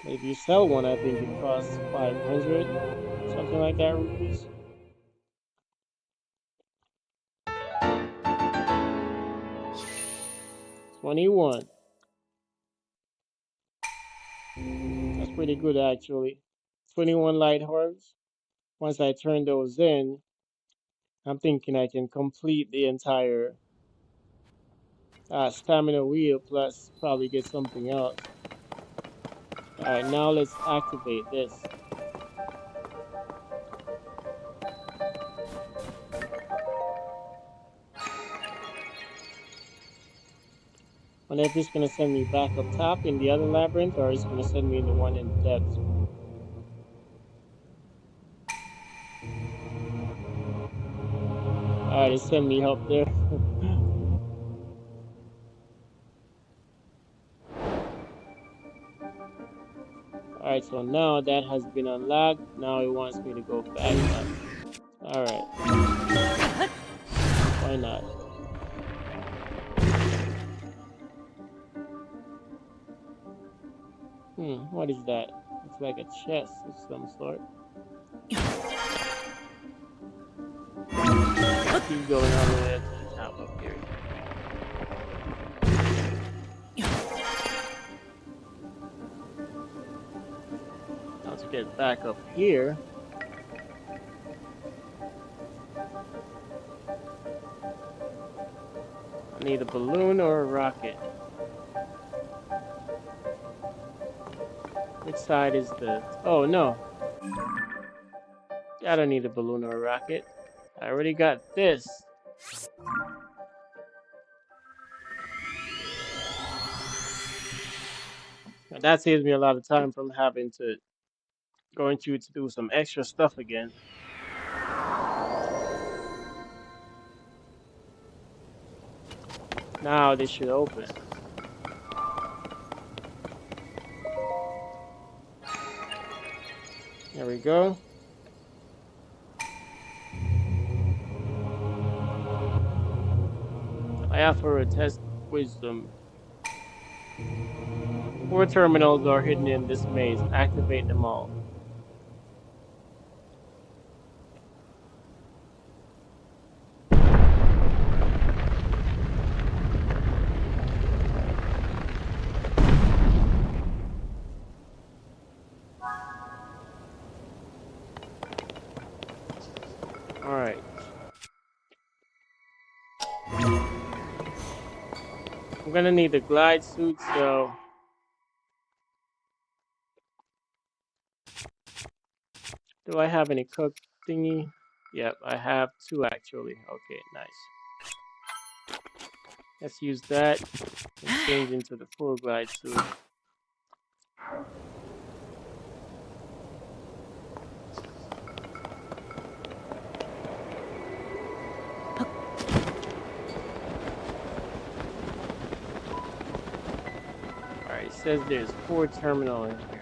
But if you sell one, I think it costs 500, something like that, rupees. $21. That's pretty good, actually. 21 light hearts. Once I turn those in, I'm thinking I can complete the entire stamina wheel, plus probably get something else. Alright, now let's activate this. I wonder if it's going to send me back up top in the other labyrinth, or it's going to send me in the one in the depths. Alright, it sent me up there. Alright, so now that has been unlocked. Now it wants me to go back up. Alright, why not? What is that? Looks like a chest of some sort. Let's keep going all the way up to the top up here. Now to get back up here, I need a balloon or a rocket. Which side is the... Oh, no. I don't need a balloon or a rocket. I already got this. And that saves me a lot of time from having to... going through to do some extra stuff again. Now this should open. There we go. I offer a test wisdom. 4 terminals are hidden in this maze. Activate them all. Alright. I'm gonna need a glide suit, so... Do I have any cook thingy? Yep, I have 2 actually. Okay, nice. Let's use that and change into the full glide suit. Alright, it says there's 4 terminal in here.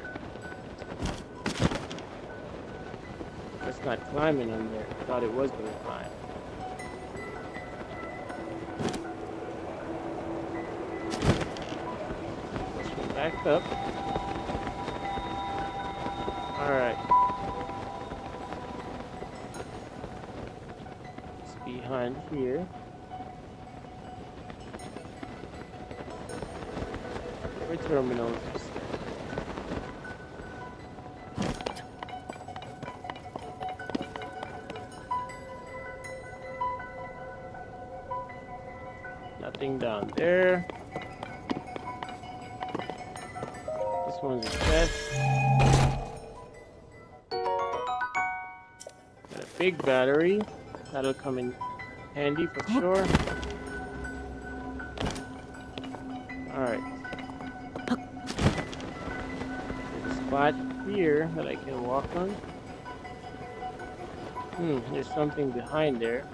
It's not climbing in there. I thought it was gonna climb. Push me back up. Alright. It's behind here. Where terminals? Nothing down there. This one's a chest. Got a big battery. That'll come in handy for sure. Alright. There's a spot here that I can walk on. There's something behind there.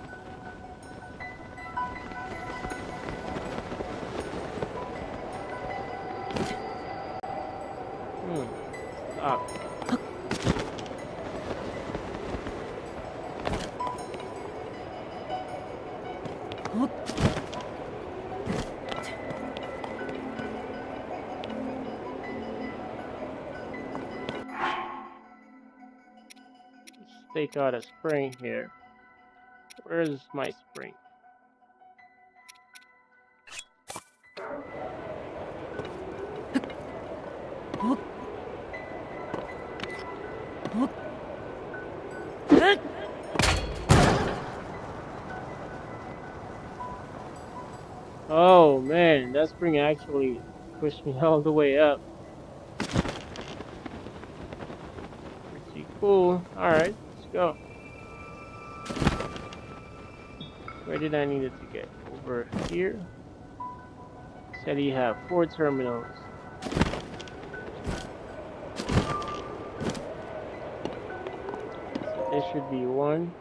Up. Let's take out a spring here. Where's my spring? Oh man, that spring actually pushed me all the way up. Pretty cool. Alright, let's go. Where did I need it to get? Over here. Said you have 4 terminals. So this should be 1.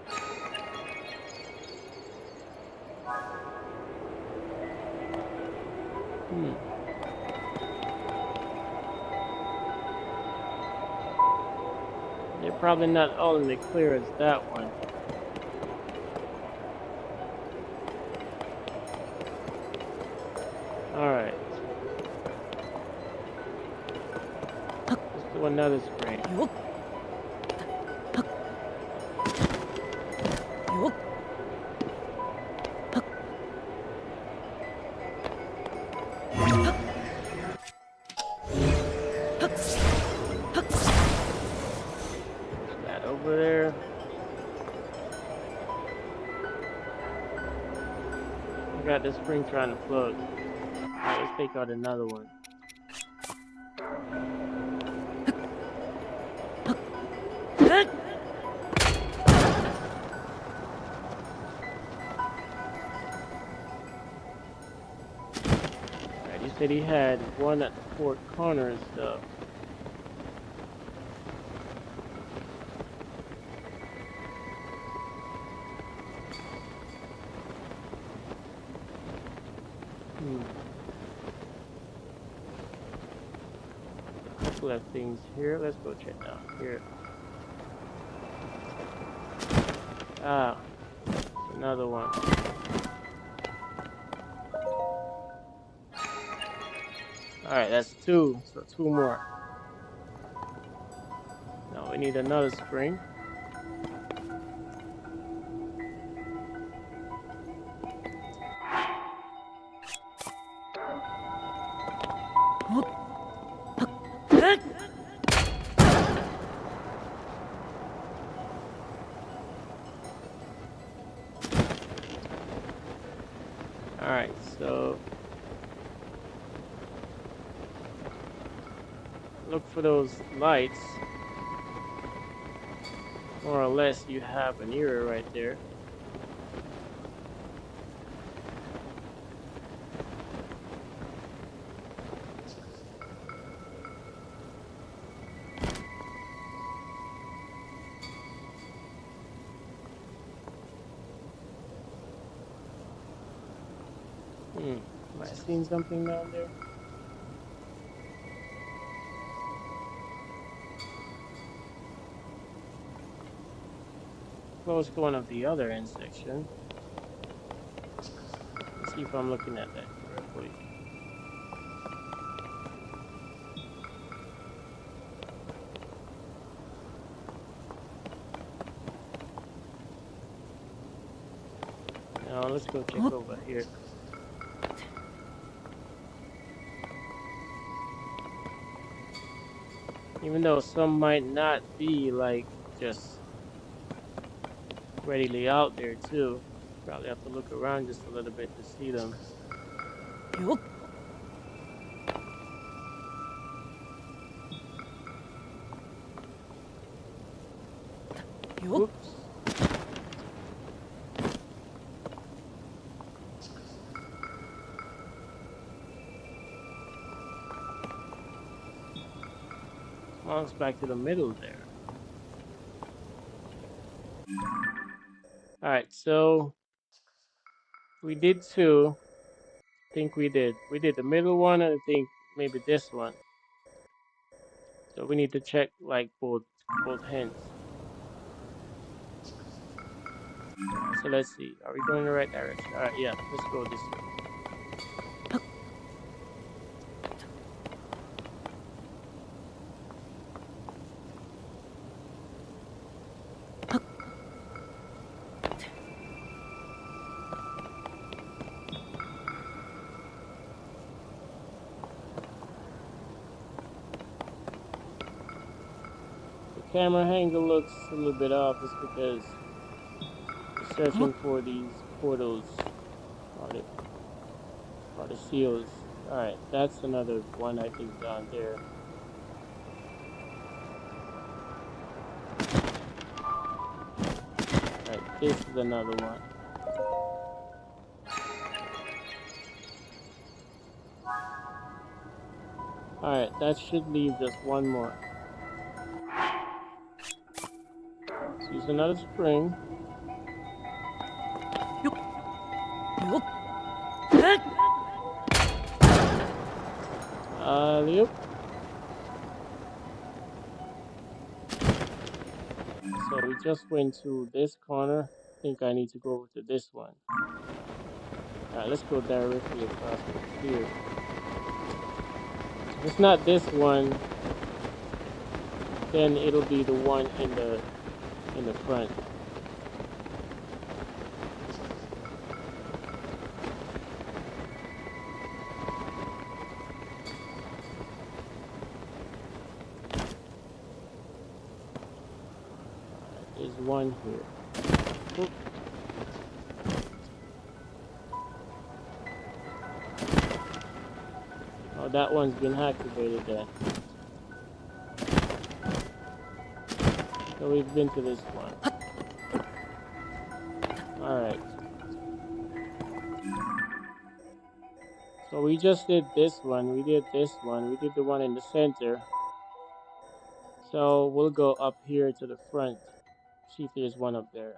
probably not all in the clear as that one. Alright. Let's do another spring. Push that over there. I got this spring trying to float. Alright, let's take out another one. Alright, he said he had one at the four corners though. Couple of things here. Let's go check down here. Ah, another one. Alright, that's two. So two more. Now we need another spring. Alright, so look for those lights. More or less you have an area right there. Am I seeing something down there? Close to one of the other end section. Let's see if I'm looking at that correctly. Now let's go check over here. Even though some might not be like just readily out there too. Probably have to look around just a little bit to see them. Oops. Belongs back to the middle there. Alright, so we did two. I think we did. We did the middle one and I think maybe this one. So we need to check like both hands. So let's see. Are we going in the right direction? Alright, yeah, let's go this way. Camera angle looks a little bit off just because we're searching for these portals or the seals. Alright, that's another one I think down there. Alright, this is another one. Alright, that should leave just one more. Let's use another spring. Yep. we just went to this corner. I think I need to go over to this one. Alright, let's go directly across over here. If it's not this one, then it'll be the one in the front. Alright, there's one here. Oop. Oh, that one's been activated then. So we've been to this one. Alright. So we just did this one. We did this one. We did the one in the center. So we'll go up here to the front. See if there's one up there.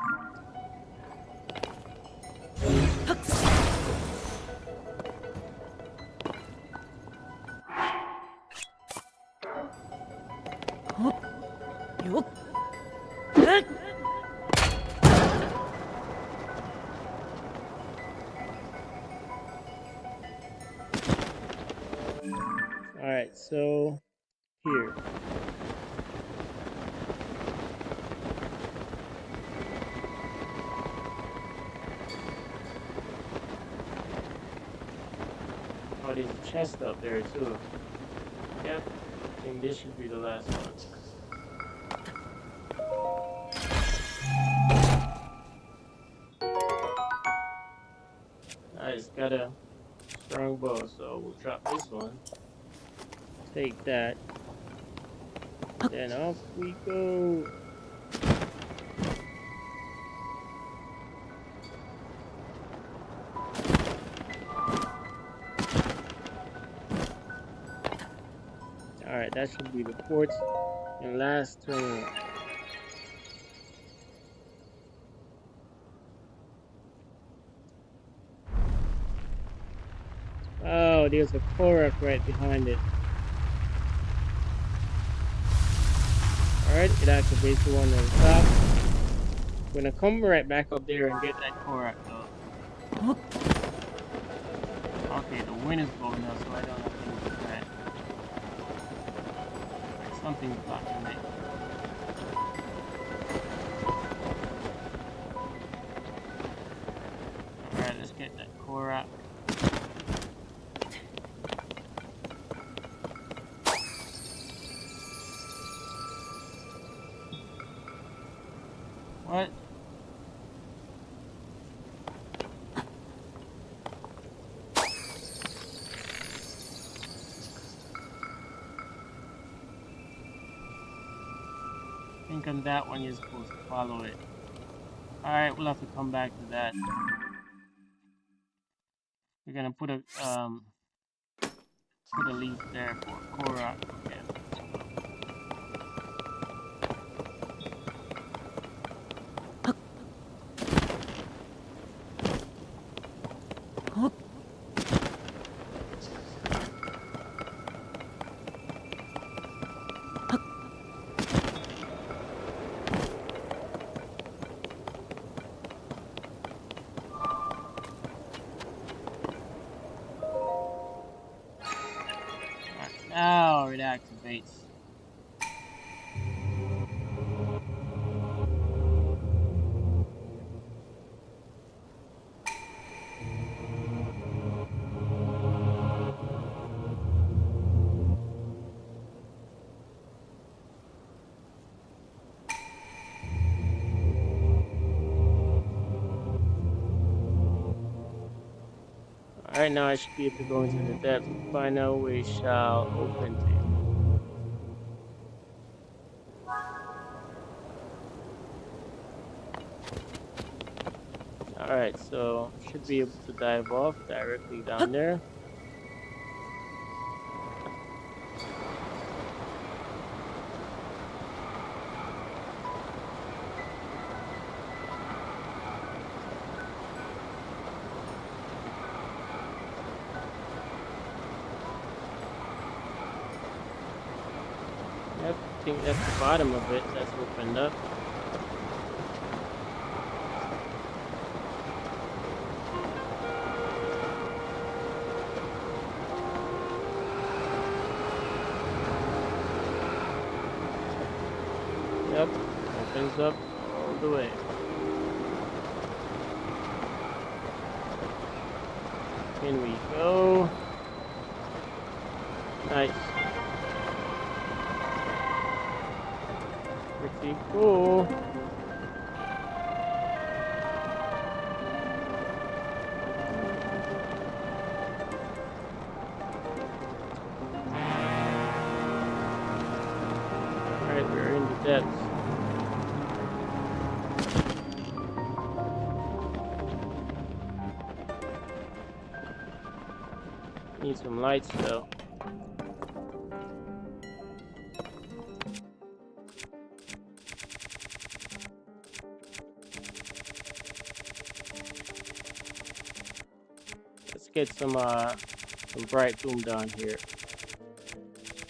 Alright, so here. Oh, there's a chest up there too. Yep, I think this should be the last one. Nice, got a strong bow, so we'll drop this one. Take that. Then off we go. Alright, that should be the fourth and last turn. Oh, there's a Korok right behind it. Alright, it activates the one on the top. I'm gonna come right back up there and get that Korok though. Okay, the wind is blowing now, so I don't have to do that. Like something's blocking it. Alright, let's get that Korok. What? I think on that one you're supposed to follow it. Alright, we'll have to come back to that. We're gonna put a leaf there for Korok. Okay. Now it activates. Alright, now I should be able to go into the depths. Final we shall open to you. Alright, so should be able to dive off directly down there. Yep, I think that's the bottom of it that's opened up. goes up all the way. In we go. Nice. Pretty cool. Alright, we're in the depths. Need some lights though. Let's get some bright boom down here.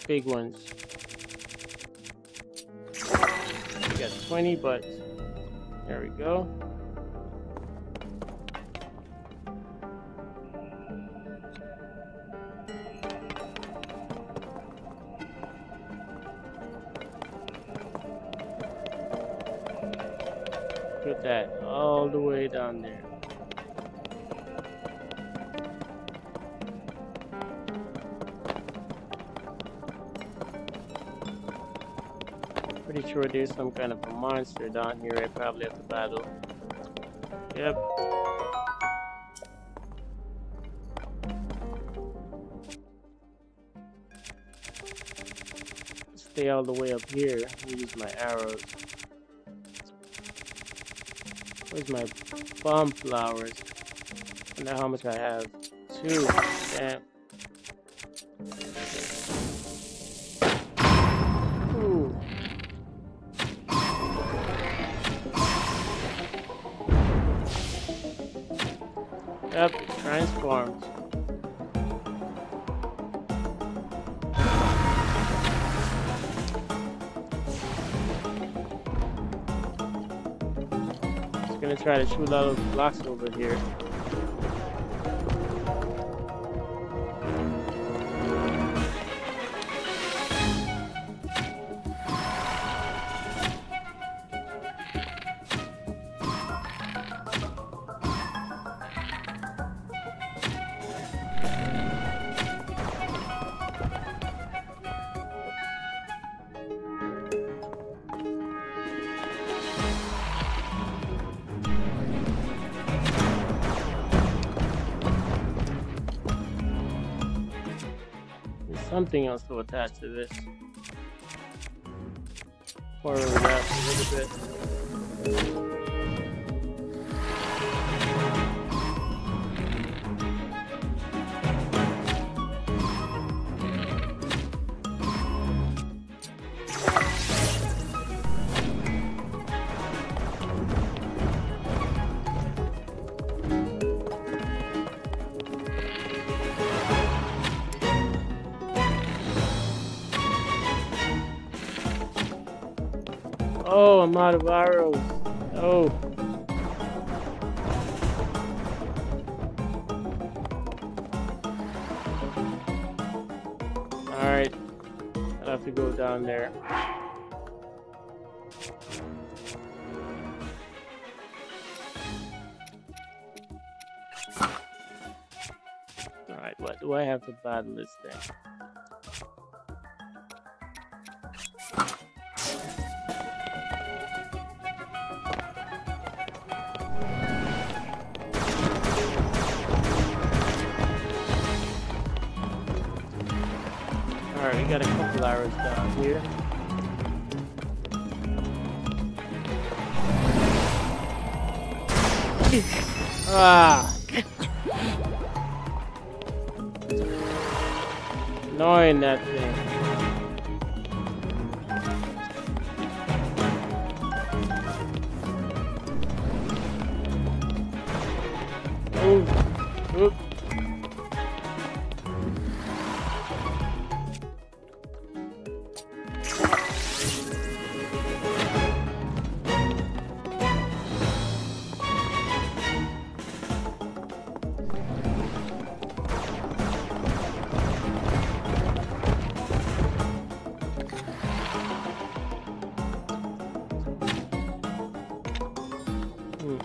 Big ones. We got 20, but there we go. Put that all the way down there. Pretty sure there's some kind of a monster down here I probably have to battle. Yep. Stay all the way up here. Use my arrows. Where's my bomb flowers? I wonder how much I have. 2. Damn. Ooh. Yep, transformed. Just gonna try to shoot all those blocks over here. Something else to attach to this. Forward that a little bit. Oh, I'm out of arrows. Oh. Alright. I'll have to go down there. Alright, what do I have to battle this thing? Alright, we got a couple arrows down here. Ah! Annoying that thing. Oh! Oop! Hmm.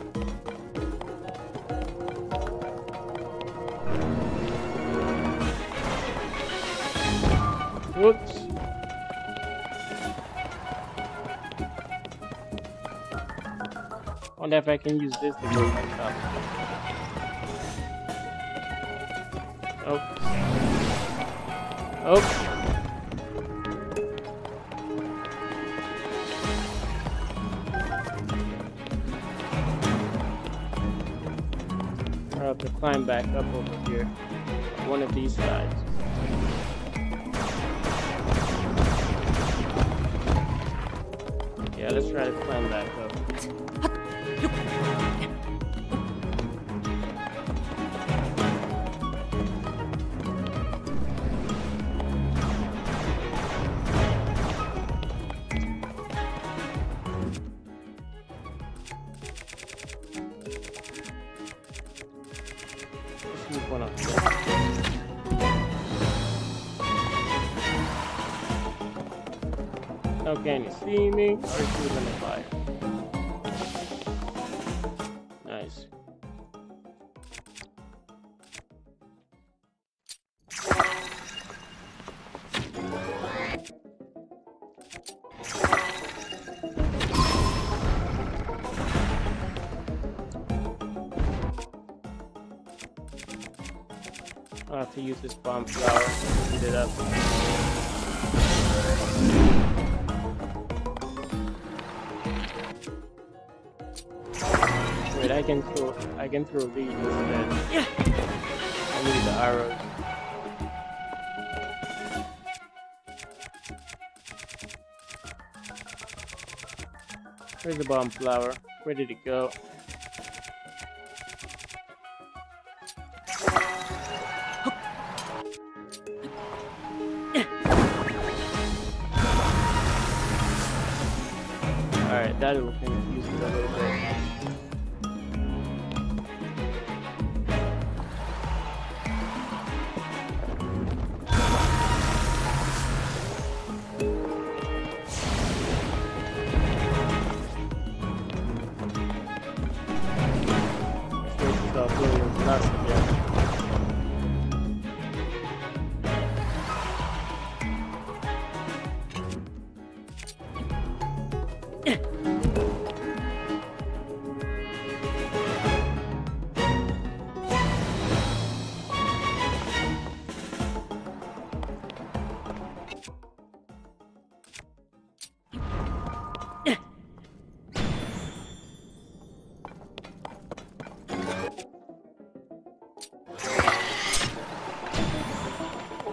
Whoops. Wonder if I can use this to go on top. Oh. Oh. I have to climb back up over here. One of these sides. Yeah, let's try to climb back up. Let's move one up there. Now can you see me? Or is he gonna fire? Nice. I'll have to use this bomb flower to heat it up. Wait, I can throw these instead. Yeah. I need the arrows. Where's the bomb flower? Where did it go? Alright, that will confuse it a little bit.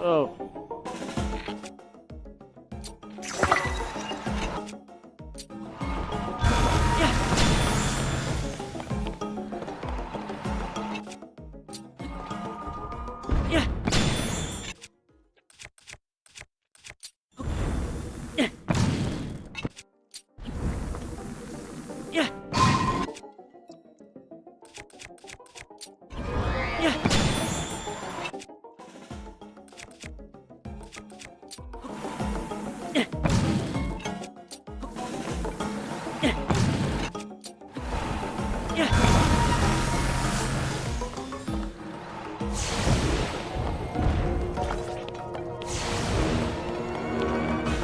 Oh.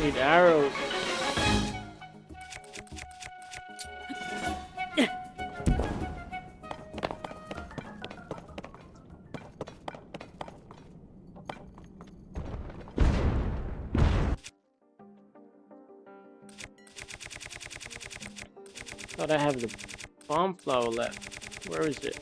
Need arrows. Thought I have the bomb flower left. Where is it?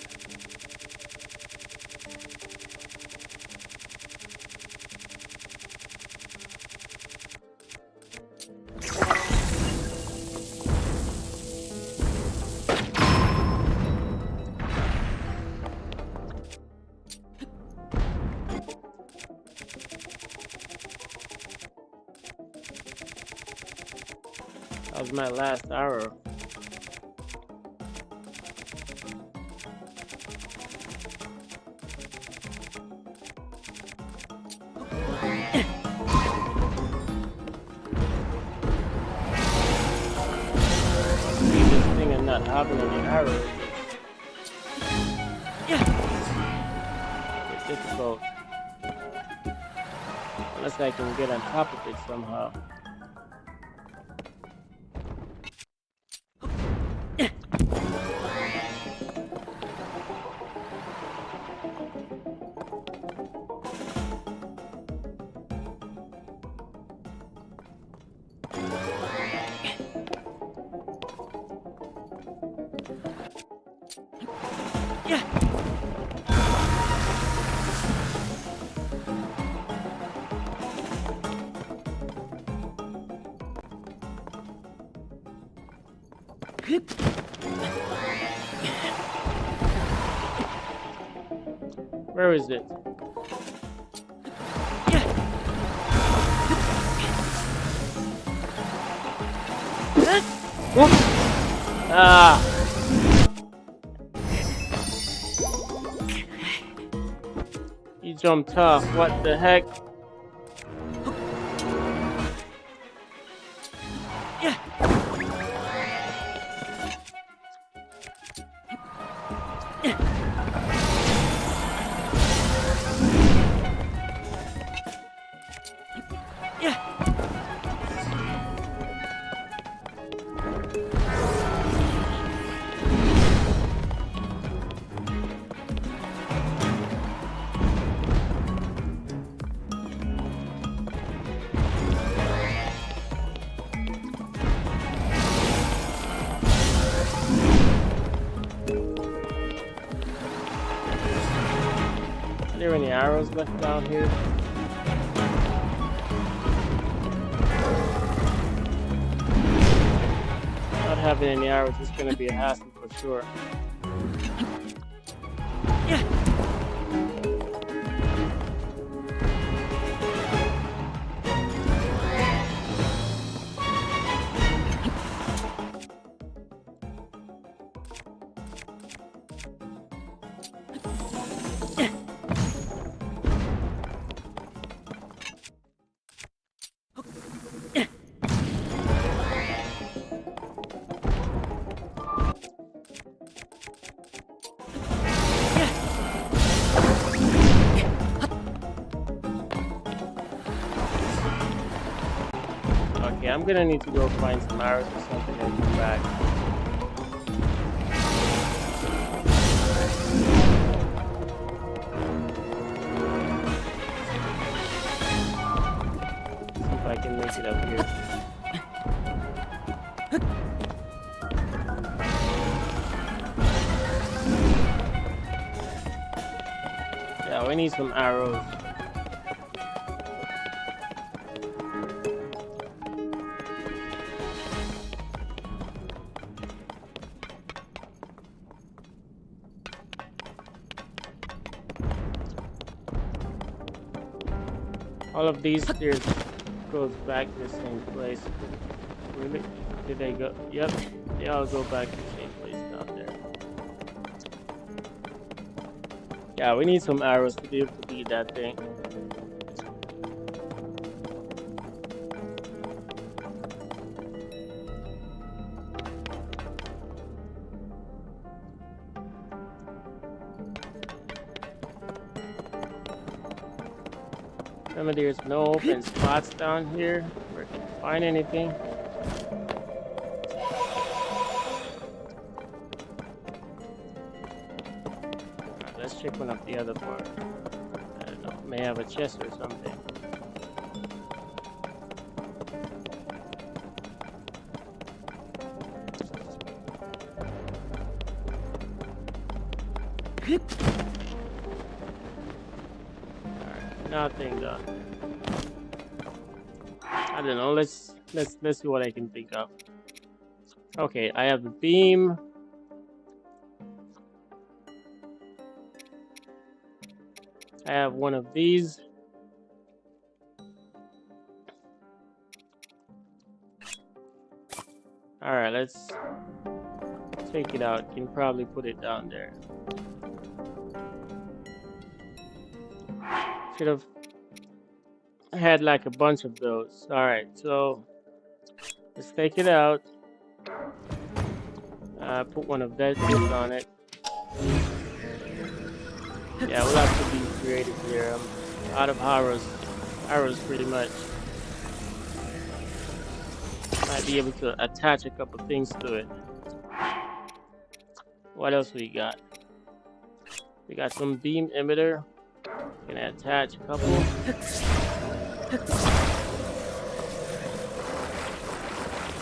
That was my last arrow. having any arrows is a bit difficult. Unless I can get on top of it somehow. Where is it? Whoop. Ah! He jumped off. What the heck? Are there any arrows left down here? Not having any arrows is gonna be a hassle for sure. Okay, I'm gonna need to go find some arrows or something and come back. See if I can make it up here. Yeah, we need some arrows. All of these stairs goes back to the same place. Really? Did they go? Yep, they all go back to the same place down there. Yeah, we need some arrows to be able to beat that thing. Remember, there's no open spots down here where I can find anything. Alright, let's check one of the other part. I don't know, may have a chest or something. Alright, nothing done. I don't know, let's see what I can think of. Okay, I have a beam. I have one of these. Alright, let's take it out. Can probably put it down there. Should have had like a bunch of those. Alright, so let's take it out. Put one of this on it. Yeah, we'll have to be creative here. I'm out of arrows pretty much. Might be able to attach a couple things to it. What else we got? We got some beam emitter. Gonna attach a couple.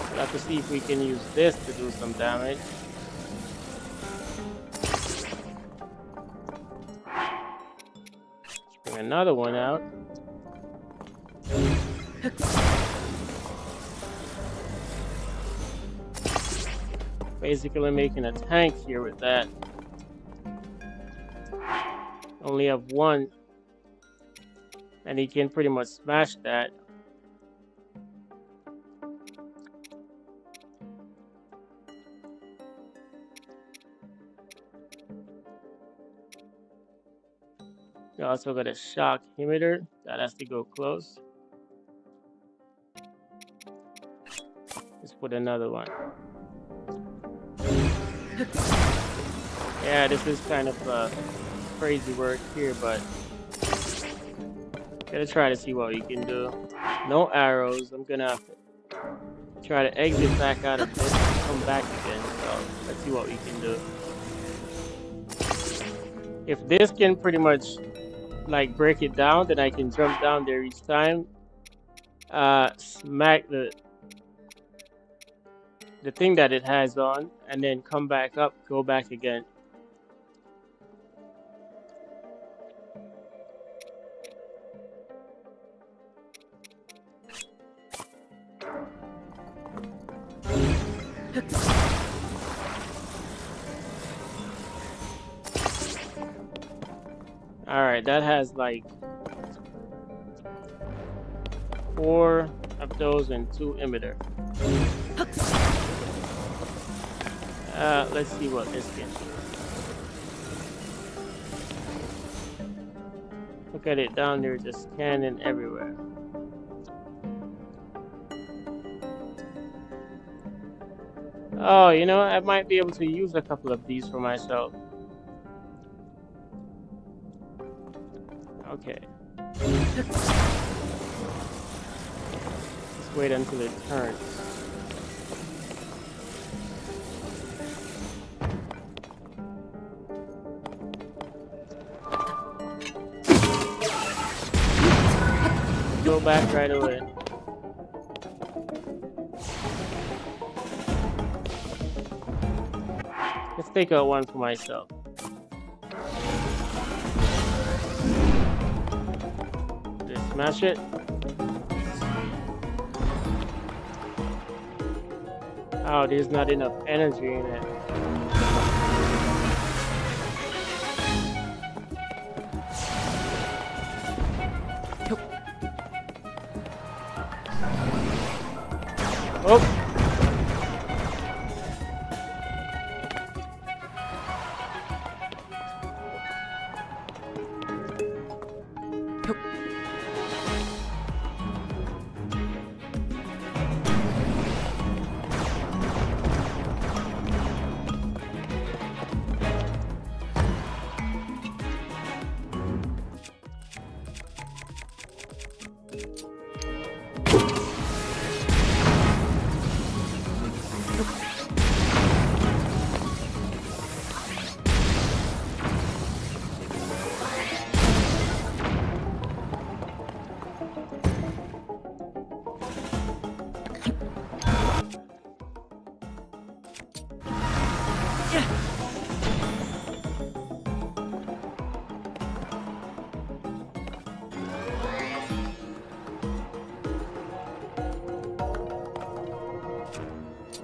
We'll have to see if we can use this to do some damage. Bring another one out. Basically making a tank here with that. Only have one, and he can pretty much smash that. We also got a shock emitter that has to go close. Let's put another one. Yeah, this is kind of crazy work here, but gotta try to see what we can do. No arrows. I'm gonna have to try to exit back out of this and come back again. So let's see what we can do. If this can pretty much like break it down, then I can jump down there each time. Smack the thing that it has on, and then come back up, go back again. Alright, that has like 4 of those and 2 emitter. Let's see what this can do. Look at it down there, just scanning everywhere. Oh, you know, I might be able to use a couple of these for myself. Okay. Let's wait until it turns. Go back right away. Let's take out one for myself. Just smash it. Oh, there's not enough energy in it. Oh!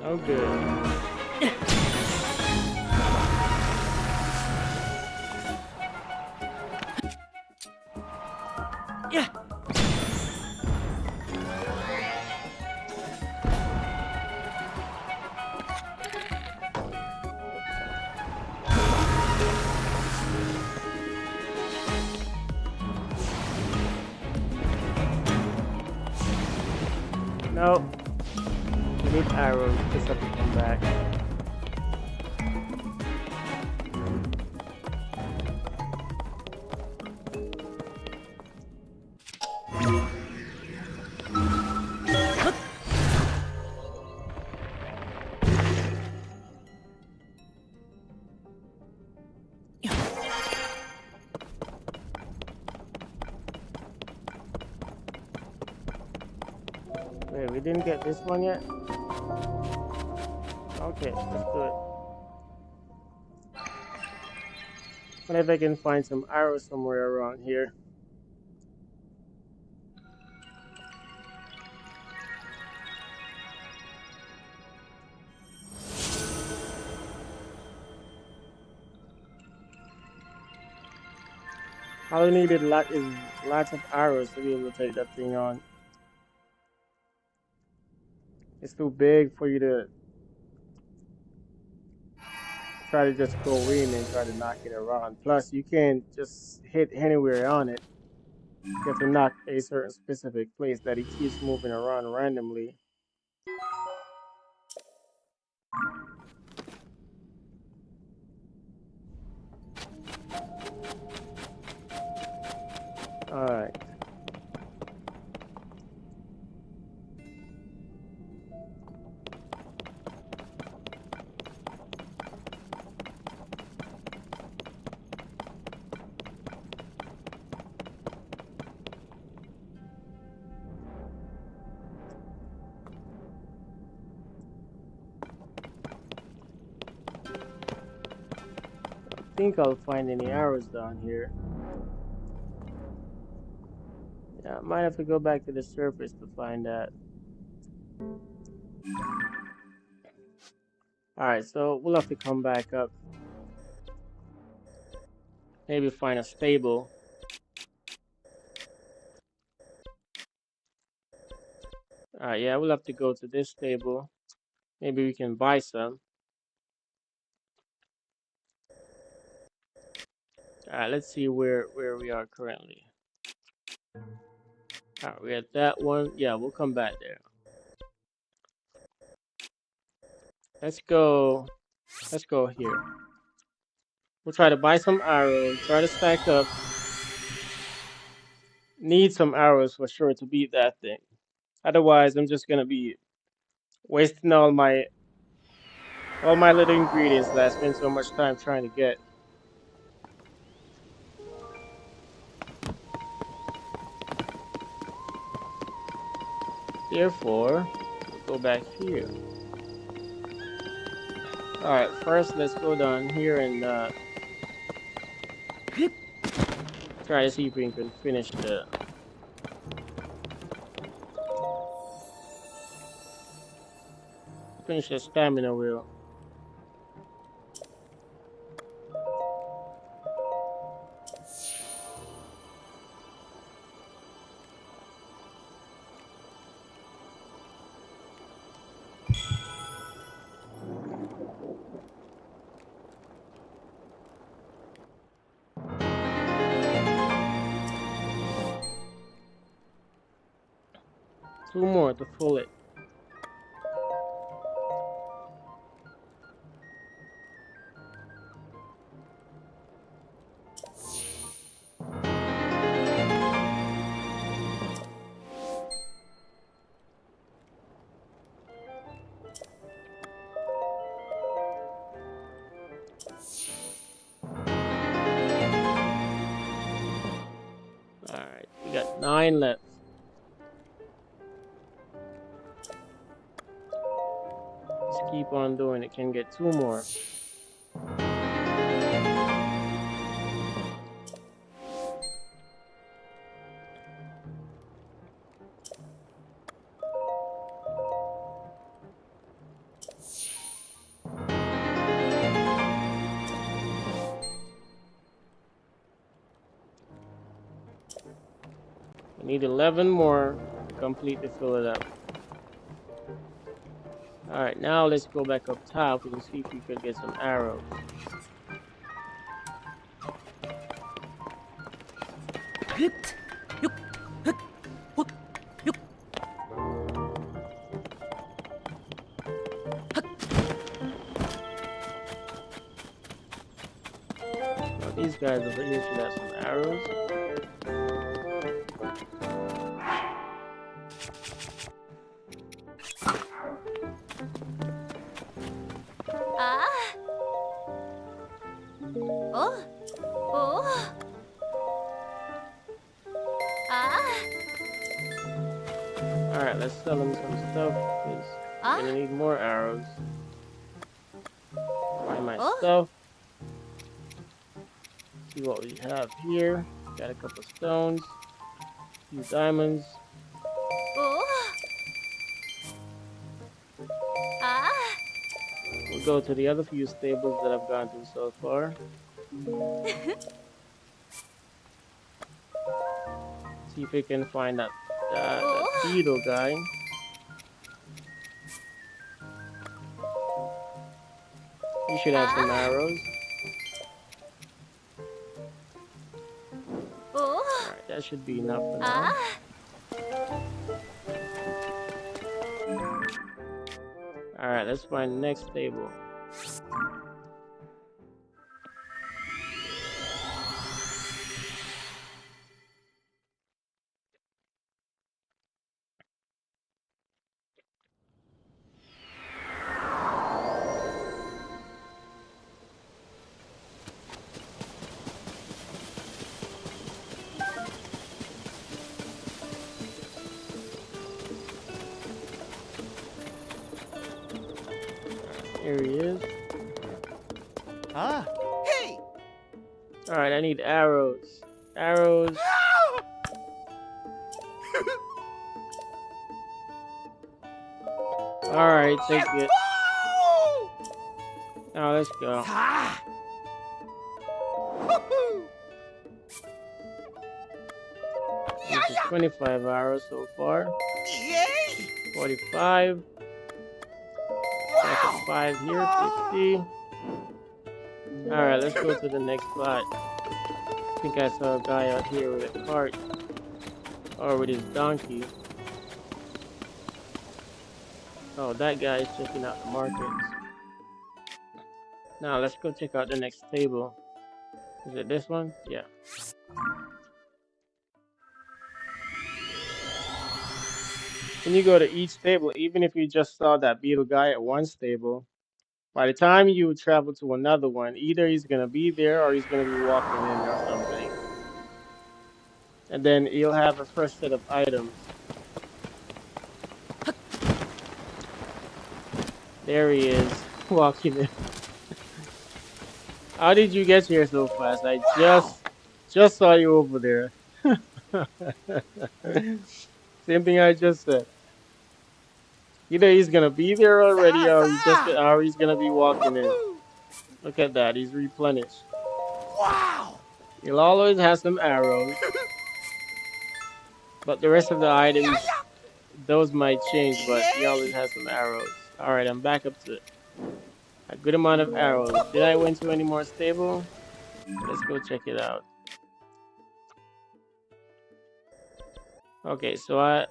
Oh, good. Yeah. No. We need arrows just have to come back. Wait, we didn't get this one yet? Okay, let's do it. Wonder if I can find some arrows somewhere around here. All I needed is lots of arrows to be able to take that thing on. It's too big for you to try to just go in and try to knock it around. Plus, you can't just hit anywhere on it. You have to knock a certain specific place that it keeps moving around randomly. Alright. I think I'll find any arrows down here. Yeah, I might have to go back to the surface to find that. Alright, so we'll have to come back up. Maybe find a stable. Alright, yeah, we'll have to go to this stable. Maybe we can buy some. Alright, let's see where we are currently. Alright, we're at that one. Yeah, we'll come back there. Let's go here. We'll try to buy some arrows, try to stack up. Need some arrows for sure to beat that thing. Otherwise, I'm just gonna be wasting all my little ingredients that I spent so much time trying to get. Therefore, we'll go back here. Alright, first let's go down here and try to see if we can finish the stamina wheel. Two more to fill it. Alright, we got 9 left. Let's keep on doing it. Can get 2 more. We need 11 more to completely fill it up. Alright, now let's go back up top and see if we could get some arrows. Now these guys over here should have some arrows. Alright, Alright, let's sell him some stuff because we're gonna need more arrows. Find my stuff. See what we have here. Got a couple stones, a few diamonds. We'll go to the other few stables that I've gone to so far. See if we can find that beetle guy. He should have some arrows. Alright, that should be enough for now. Alright, let's find the next stable. Here he is. Hey! Alright, I need arrows. Arrows. Alright, take it. Now let's go. This is 25 arrows so far. 45. Back up 5 here, 50. Alright, let's go to the next spot. I think I saw a guy out here with a cart. Or with his donkey. Oh, that guy is checking out the markets. Now let's go check out the next table. Is it this one? Yeah. When you go to each table, even if you just saw that beetle guy at one stable, by the time you travel to another one, either he's gonna be there or he's gonna be walking in or something. And then you'll have a fresh set of items. There he is, walking in. How did you get here so fast? I just saw you over there. Same thing I just said. Either he's gonna be there already or he's gonna be walking in. Look at that, he's replenished. Wow! He'll always have some arrows. But the rest of the items, those might change, but he always has some arrows. Alright, I'm back up to a good amount of arrows. Did I went to any more stable? Let's go check it out. Okay, so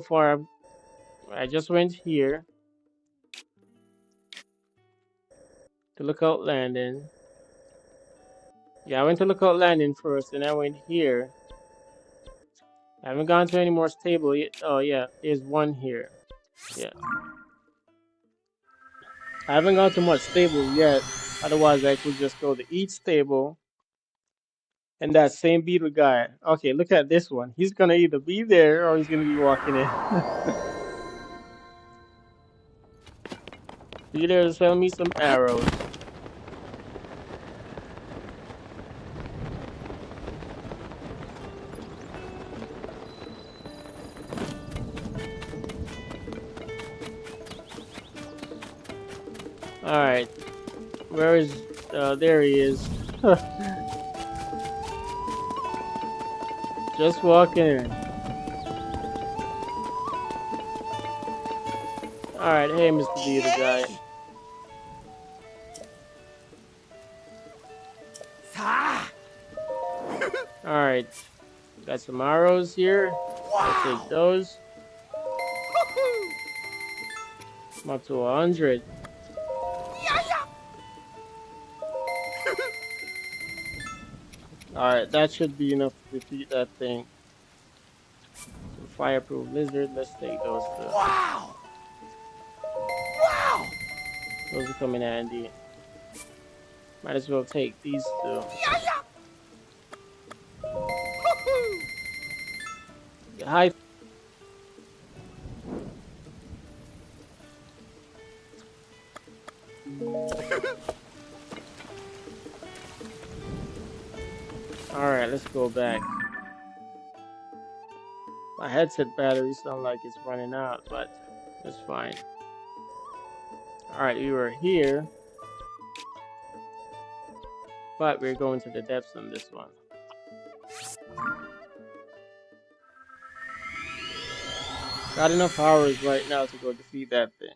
far I just went here to Lookout Landing. Yeah, I went to Lookout Landing first, and I went here. I haven't gone to any more stable yet. Oh yeah, there's one here. Yeah. I haven't gone to much stable yet. Otherwise, I could just go to each stable and that same beetle guy. Okay, look at this one. He's gonna either be there or he's gonna be walking in. Be there to sell me some arrows. Alright. Where is there he is. Just walking in. Alright, hey Mr. Beetle guy. Alright. Got some arrows here. I'll take those. I'm up to 100. Alright, that should be enough to defeat that thing. Some fireproof lizard, let's take those two. Wow! Wow! Those will come in handy. Might as well take these two. Hi. Alright, let's go back. My headset battery sounds like it's running out, but it's fine. Alright, we were here, but we're going to the depths on this one. Got enough hours right now to go defeat that thing.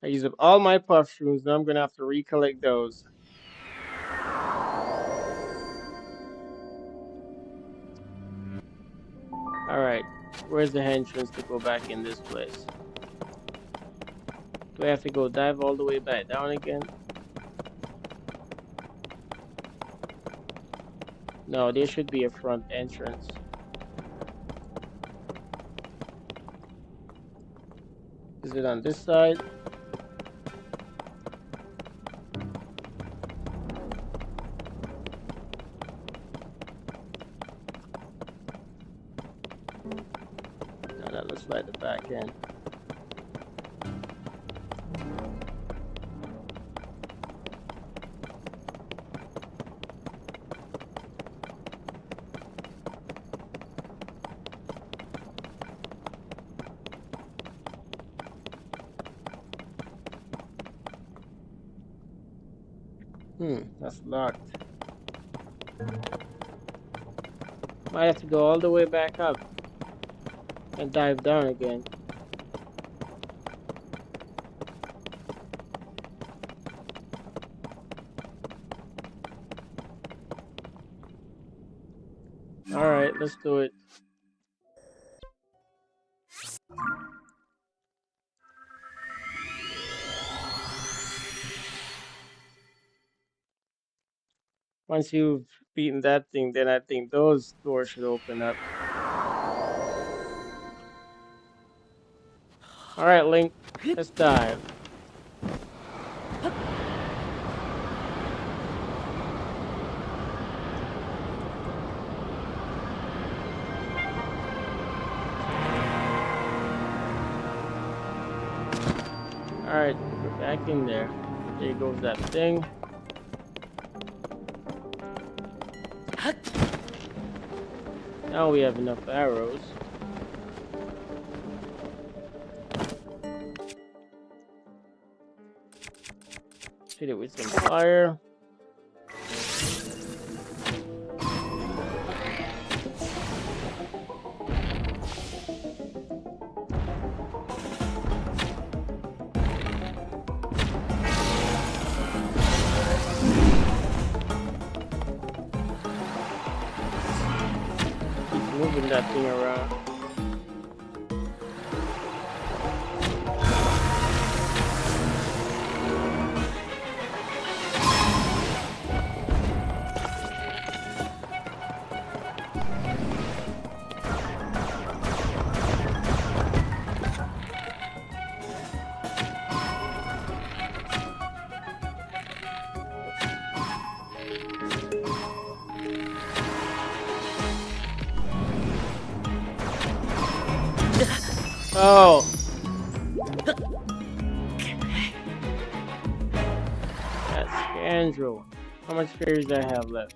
I used up all my puff shrooms, now I'm gonna have to recollect those. Alright, where's the entrance to go back in this place? Do I have to go dive all the way back down again? No, there should be a front entrance. Is it on this side? No, that looks like the back end. That's locked. Might have to go all the way back up and dive down again. Alright, let's do it. Once you've beaten that thing, then I think those doors should open up. Alright, Link, let's dive. Alright, we're back in there. There goes that thing. Now we have enough arrows. Hit it with some fire. Moving that thing around. Oh! That scoundrel. How much fairies do I have left?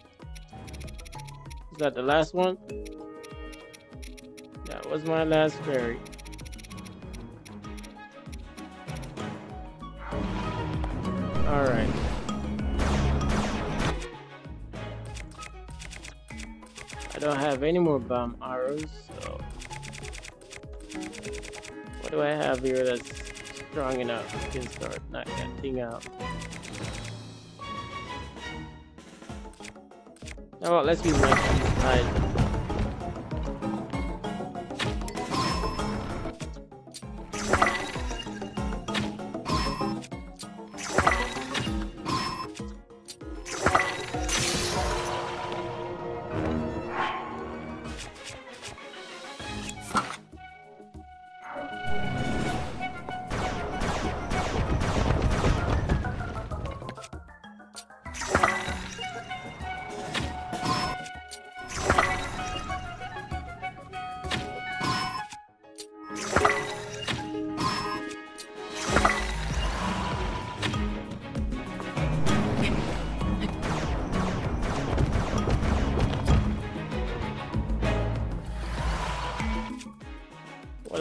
Is that the last one? That was my last fairy. Alright. I don't have any more bomb arrows, so... What do I have here that's strong enough to start knocking that thing out? Oh, well, let's use my hide.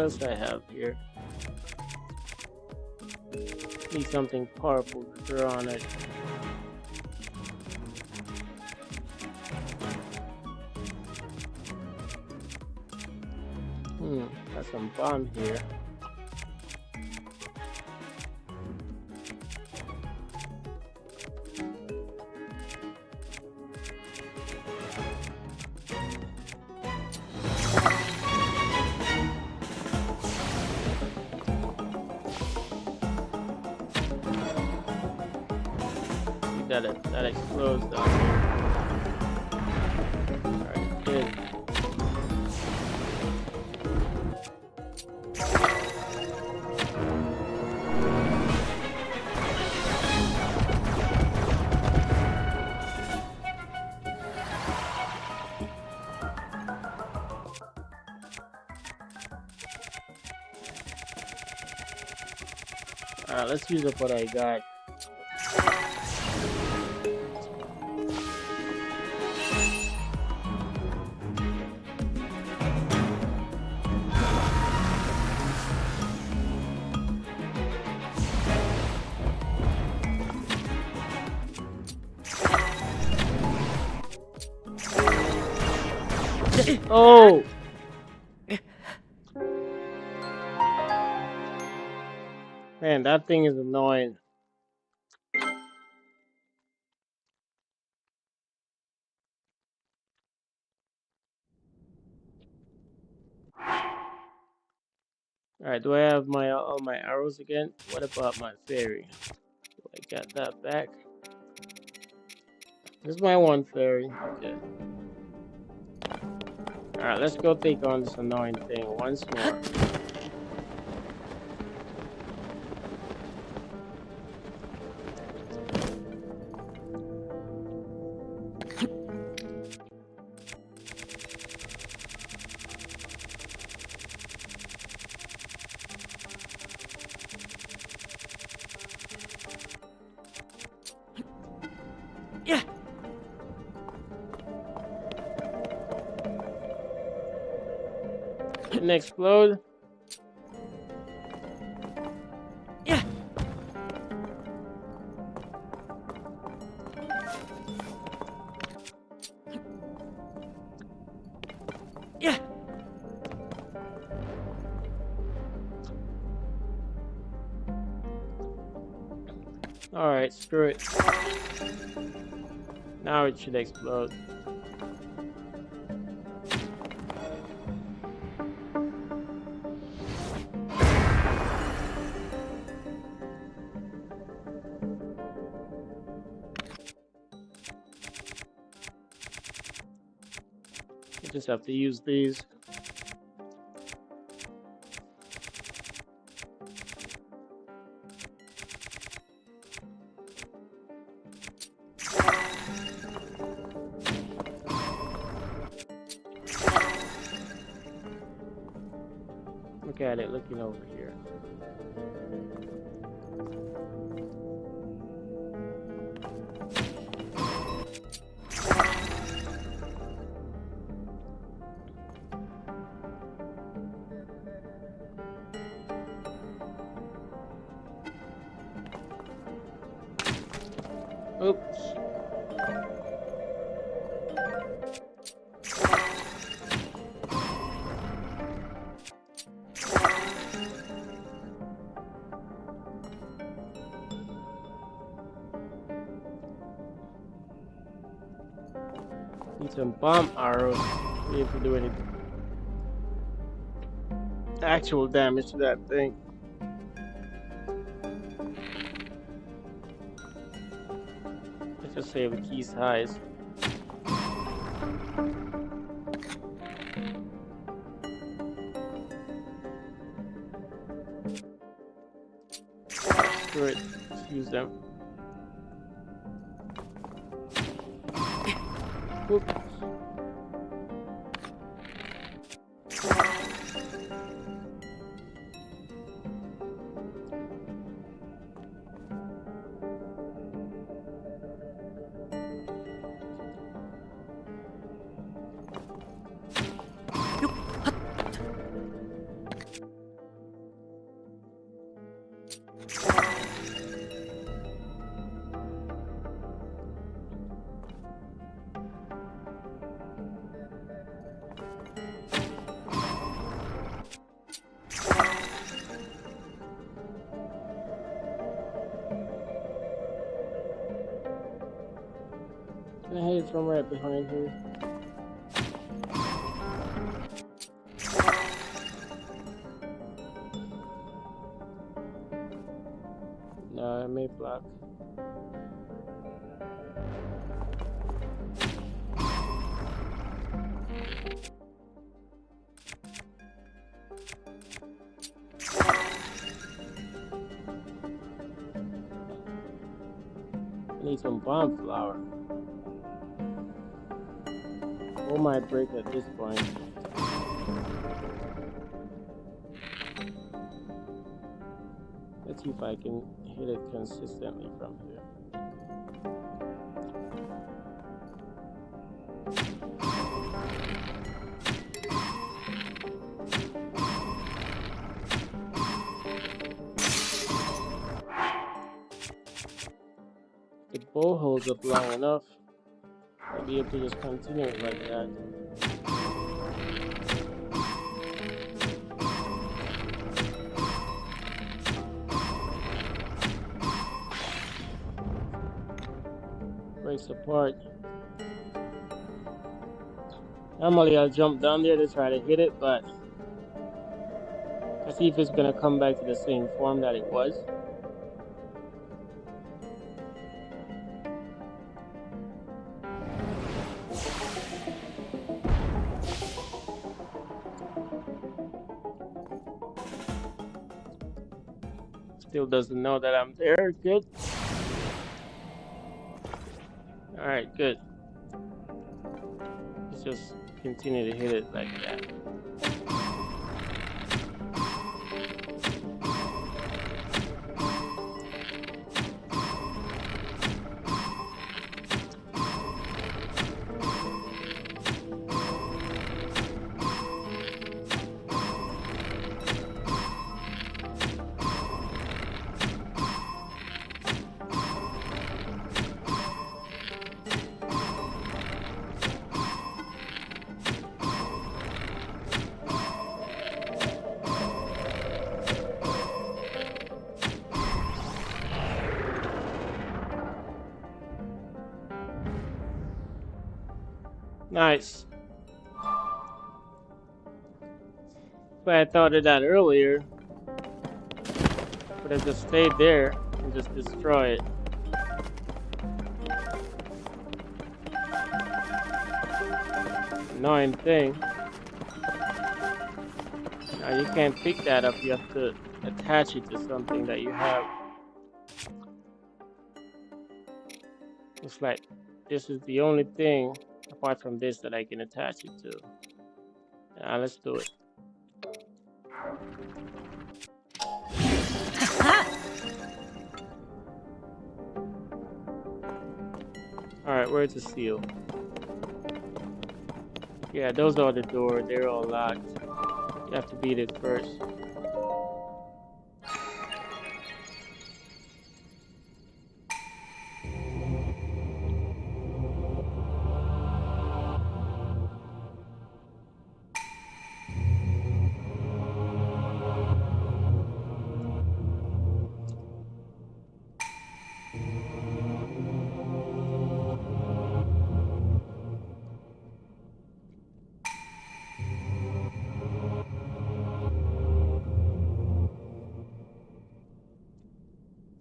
else I have here? Need something powerful to throw on it. Got some bomb here. That explodes down here. Alright, good. Alright, let's use up what I got. Oh! Man, that thing is annoying. Alright, do I have my all my arrows again? What about my fairy? Do I got that back? This is my one fairy. Okay. Alright, let's go take on this annoying thing once more. Yeah. Didn't explode. Yeah. Yeah. Alright, screw it. Now it should explode. I just have to use these. Look at it, looking over here. Oops. Need some bomb arrows to be able to do any actual damage to that thing. Let's just save the key size. Screw it. Let's use them. Oops. Can I hit it from right behind here? No, I may block. I need some bomb flour. What might break at this point? Let's see if I can hit it consistently from here. The bow holds up long enough, I'll be able to just continue it like that. Breaks apart. Normally I'll jump down there to try to hit it, but let's see if it's gonna come back to the same form that it was. Still doesn't know that I'm there. Good. Alright, good. Let's just continue to hit it like that. Nice. But I thought of that earlier. But I just stayed there and just destroy it. Annoying thing. Now you can't pick that up, you have to attach it to something that you have. It's like this is the only thing apart from this that I can attach it to. Now let's do it. Alright, where's the seal? Yeah, those are the doors. They're all locked. You have to beat it first.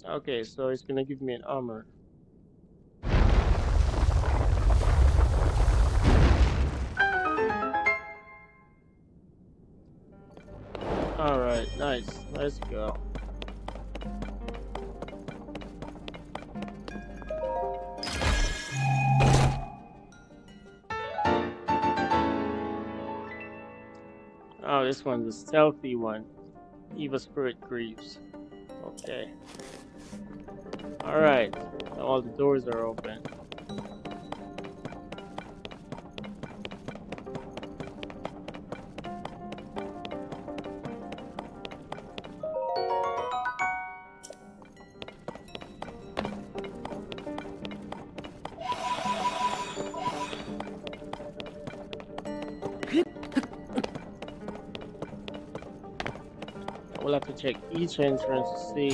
Okay, so it's gonna give me an armor. Alright, nice. Let's go. Oh, this one's a stealthy one. Evil Spirit Grieves. Okay. Alright, all the doors are open. I will have to check each entrance to see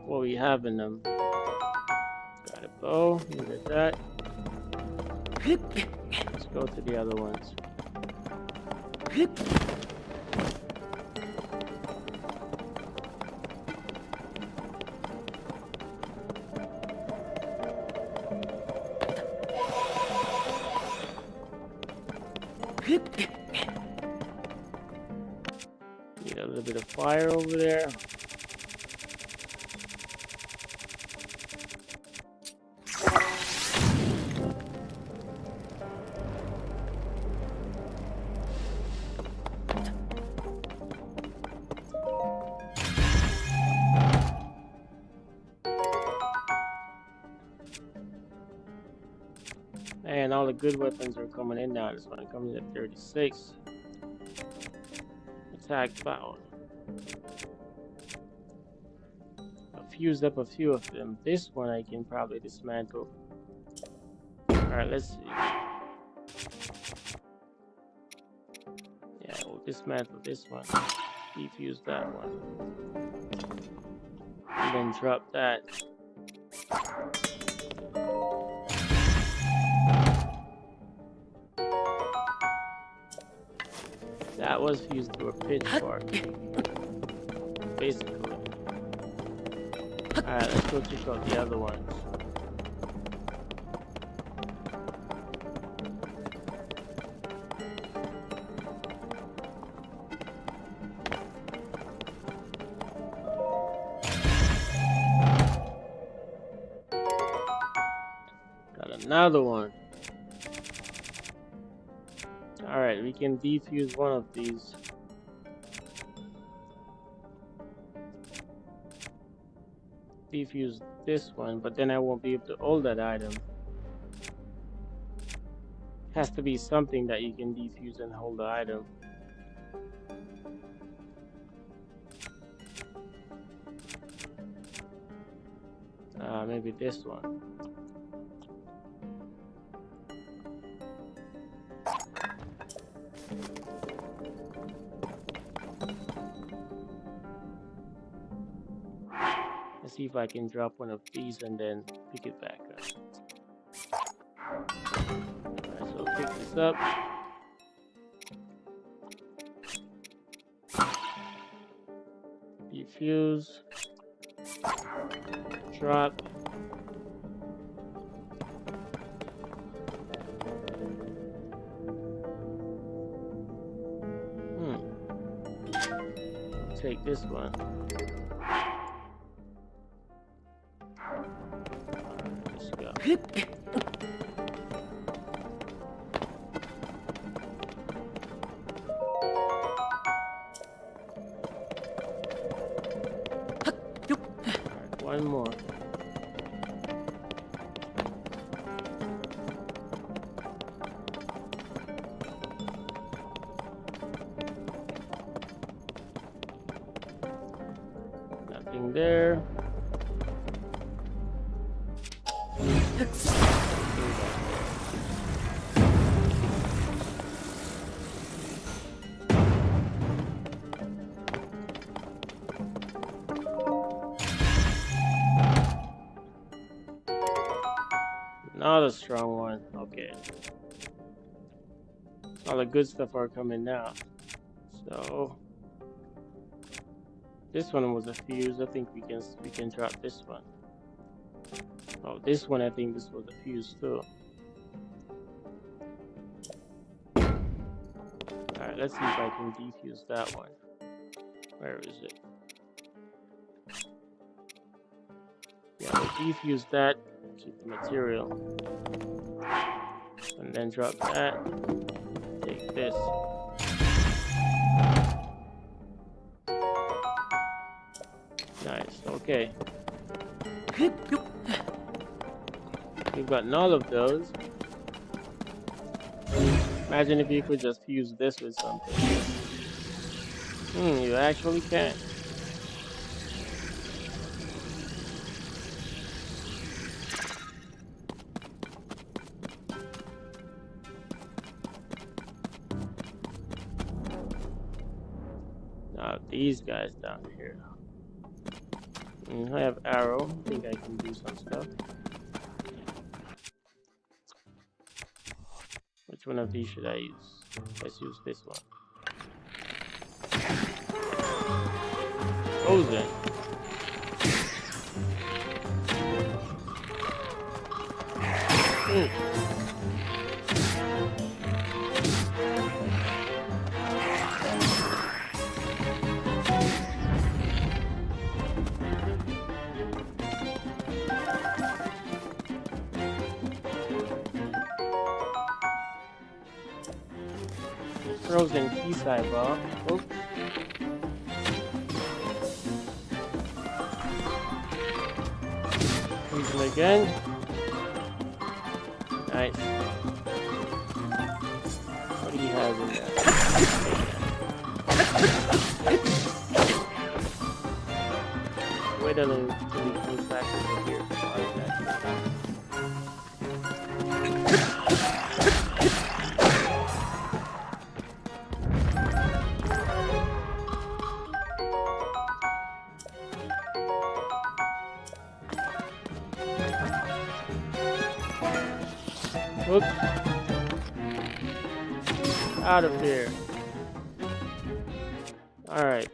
what we have in them. Got a go. You did that. Let's go to the other ones. Need a little bit of fire over there. And all the good weapons are coming in now. This one comes in at 36. Attack power. I've fused up a few of them. This one I can probably dismantle. Alright, let's see. Yeah, we'll dismantle this one. Defuse that one. And then drop that. That was fused to a pitchfork. Basically. Alright, let's go check out the other ones. Got another one. Alright, we can defuse one of these. Defuse this one, but then I won't be able to hold that item. Has to be something that you can defuse and hold the item. Maybe this one. Let's see if I can drop one of these and then pick it back up. Alright, so pick this up. Defuse. Drop. Take this one. Let's go. Alright, one more. Nothing there. Another strong one. Okay. All the good stuff are coming now. So this one was a fuse. I think we can drop this one. Oh, this one I think this was a fuse too. Alright, let's see if I can defuse that one. Where is it? Yeah, we'll defuse that. Keep the material. And then drop that. Take this. Nice, okay. We've gotten all of those. Imagine if you could just fuse this with something. You actually can. Now these guys down here. I have arrow. I think I can do some stuff. Which one of these should I use? Let's use this one. Frozen. Frozen Quayside ball. Oops. Freeze them again. Nice. What do you have in there? Wait until he comes back over here. Whoops. Out of here. Alright.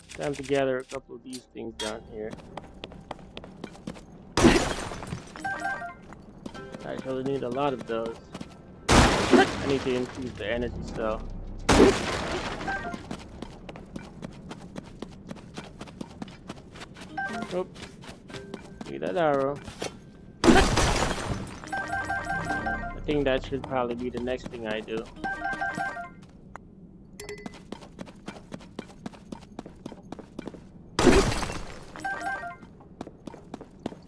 Time to gather a couple of these things down here. I really need a lot of those. I need to increase the energy cell. Oops. See that arrow. I think that should probably be the next thing I do.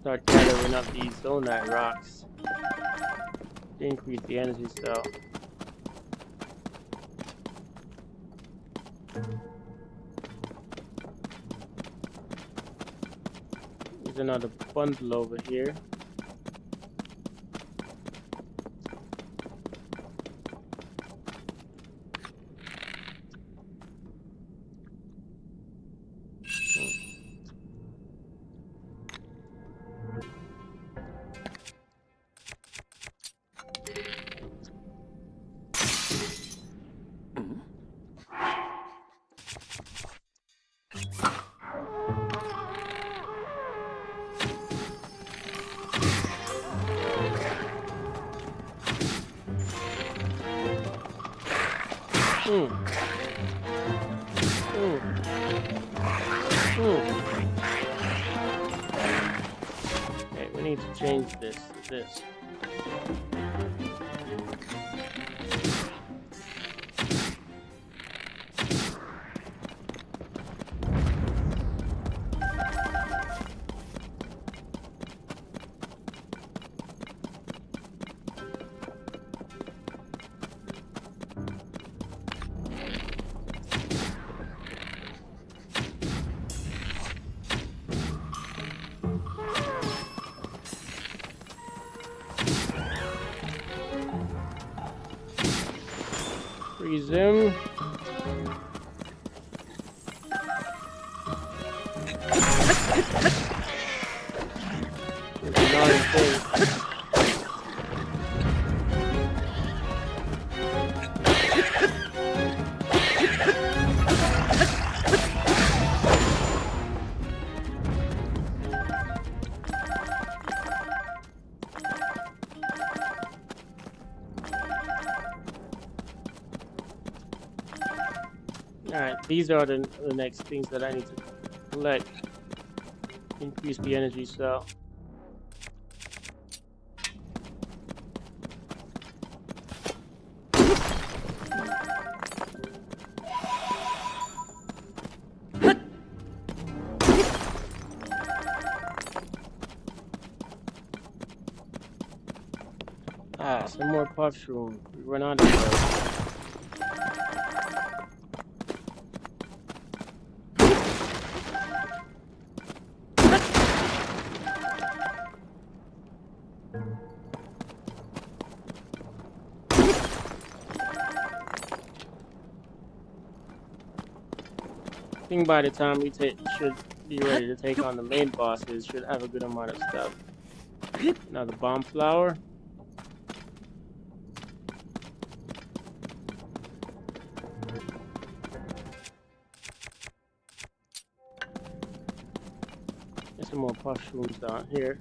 Start gathering up these zonite rocks to increase the energy cell. There's another bundle over here. Okay, we need to change this to this. Resume. It's annoying thing. Alright, these are the next things that I need to collect. Increase the energy cell. Ah, some more puff shroom. We run out of those. I think by the time we should be ready to take on the main bosses, should have a good amount of stuff. Another bomb flower. There's some more mushrooms down here.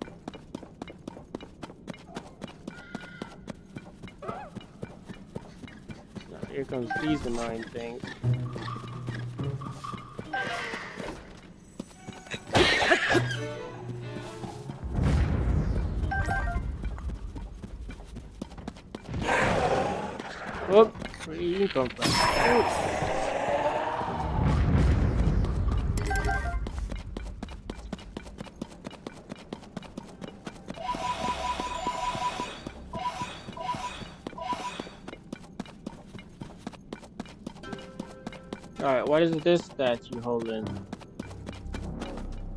Now here comes these annoying things. Whoop! Where did you come from? Alright, what is this statue holding?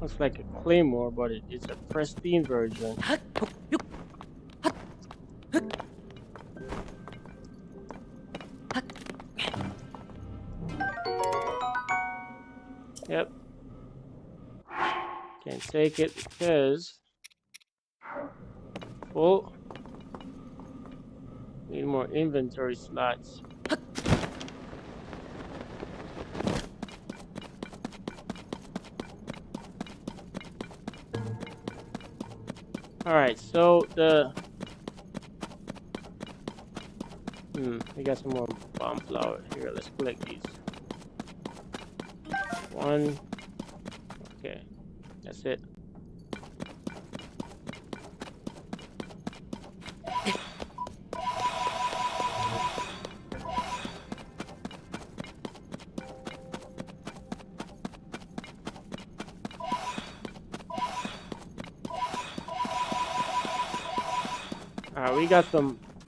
Looks like a claymore, but it's a pristine version. Yep. Can't take it because full. Need more inventory slots. Alright, so we got some more bomb flower here. Let's collect these. One. Okay, that's it.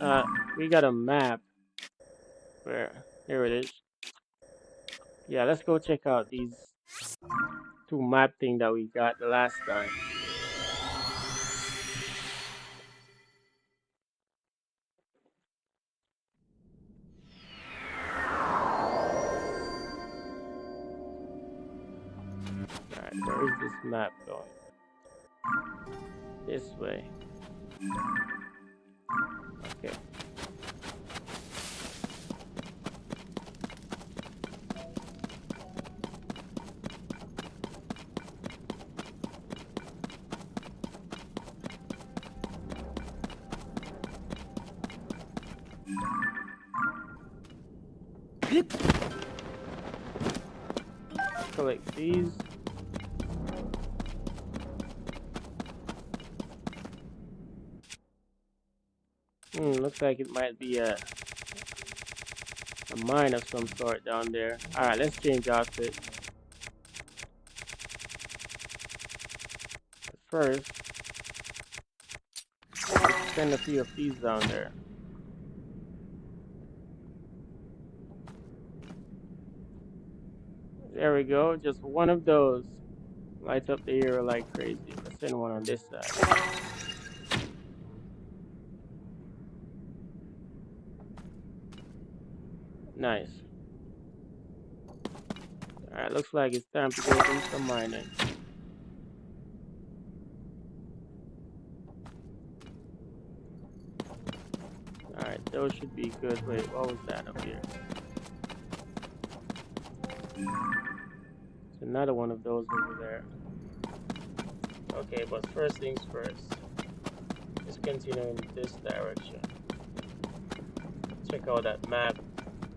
Alright, we got a map. Where? Here it is. Yeah, let's go check out these two map thing that we got the last time. Alright, where is this map going? This way. Okay. Collect these. Looks like it might be a mine of some sort down there. Alright, let's change outfit. But first, let's send a few of these down there. There we go, just one of those. Lights up the hero like crazy. Let's send one on this side. Nice. Alright, looks like it's time to go do some mining. Alright, those should be good. Wait, what was that up here? There's another one of those over there. Okay, but first things first. Let's continue in this direction. Check out that map.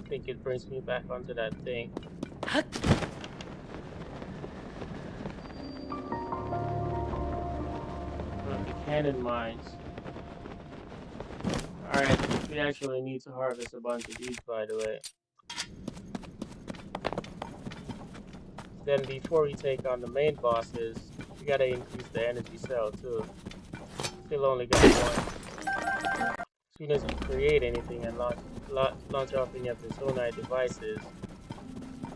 I think it brings me back onto that thing. One of the cannon mines. Alright, we actually need to harvest a bunch of these, by the way. Then before we take on the main bosses, we gotta increase the energy cell too. Still only got one. As soon as you create anything and launch off any of the Zonite devices,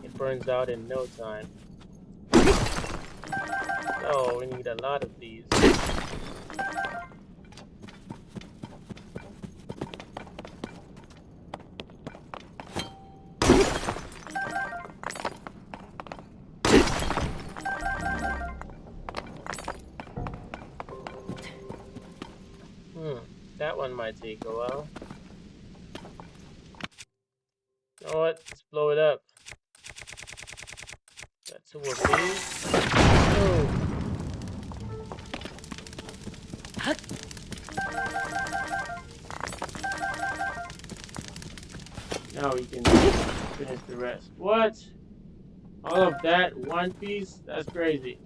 it burns out in no time. So we need a lot of these. That one might take a while. You know what? Let's blow it up. Got two of these. Oh. Now we can finish the rest. What? All of that one piece? That's crazy.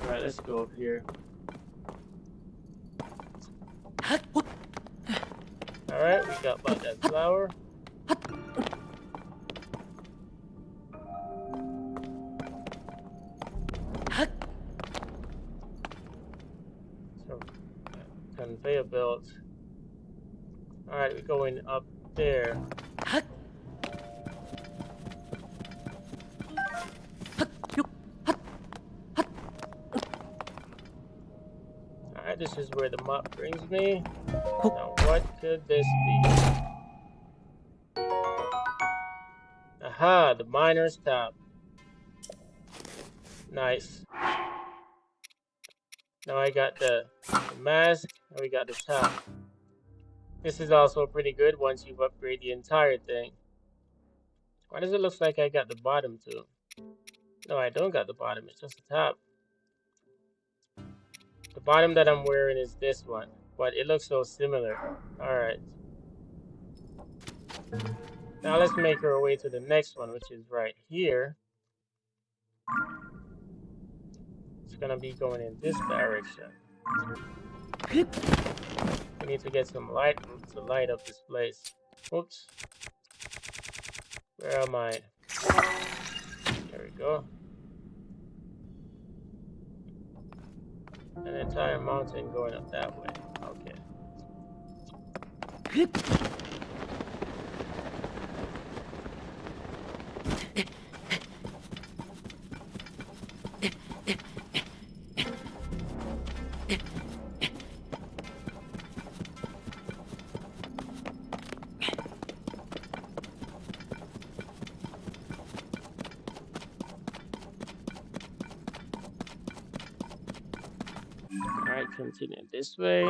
Alright, let's go up here. Alright, we got about that flour. So, conveyor belt. Alright, we're going up there. Alright, this is where the map brings me. Now, what could this be? Aha, the miner's top. Nice. Now I got the mask, and we got the top. This is also pretty good once you've upgraded the entire thing. Why does it look like I got the bottom too? No, I don't got the bottom, it's just the top. The bottom that I'm wearing is this one, but it looks so similar. Alright. Now let's make our way to the next one, which is right here. It's gonna be going in this direction. We need to get some light to light up this place. Oops. Where am I? There we go. An entire mountain going up that way. Okay. Alright, continue this way.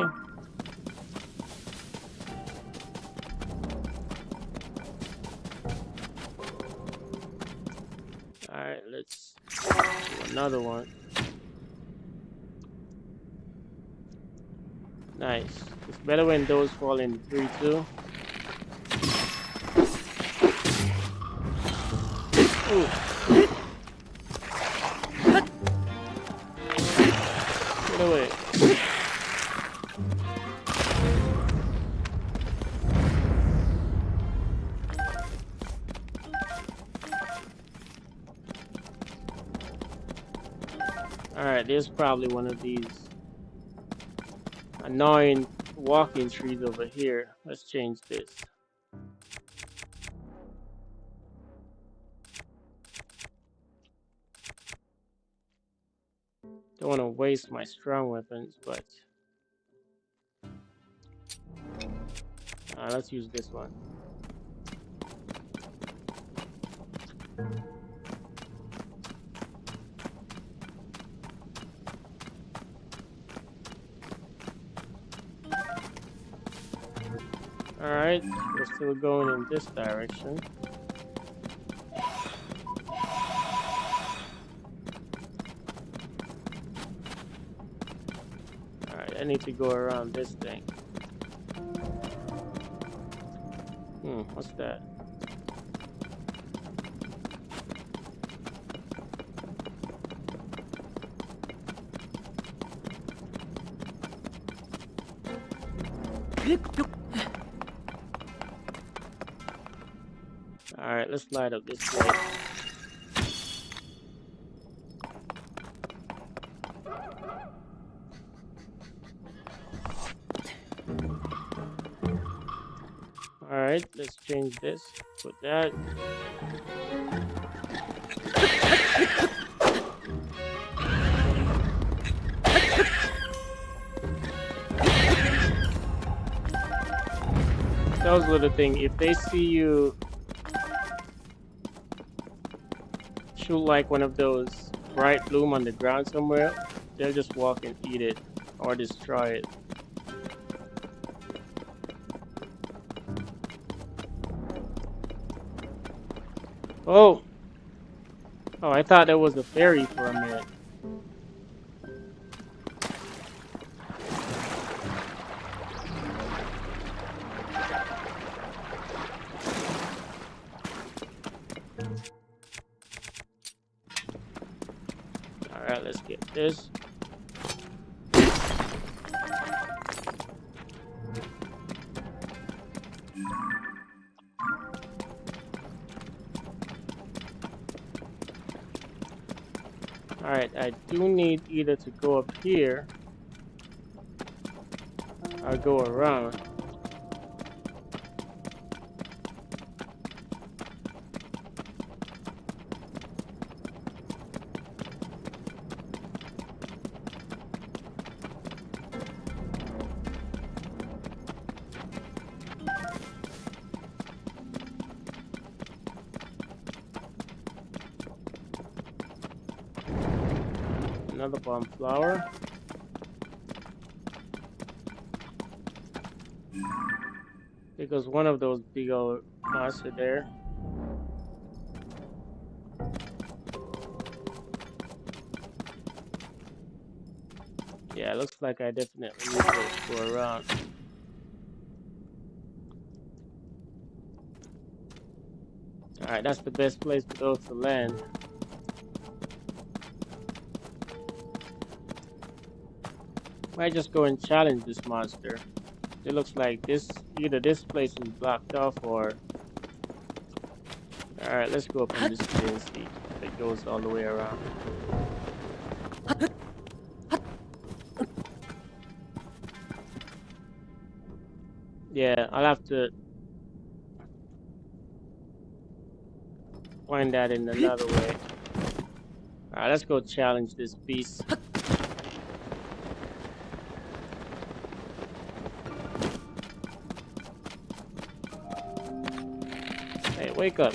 Alright, let's do another one. Nice. It's better when those fall in 3 too. Ooh. Get away. Alright, there's probably one of these annoying walking trees over here. Let's change this. Don't want to waste my strong weapons, but let's use this one. Alright, we're still going in this direction. Alright, I need to go around this thing. What's that? Alright, let's light up this place. Alright, let's change this. Put that. That was the little thing. If they see you shoot like one of those bright bloom on the ground somewhere, they'll just walk and eat it or destroy it. Oh, oh, I thought that was a fairy for a minute. All right, let's get this. All right, I do need either to go up here or go around. Another bomb flower. Because one of those big old monster there. Yeah, it looks like I definitely need to go around. Alright, that's the best place for those to land. Might just go and challenge this monster. It looks like either this place is blocked off or... Alright, let's go up on this way and see if it goes all the way around. Yeah, I'll have to find that in another way. Alright, let's go challenge this beast. Hey, wake up.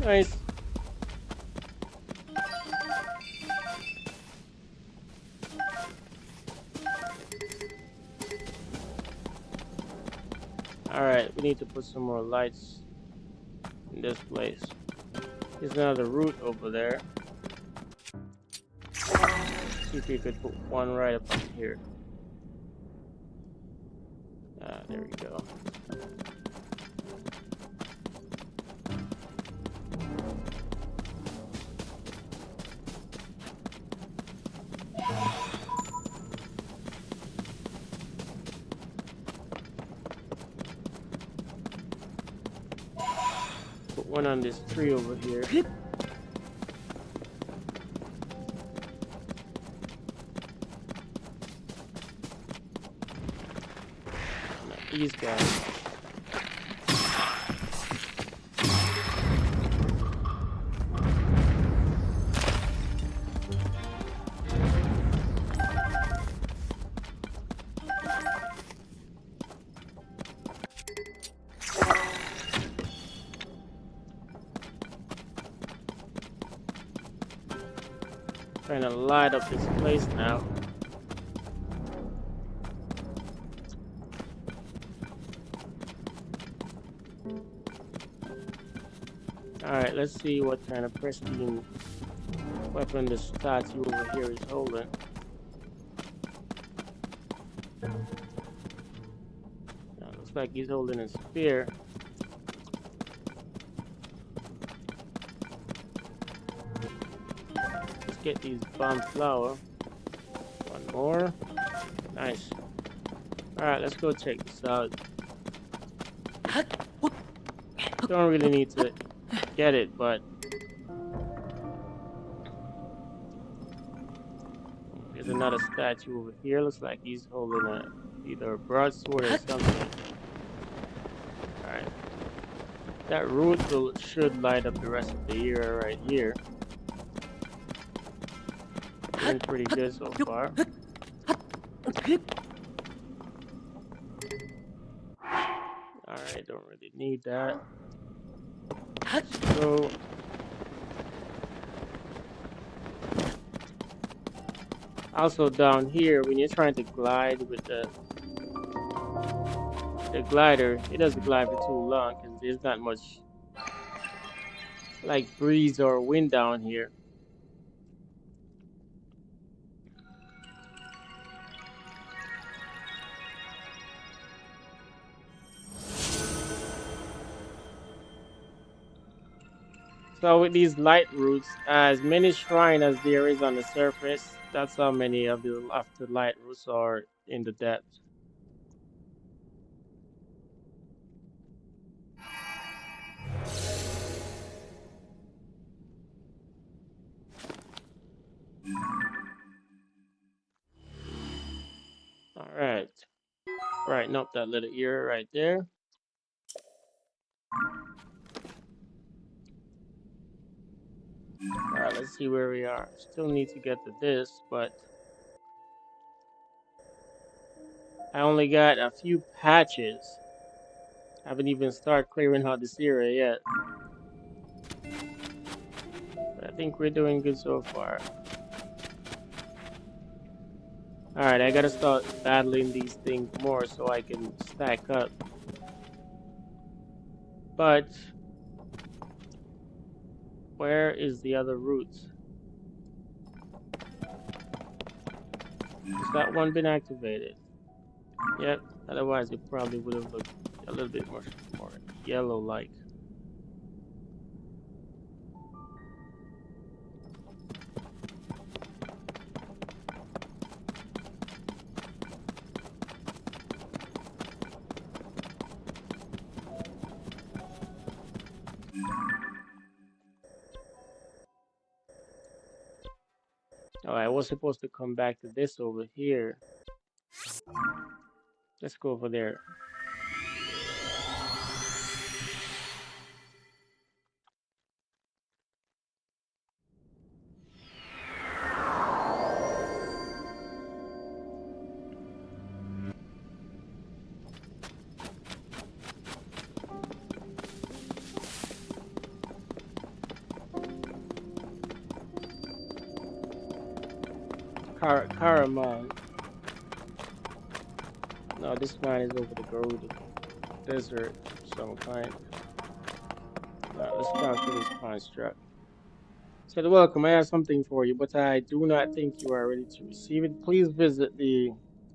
Nice. Alright, we need to put some more lights in this place. There's another route over there. See if we could put one right up on here. There we go. Put one on this tree over here. These guys. Trying to light up this place now. Alright, let's see what kind of pristine weapon the statue over here is holding. Looks like he's holding a spear. Let's get these bomb flower. One more. Nice. Alright, let's go check this out. Don't really need to get it, but there's another statue over here. Looks like he's holding either a broadsword or something. Alright. That root should light up the rest of the area right here. Doing pretty good so far. Alright, don't really need that. Let's go. Also down here, when you're trying to glide with the glider, it doesn't glide for too long because there's not much like breeze or wind down here. So with these light roots, as many shrines as there is on the surface, that's how many of the light roots are in the depths. Alright. Brighten up that little area right there. Alright, let's see where we are. Still need to get to this, but I only got a few patches. Haven't even started clearing out this area yet. But I think we're doing good so far. Alright, I gotta start battling these things more so I can stack up. But where is the other route? Has that one been activated? Yep, otherwise it probably would have looked a little bit more yellow-like. Oh, I was supposed to come back to this over here. Let's go over there. Karaman. No, this mine is over the Gerudo Desert of some kind. Let's talk to this construct. Said, welcome, I have something for you, but I do not think you are ready to receive it. Please visit the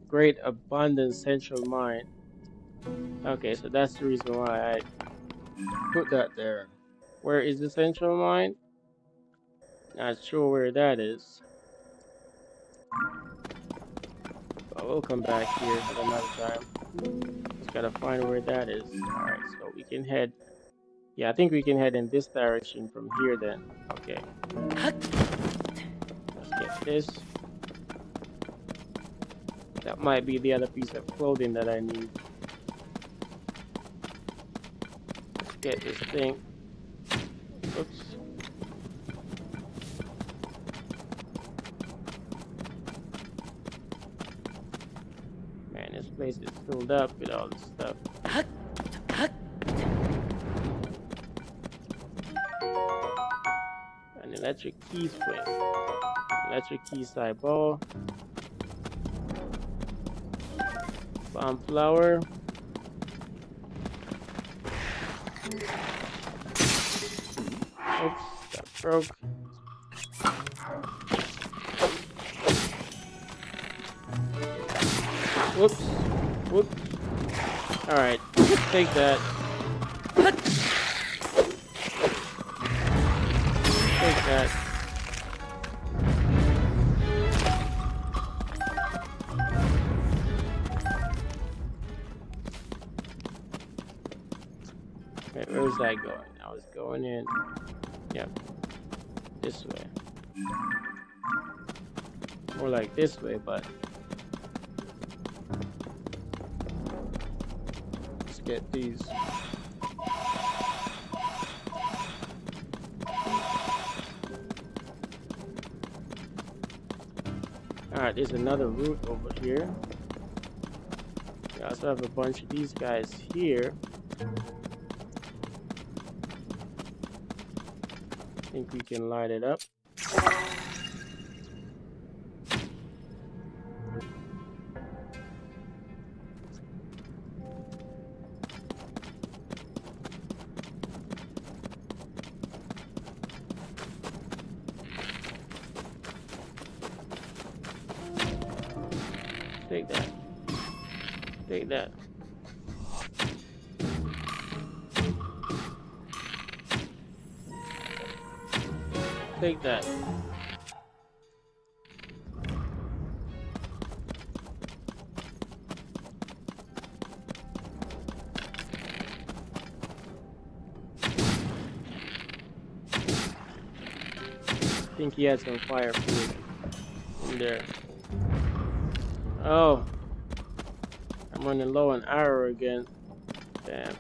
Great Abundance Central Mine. Okay, so that's the reason why I put that there. Where is the Central Mine? Not sure where that is. But we'll come back here at another time. Just gotta find where that is. Alright, so we can head. Yeah, I think we can head in this direction from here then. Okay. Let's get this. That might be the other piece of clothing that I need. Let's get this thing. Oops. Man, this place is filled up with all this stuff. An electric key switch. Electric key side ball. Bomb flower. Oops, that broke. Whoops. Whoops. Alright, take that. Take that. Where is that going? I was going in. Yep. This way. More like this way, but let's get these. Alright, there's another route over here. We also have a bunch of these guys here. I think we can light it up. Take that. Take that. Take that. I think he had some fire food in there. Oh, I'm running low on arrow again. Damn.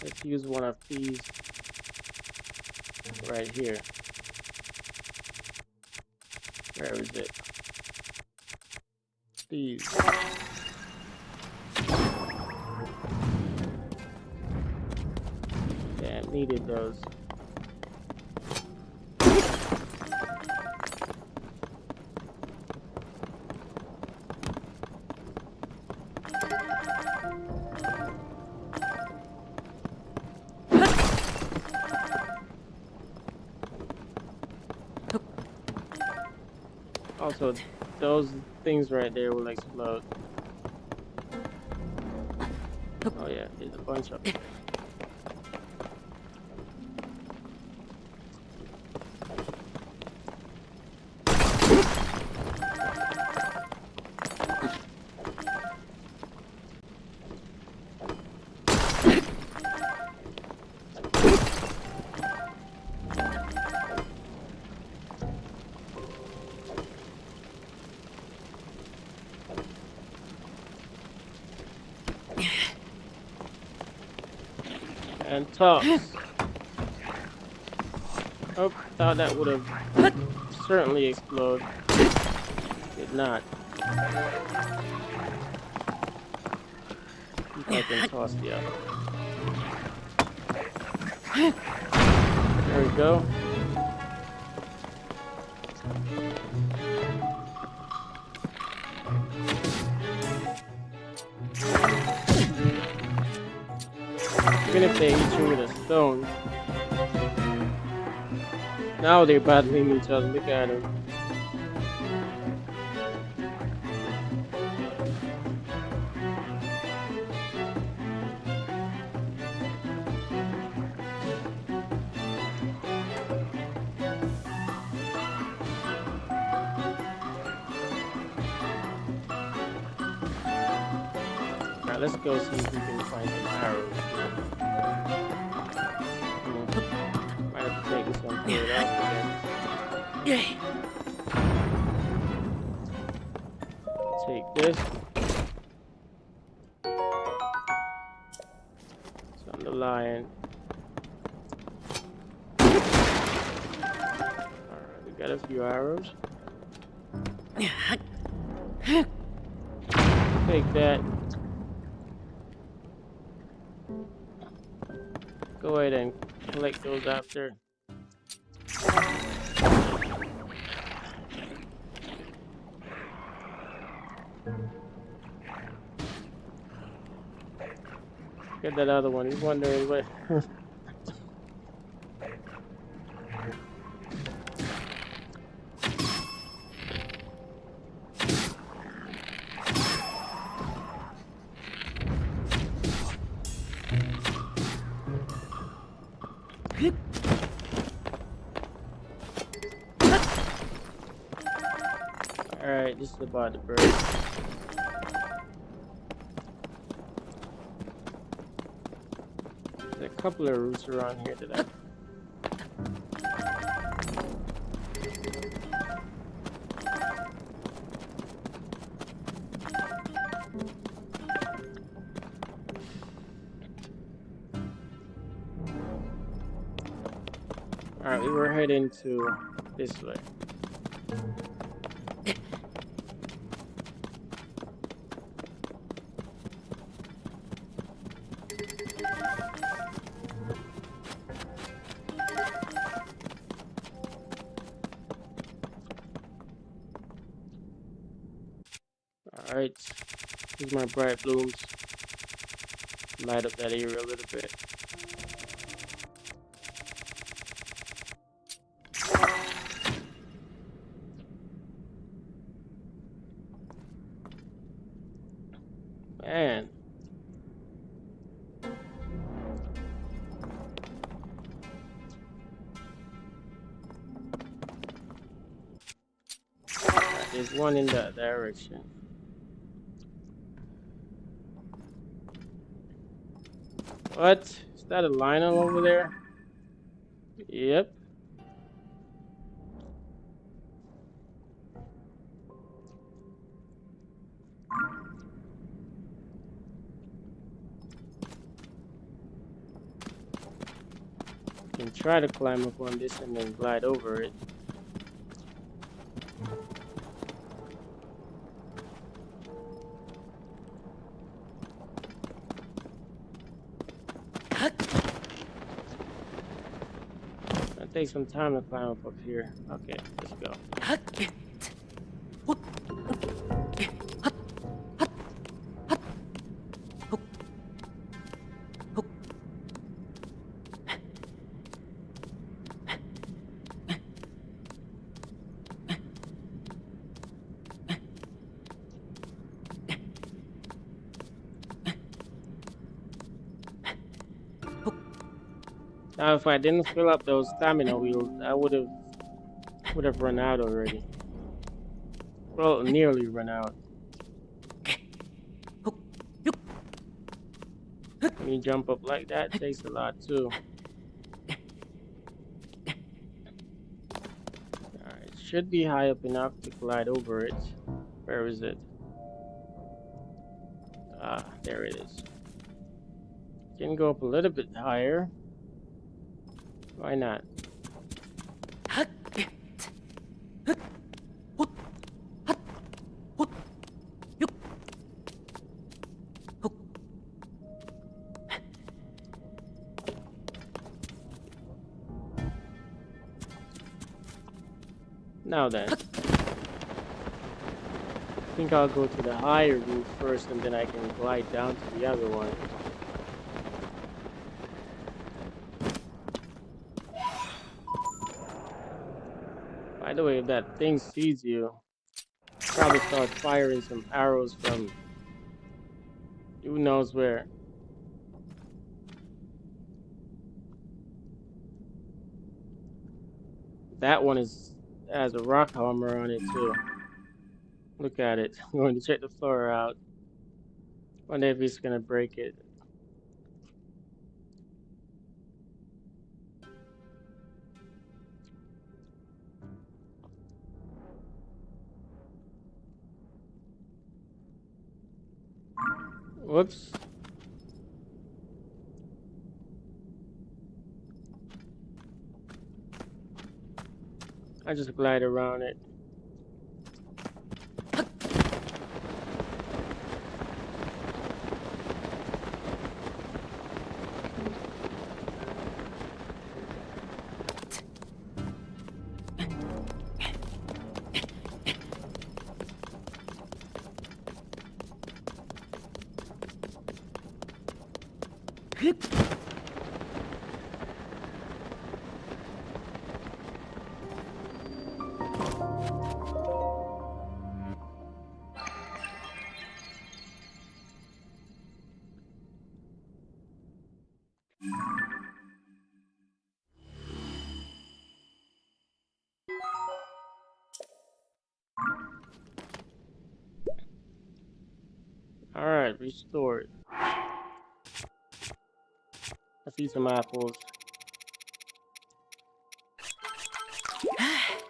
Let's use one of these right here. Where is it? These. Damn, needed those. Also, those things right there will explode. Oh yeah, there's a bunch of them. And toss. Oh, thought that would have certainly exploded. Did not. See if I can toss the other one. There we go. Even if they hit you with a stone. Now they're battling each other. Look at them. Alright, let's go see if we can find some arrows. Might have to take this one, pull it out again. Take this. It's on the lion. Alright, we got a few arrows. Take that. Go ahead and collect those after. Get that other one. He's wondering what. Alright, this is about the bird. There's a couple of roots around here that I... Alright, we were heading to this way. Alright, here's my bright blooms. Light up that area a little bit. Man. Alright, there's one in that direction. What? Is that a lionel over there? Yep. You can try to climb up on this and then glide over it. It'll take some time to climb up here. Okay, let's go. Now, if I didn't fill up those stamina wheels, I would have run out already. Well, nearly run out. When you jump up like that, it takes a lot too. Alright, it should be high up enough to glide over it. Where is it? Ah, there it is. Can go up a little bit higher. Why not? Now then, I think I'll go to the higher roof first and then I can glide down to the other one. By the way, if that thing sees you, probably start firing some arrows from who knows where. That one has a rock hammer on it too. Look at it. I'm going to check the floor out. Wonder if he's gonna break it. Whoops. I just glide around it. Alright, restored. I see some apples.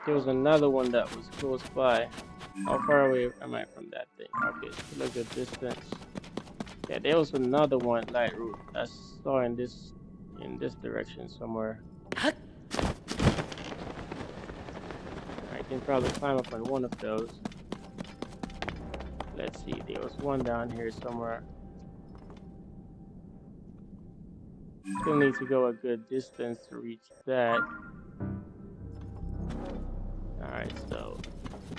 There was another one that was close by. How far away am I from that thing? Okay, still a good distance. Yeah, there was another one, light route. I saw in this direction somewhere. I can probably climb up on one of those. Let's see, there was one down here somewhere. Still need to go a good distance to reach that. Alright, so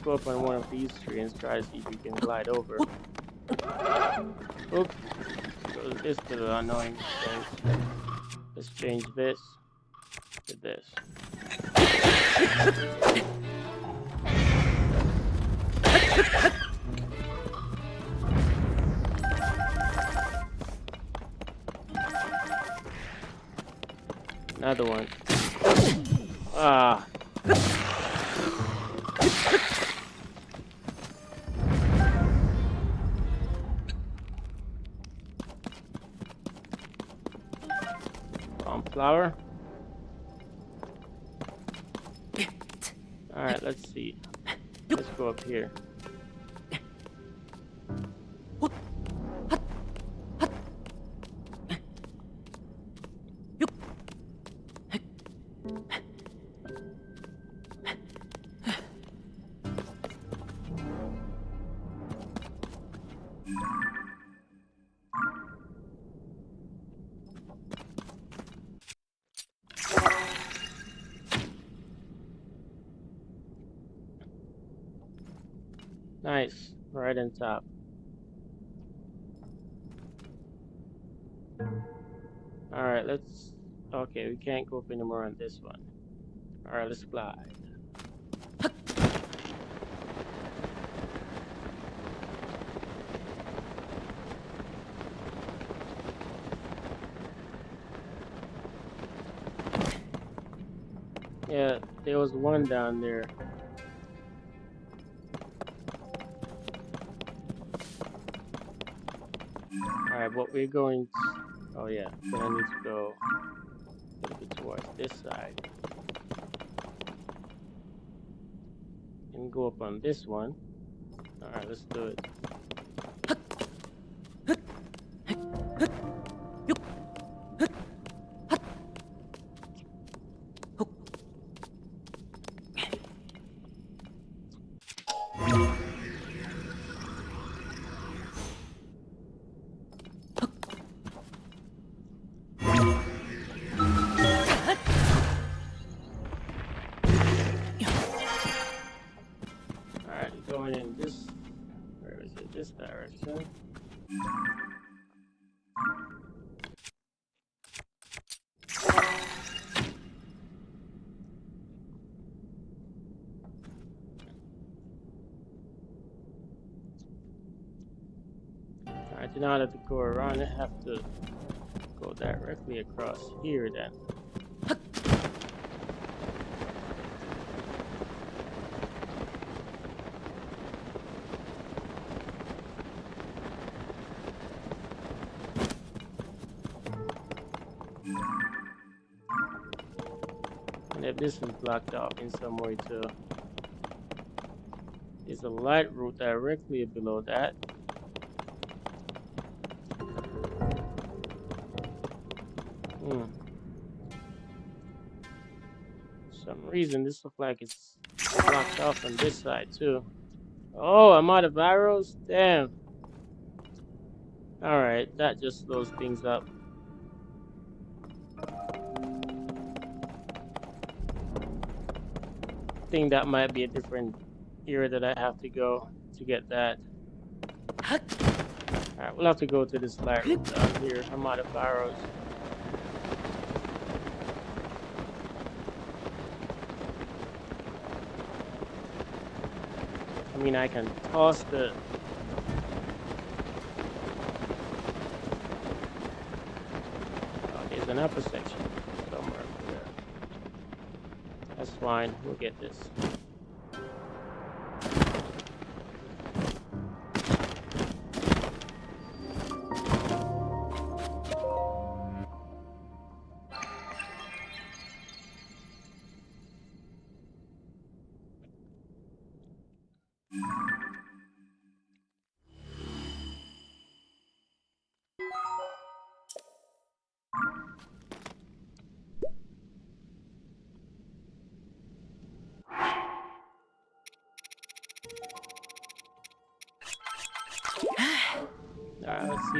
go up on one of these trees and try to see if you can glide over. Oops, so this little annoying thing. Let's change this to this. Another one. Ah. Flower. Alright, let's see. Let's go up here. Nice, right on top. Alright, let's... Okay, we can't go up anymore on this one. Alright, let's glide. Yeah, there was one down there. Alright, but we're going to... Oh yeah, gonna need to go a little bit towards this side. And go up on this one. Alright, let's do it. Going in this, where is it, this direction. I do not have to go around, I have to go directly across here then. And if this is blocked off in some way too, there's a light route directly below that. For some reason this looks like it's blocked off on this side too. Oh, I'm out of arrows? Damn. Alright, that just slows things up. I think that might be a different area that I have to go to get that. Alright, we'll have to go to this light route down here. I'm out of arrows. I mean, I can toss the... Oh, there's an upper section somewhere over there. That's fine, we'll get this.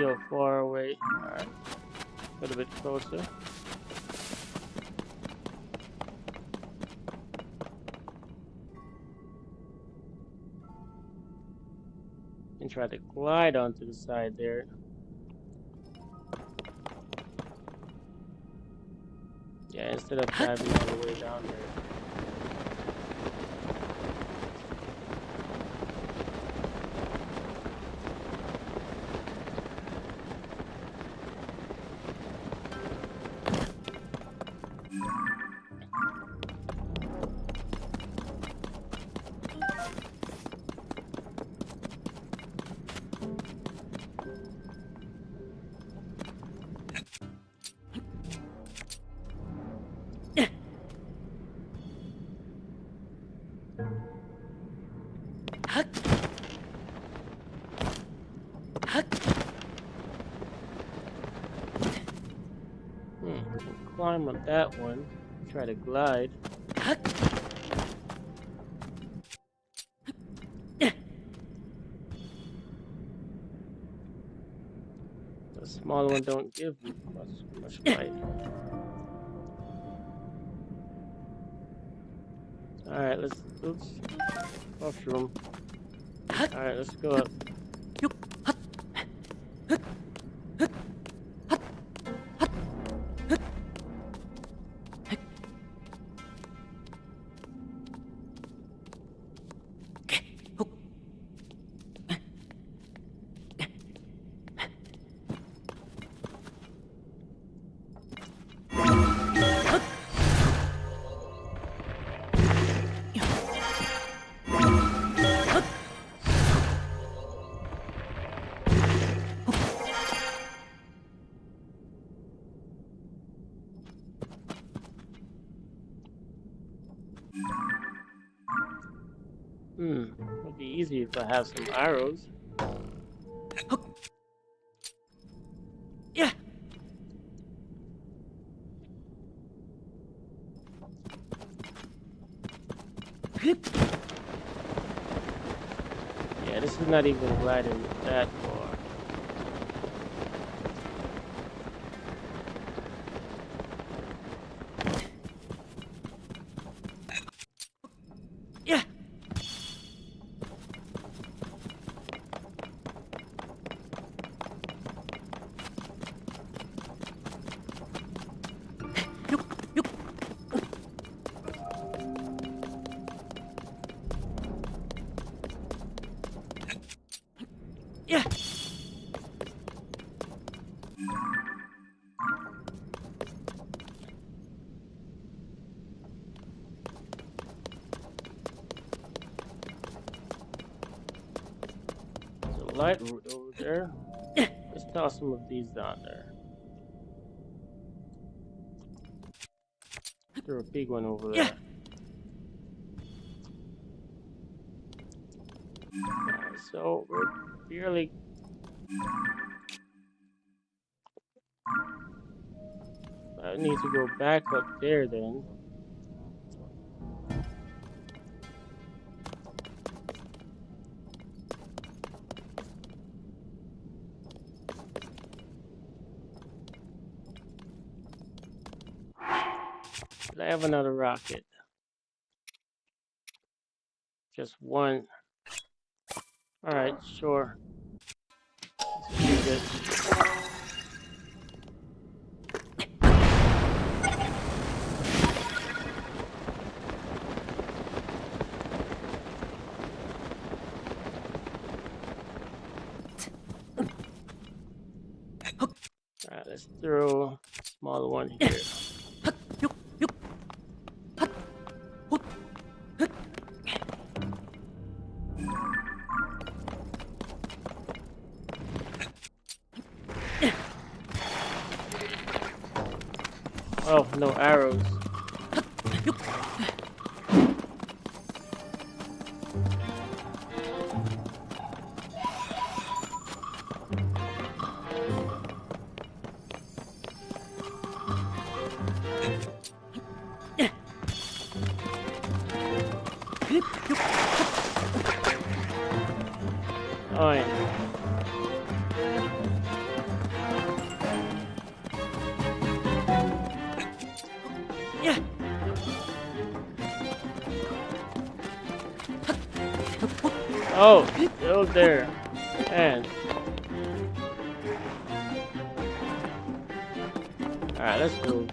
little far away. Alright, a little bit closer. And try to glide onto the side there. Yeah, instead of diving all the way down there. Can climb on that one. Try to glide. The small one don't give much fight. Alright, let's oops. Mushroom. Alright, let's go up. It'd be easy if I have some arrows. Yeah. Yeah, this is not even gliding that far. Yeah. Yeah. There's a light route over there. Let's toss some of these down there. There's a big one over there. Yeah. So we're barely. I need to go back up there then. Did I have another rocket? Just one. Alright, sure. Let's use it. Alright, let's throw a small one here. Oh, no arrows. Oh, yeah. Oh, still there. Man. Alright, let's go.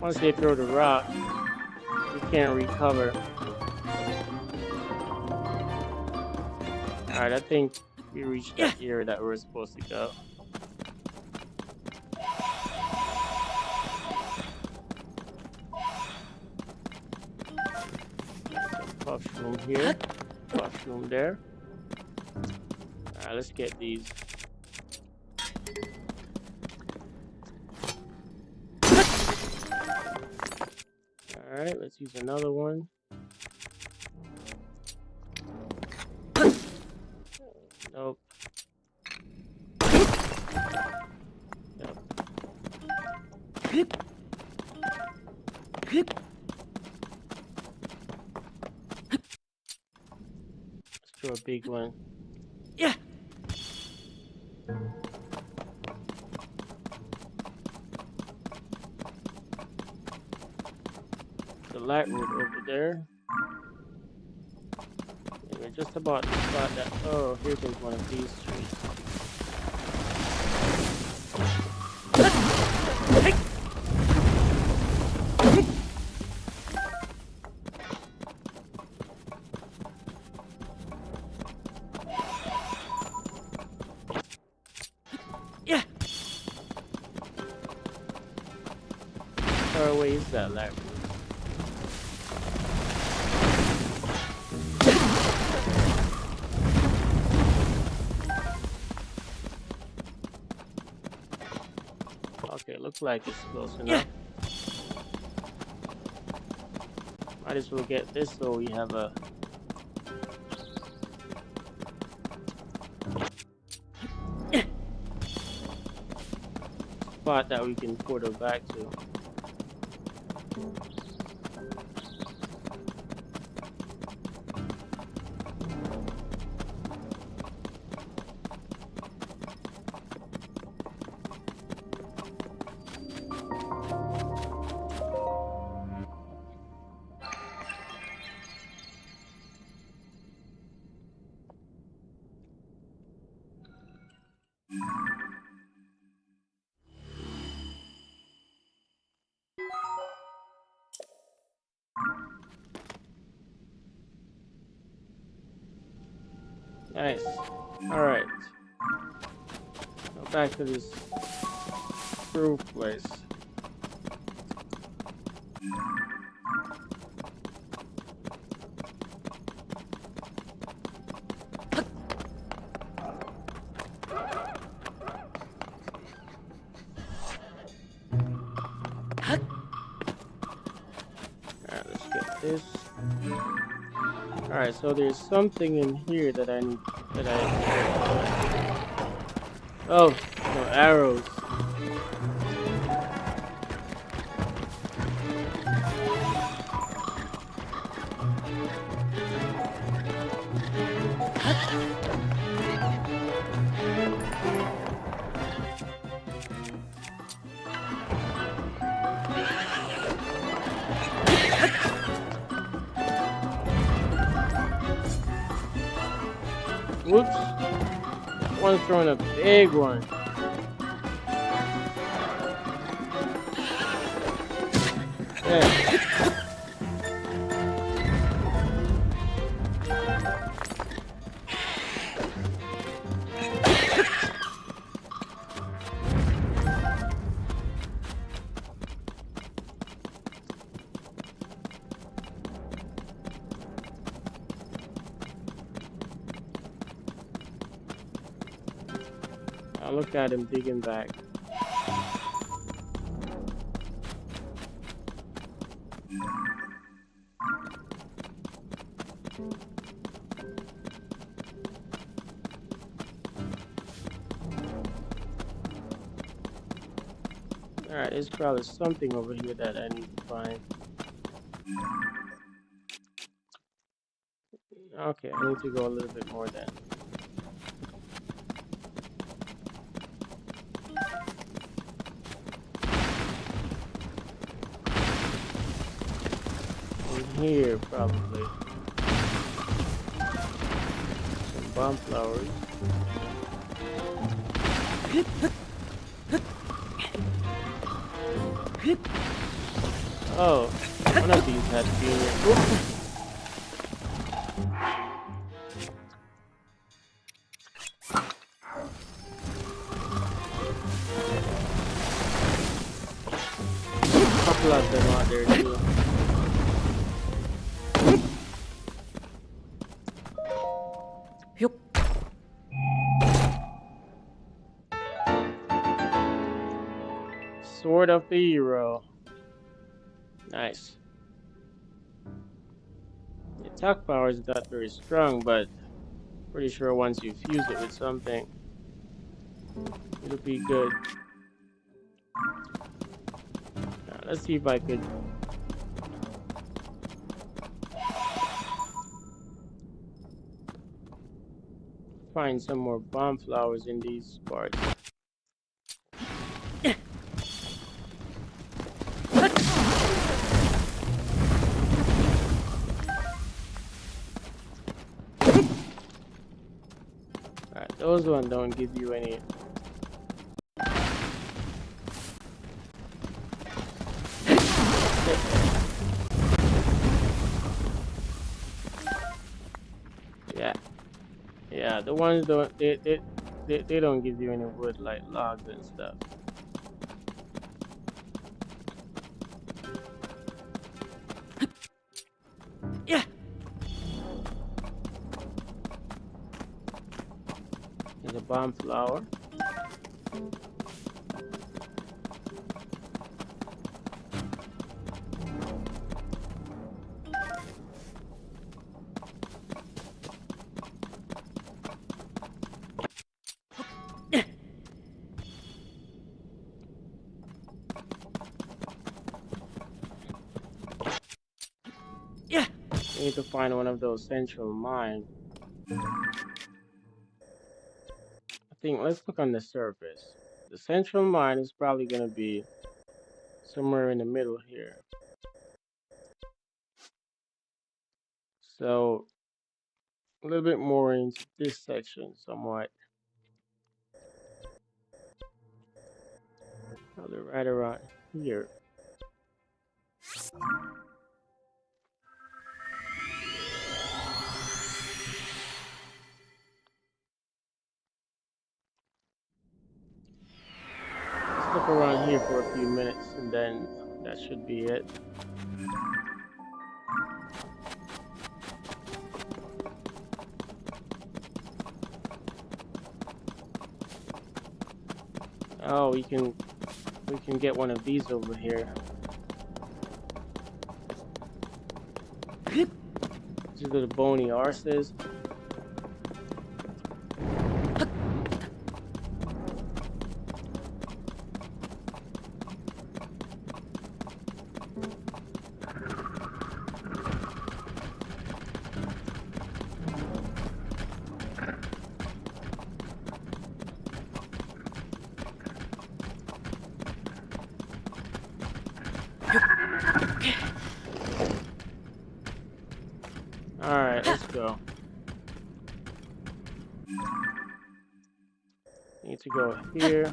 Once they throw the rock, we can't recover. Alright, I think we reached that area that we're supposed to go. Mushroom here, mushroom there. Alright, let's get these. Alright, let's use another one. Nope. Yep. Let's throw a big one. Yeah. The light wood over there. And we're just about to spot that. Oh, here comes one of these trees. Yeah. How far away is that light wood? Okay, looks like it's close enough. Might as well get this so we have a spot that we can portal back to. Nice. Alright. Now back to this groove place. Alright, let's get this. Alright, so there's something in here that I need Oh, no arrows. Whoops. One's throwing a big one. Yeah. I'll look at him digging back. Alright, there's probably something over here that I need to find. Okay, I need to go a little bit more then. here probably. Some bomb flowers. Oh, one of these had to be in here. Oop. Couple of them out there too. Yup. Sword of the Hero. Nice. The attack power is not very strong, but pretty sure once you fuse it with something, it'll be good. Let's see if I could find some more bomb flowers in these parts. Alright, those ones don't give you any. Yeah, yeah, the ones don't they don't give you any wood like logs and stuff. Yeah. There's a bomb flower. Yeah. We need to find one of those central mines. I think let's look on the surface. The central mine is probably gonna be somewhere in the middle here. So a little bit more into this section somewhat. Probably right around here. Let's look around here for a few minutes and then that should be it. Oh, we can get one of these over here. These are the bony arses. Alright, let's go. Need to go here.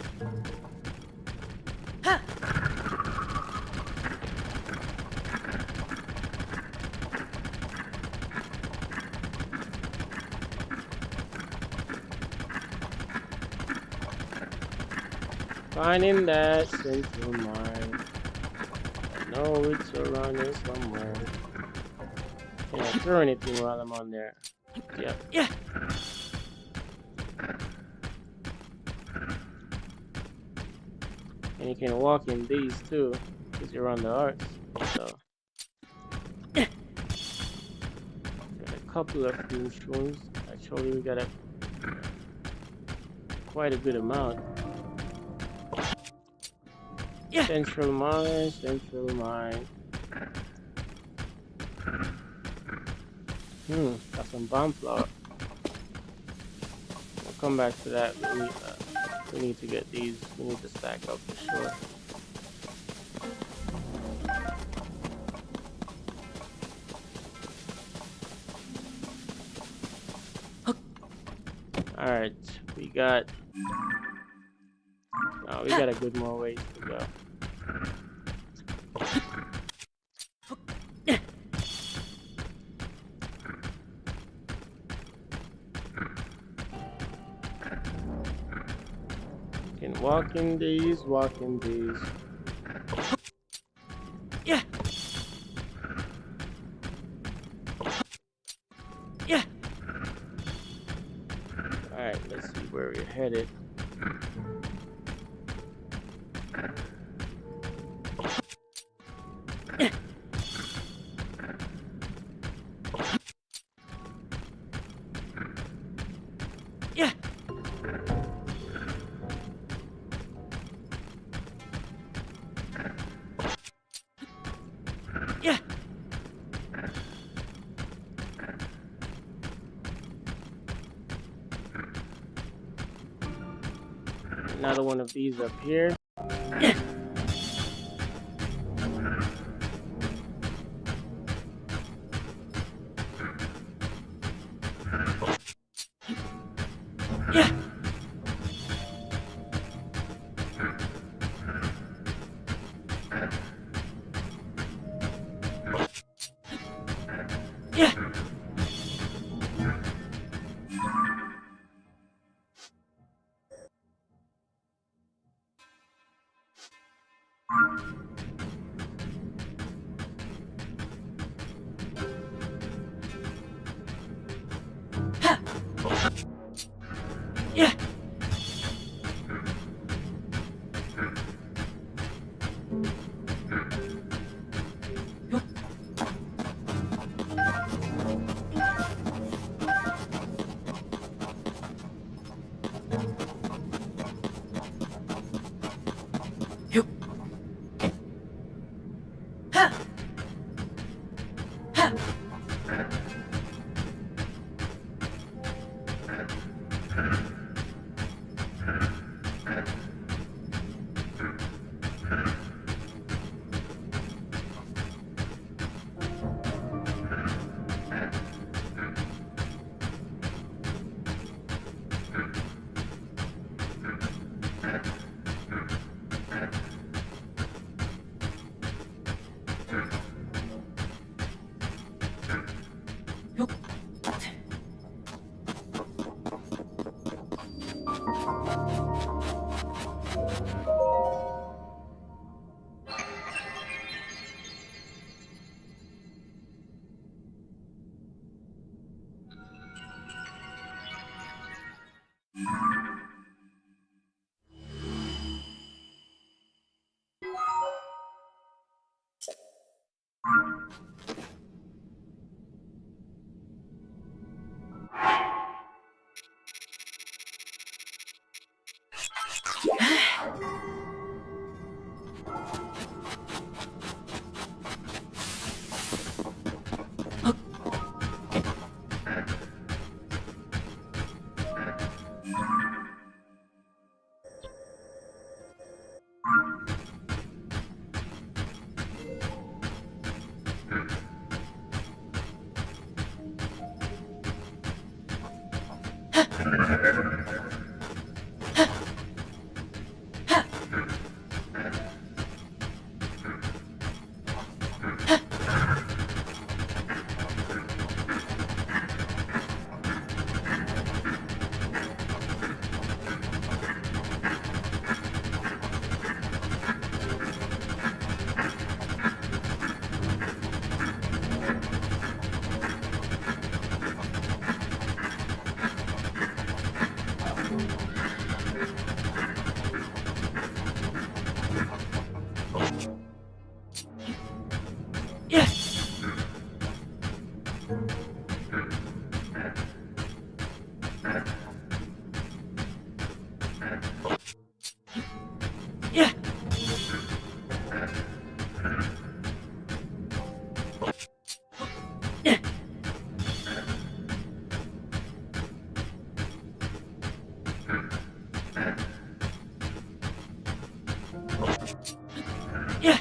Finding that central mine. I know it's around here somewhere. Can I throw anything while I'm on there? Yep. Yeah. And you can walk in these too, because you're on the arcs. So got a couple of mushrooms. Actually, we got quite a good amount. Yeah. Central mine, central mine. Got some bomb flower. We'll come back to that. We need to get these. We need to stack up for sure. right, we got we got a good more ways to go. Can walk in these. Yeah. Yeah. All right, let's see where we're headed. Yeah. Yeah. Another one of these up here. Yeah. Yeah. Yeah. Yeah. Yeah. Yeah. Yeah.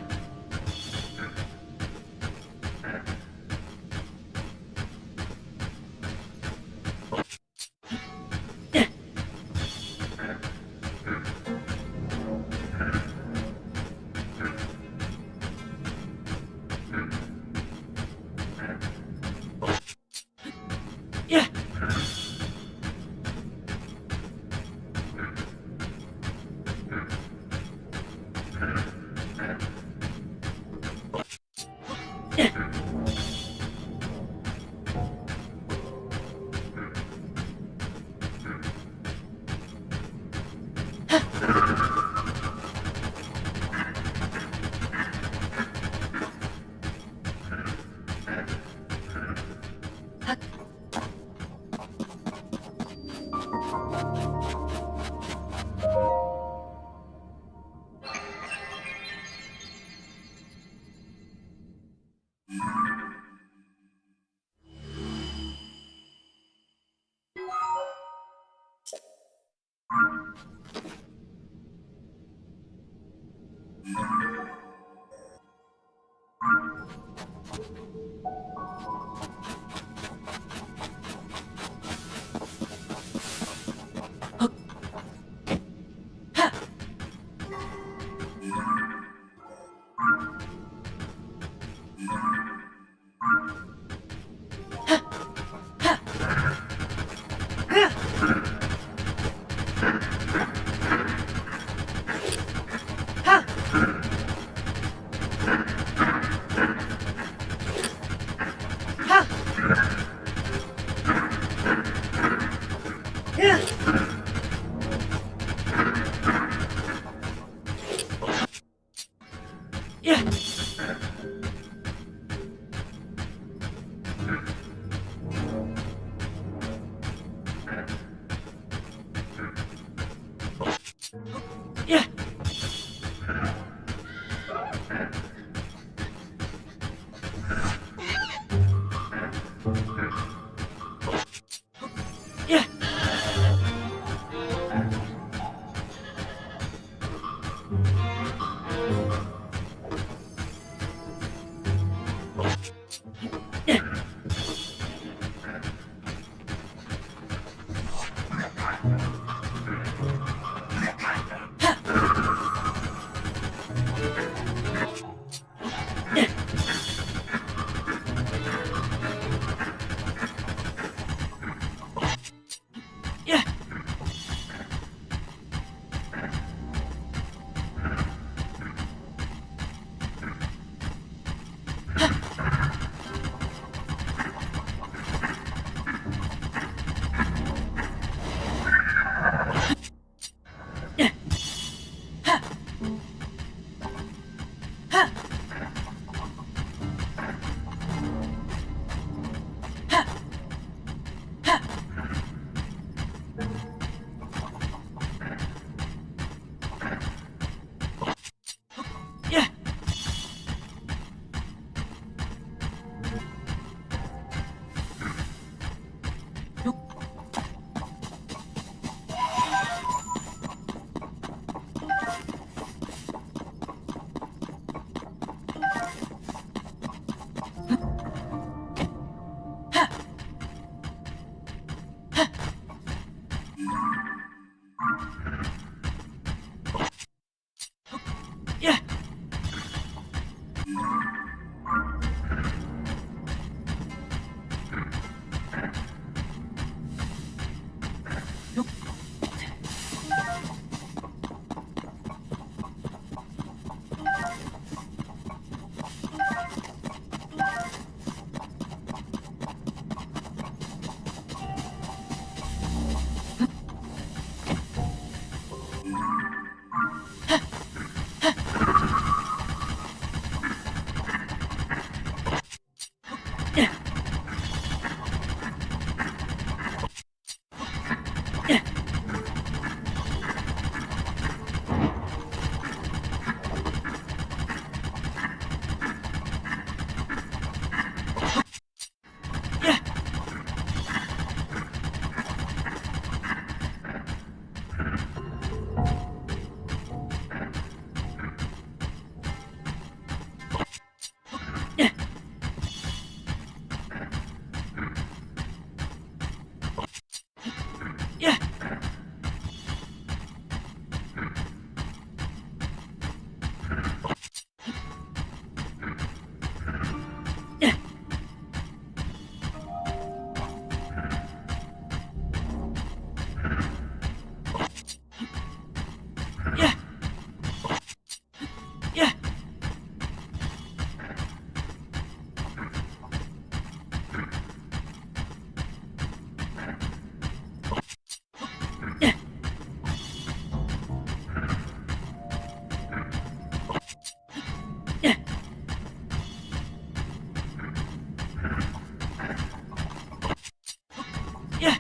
Yeah.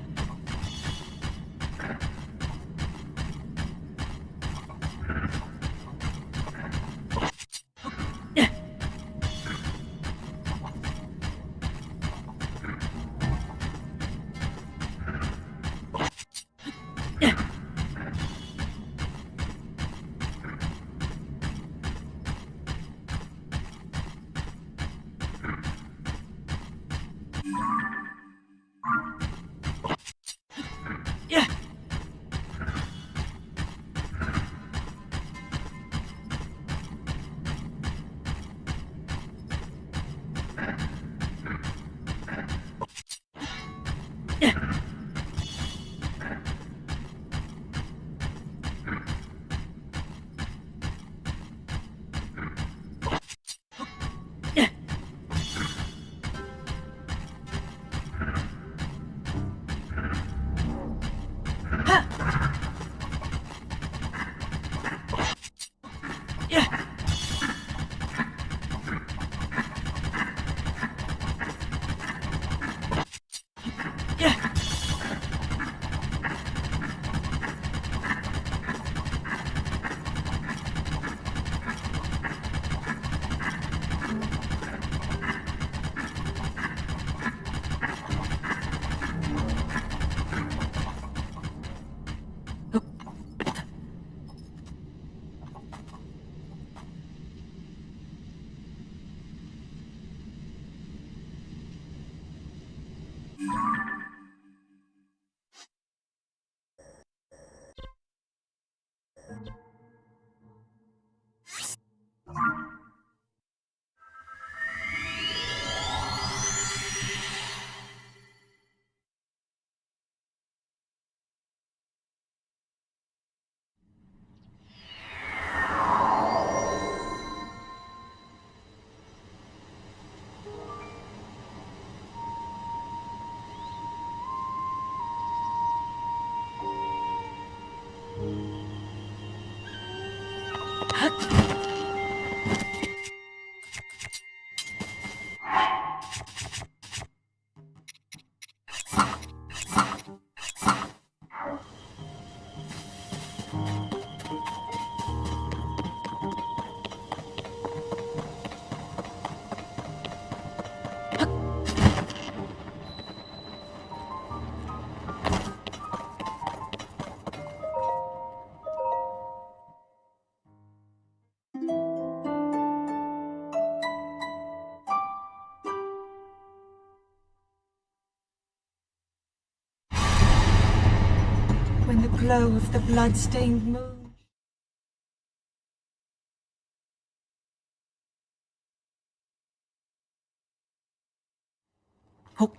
Yeah. Yeah. Yeah. Yeah. Yeah. Ha. Yeah. Yeah. When the glow of the blood-stained moon. Oh.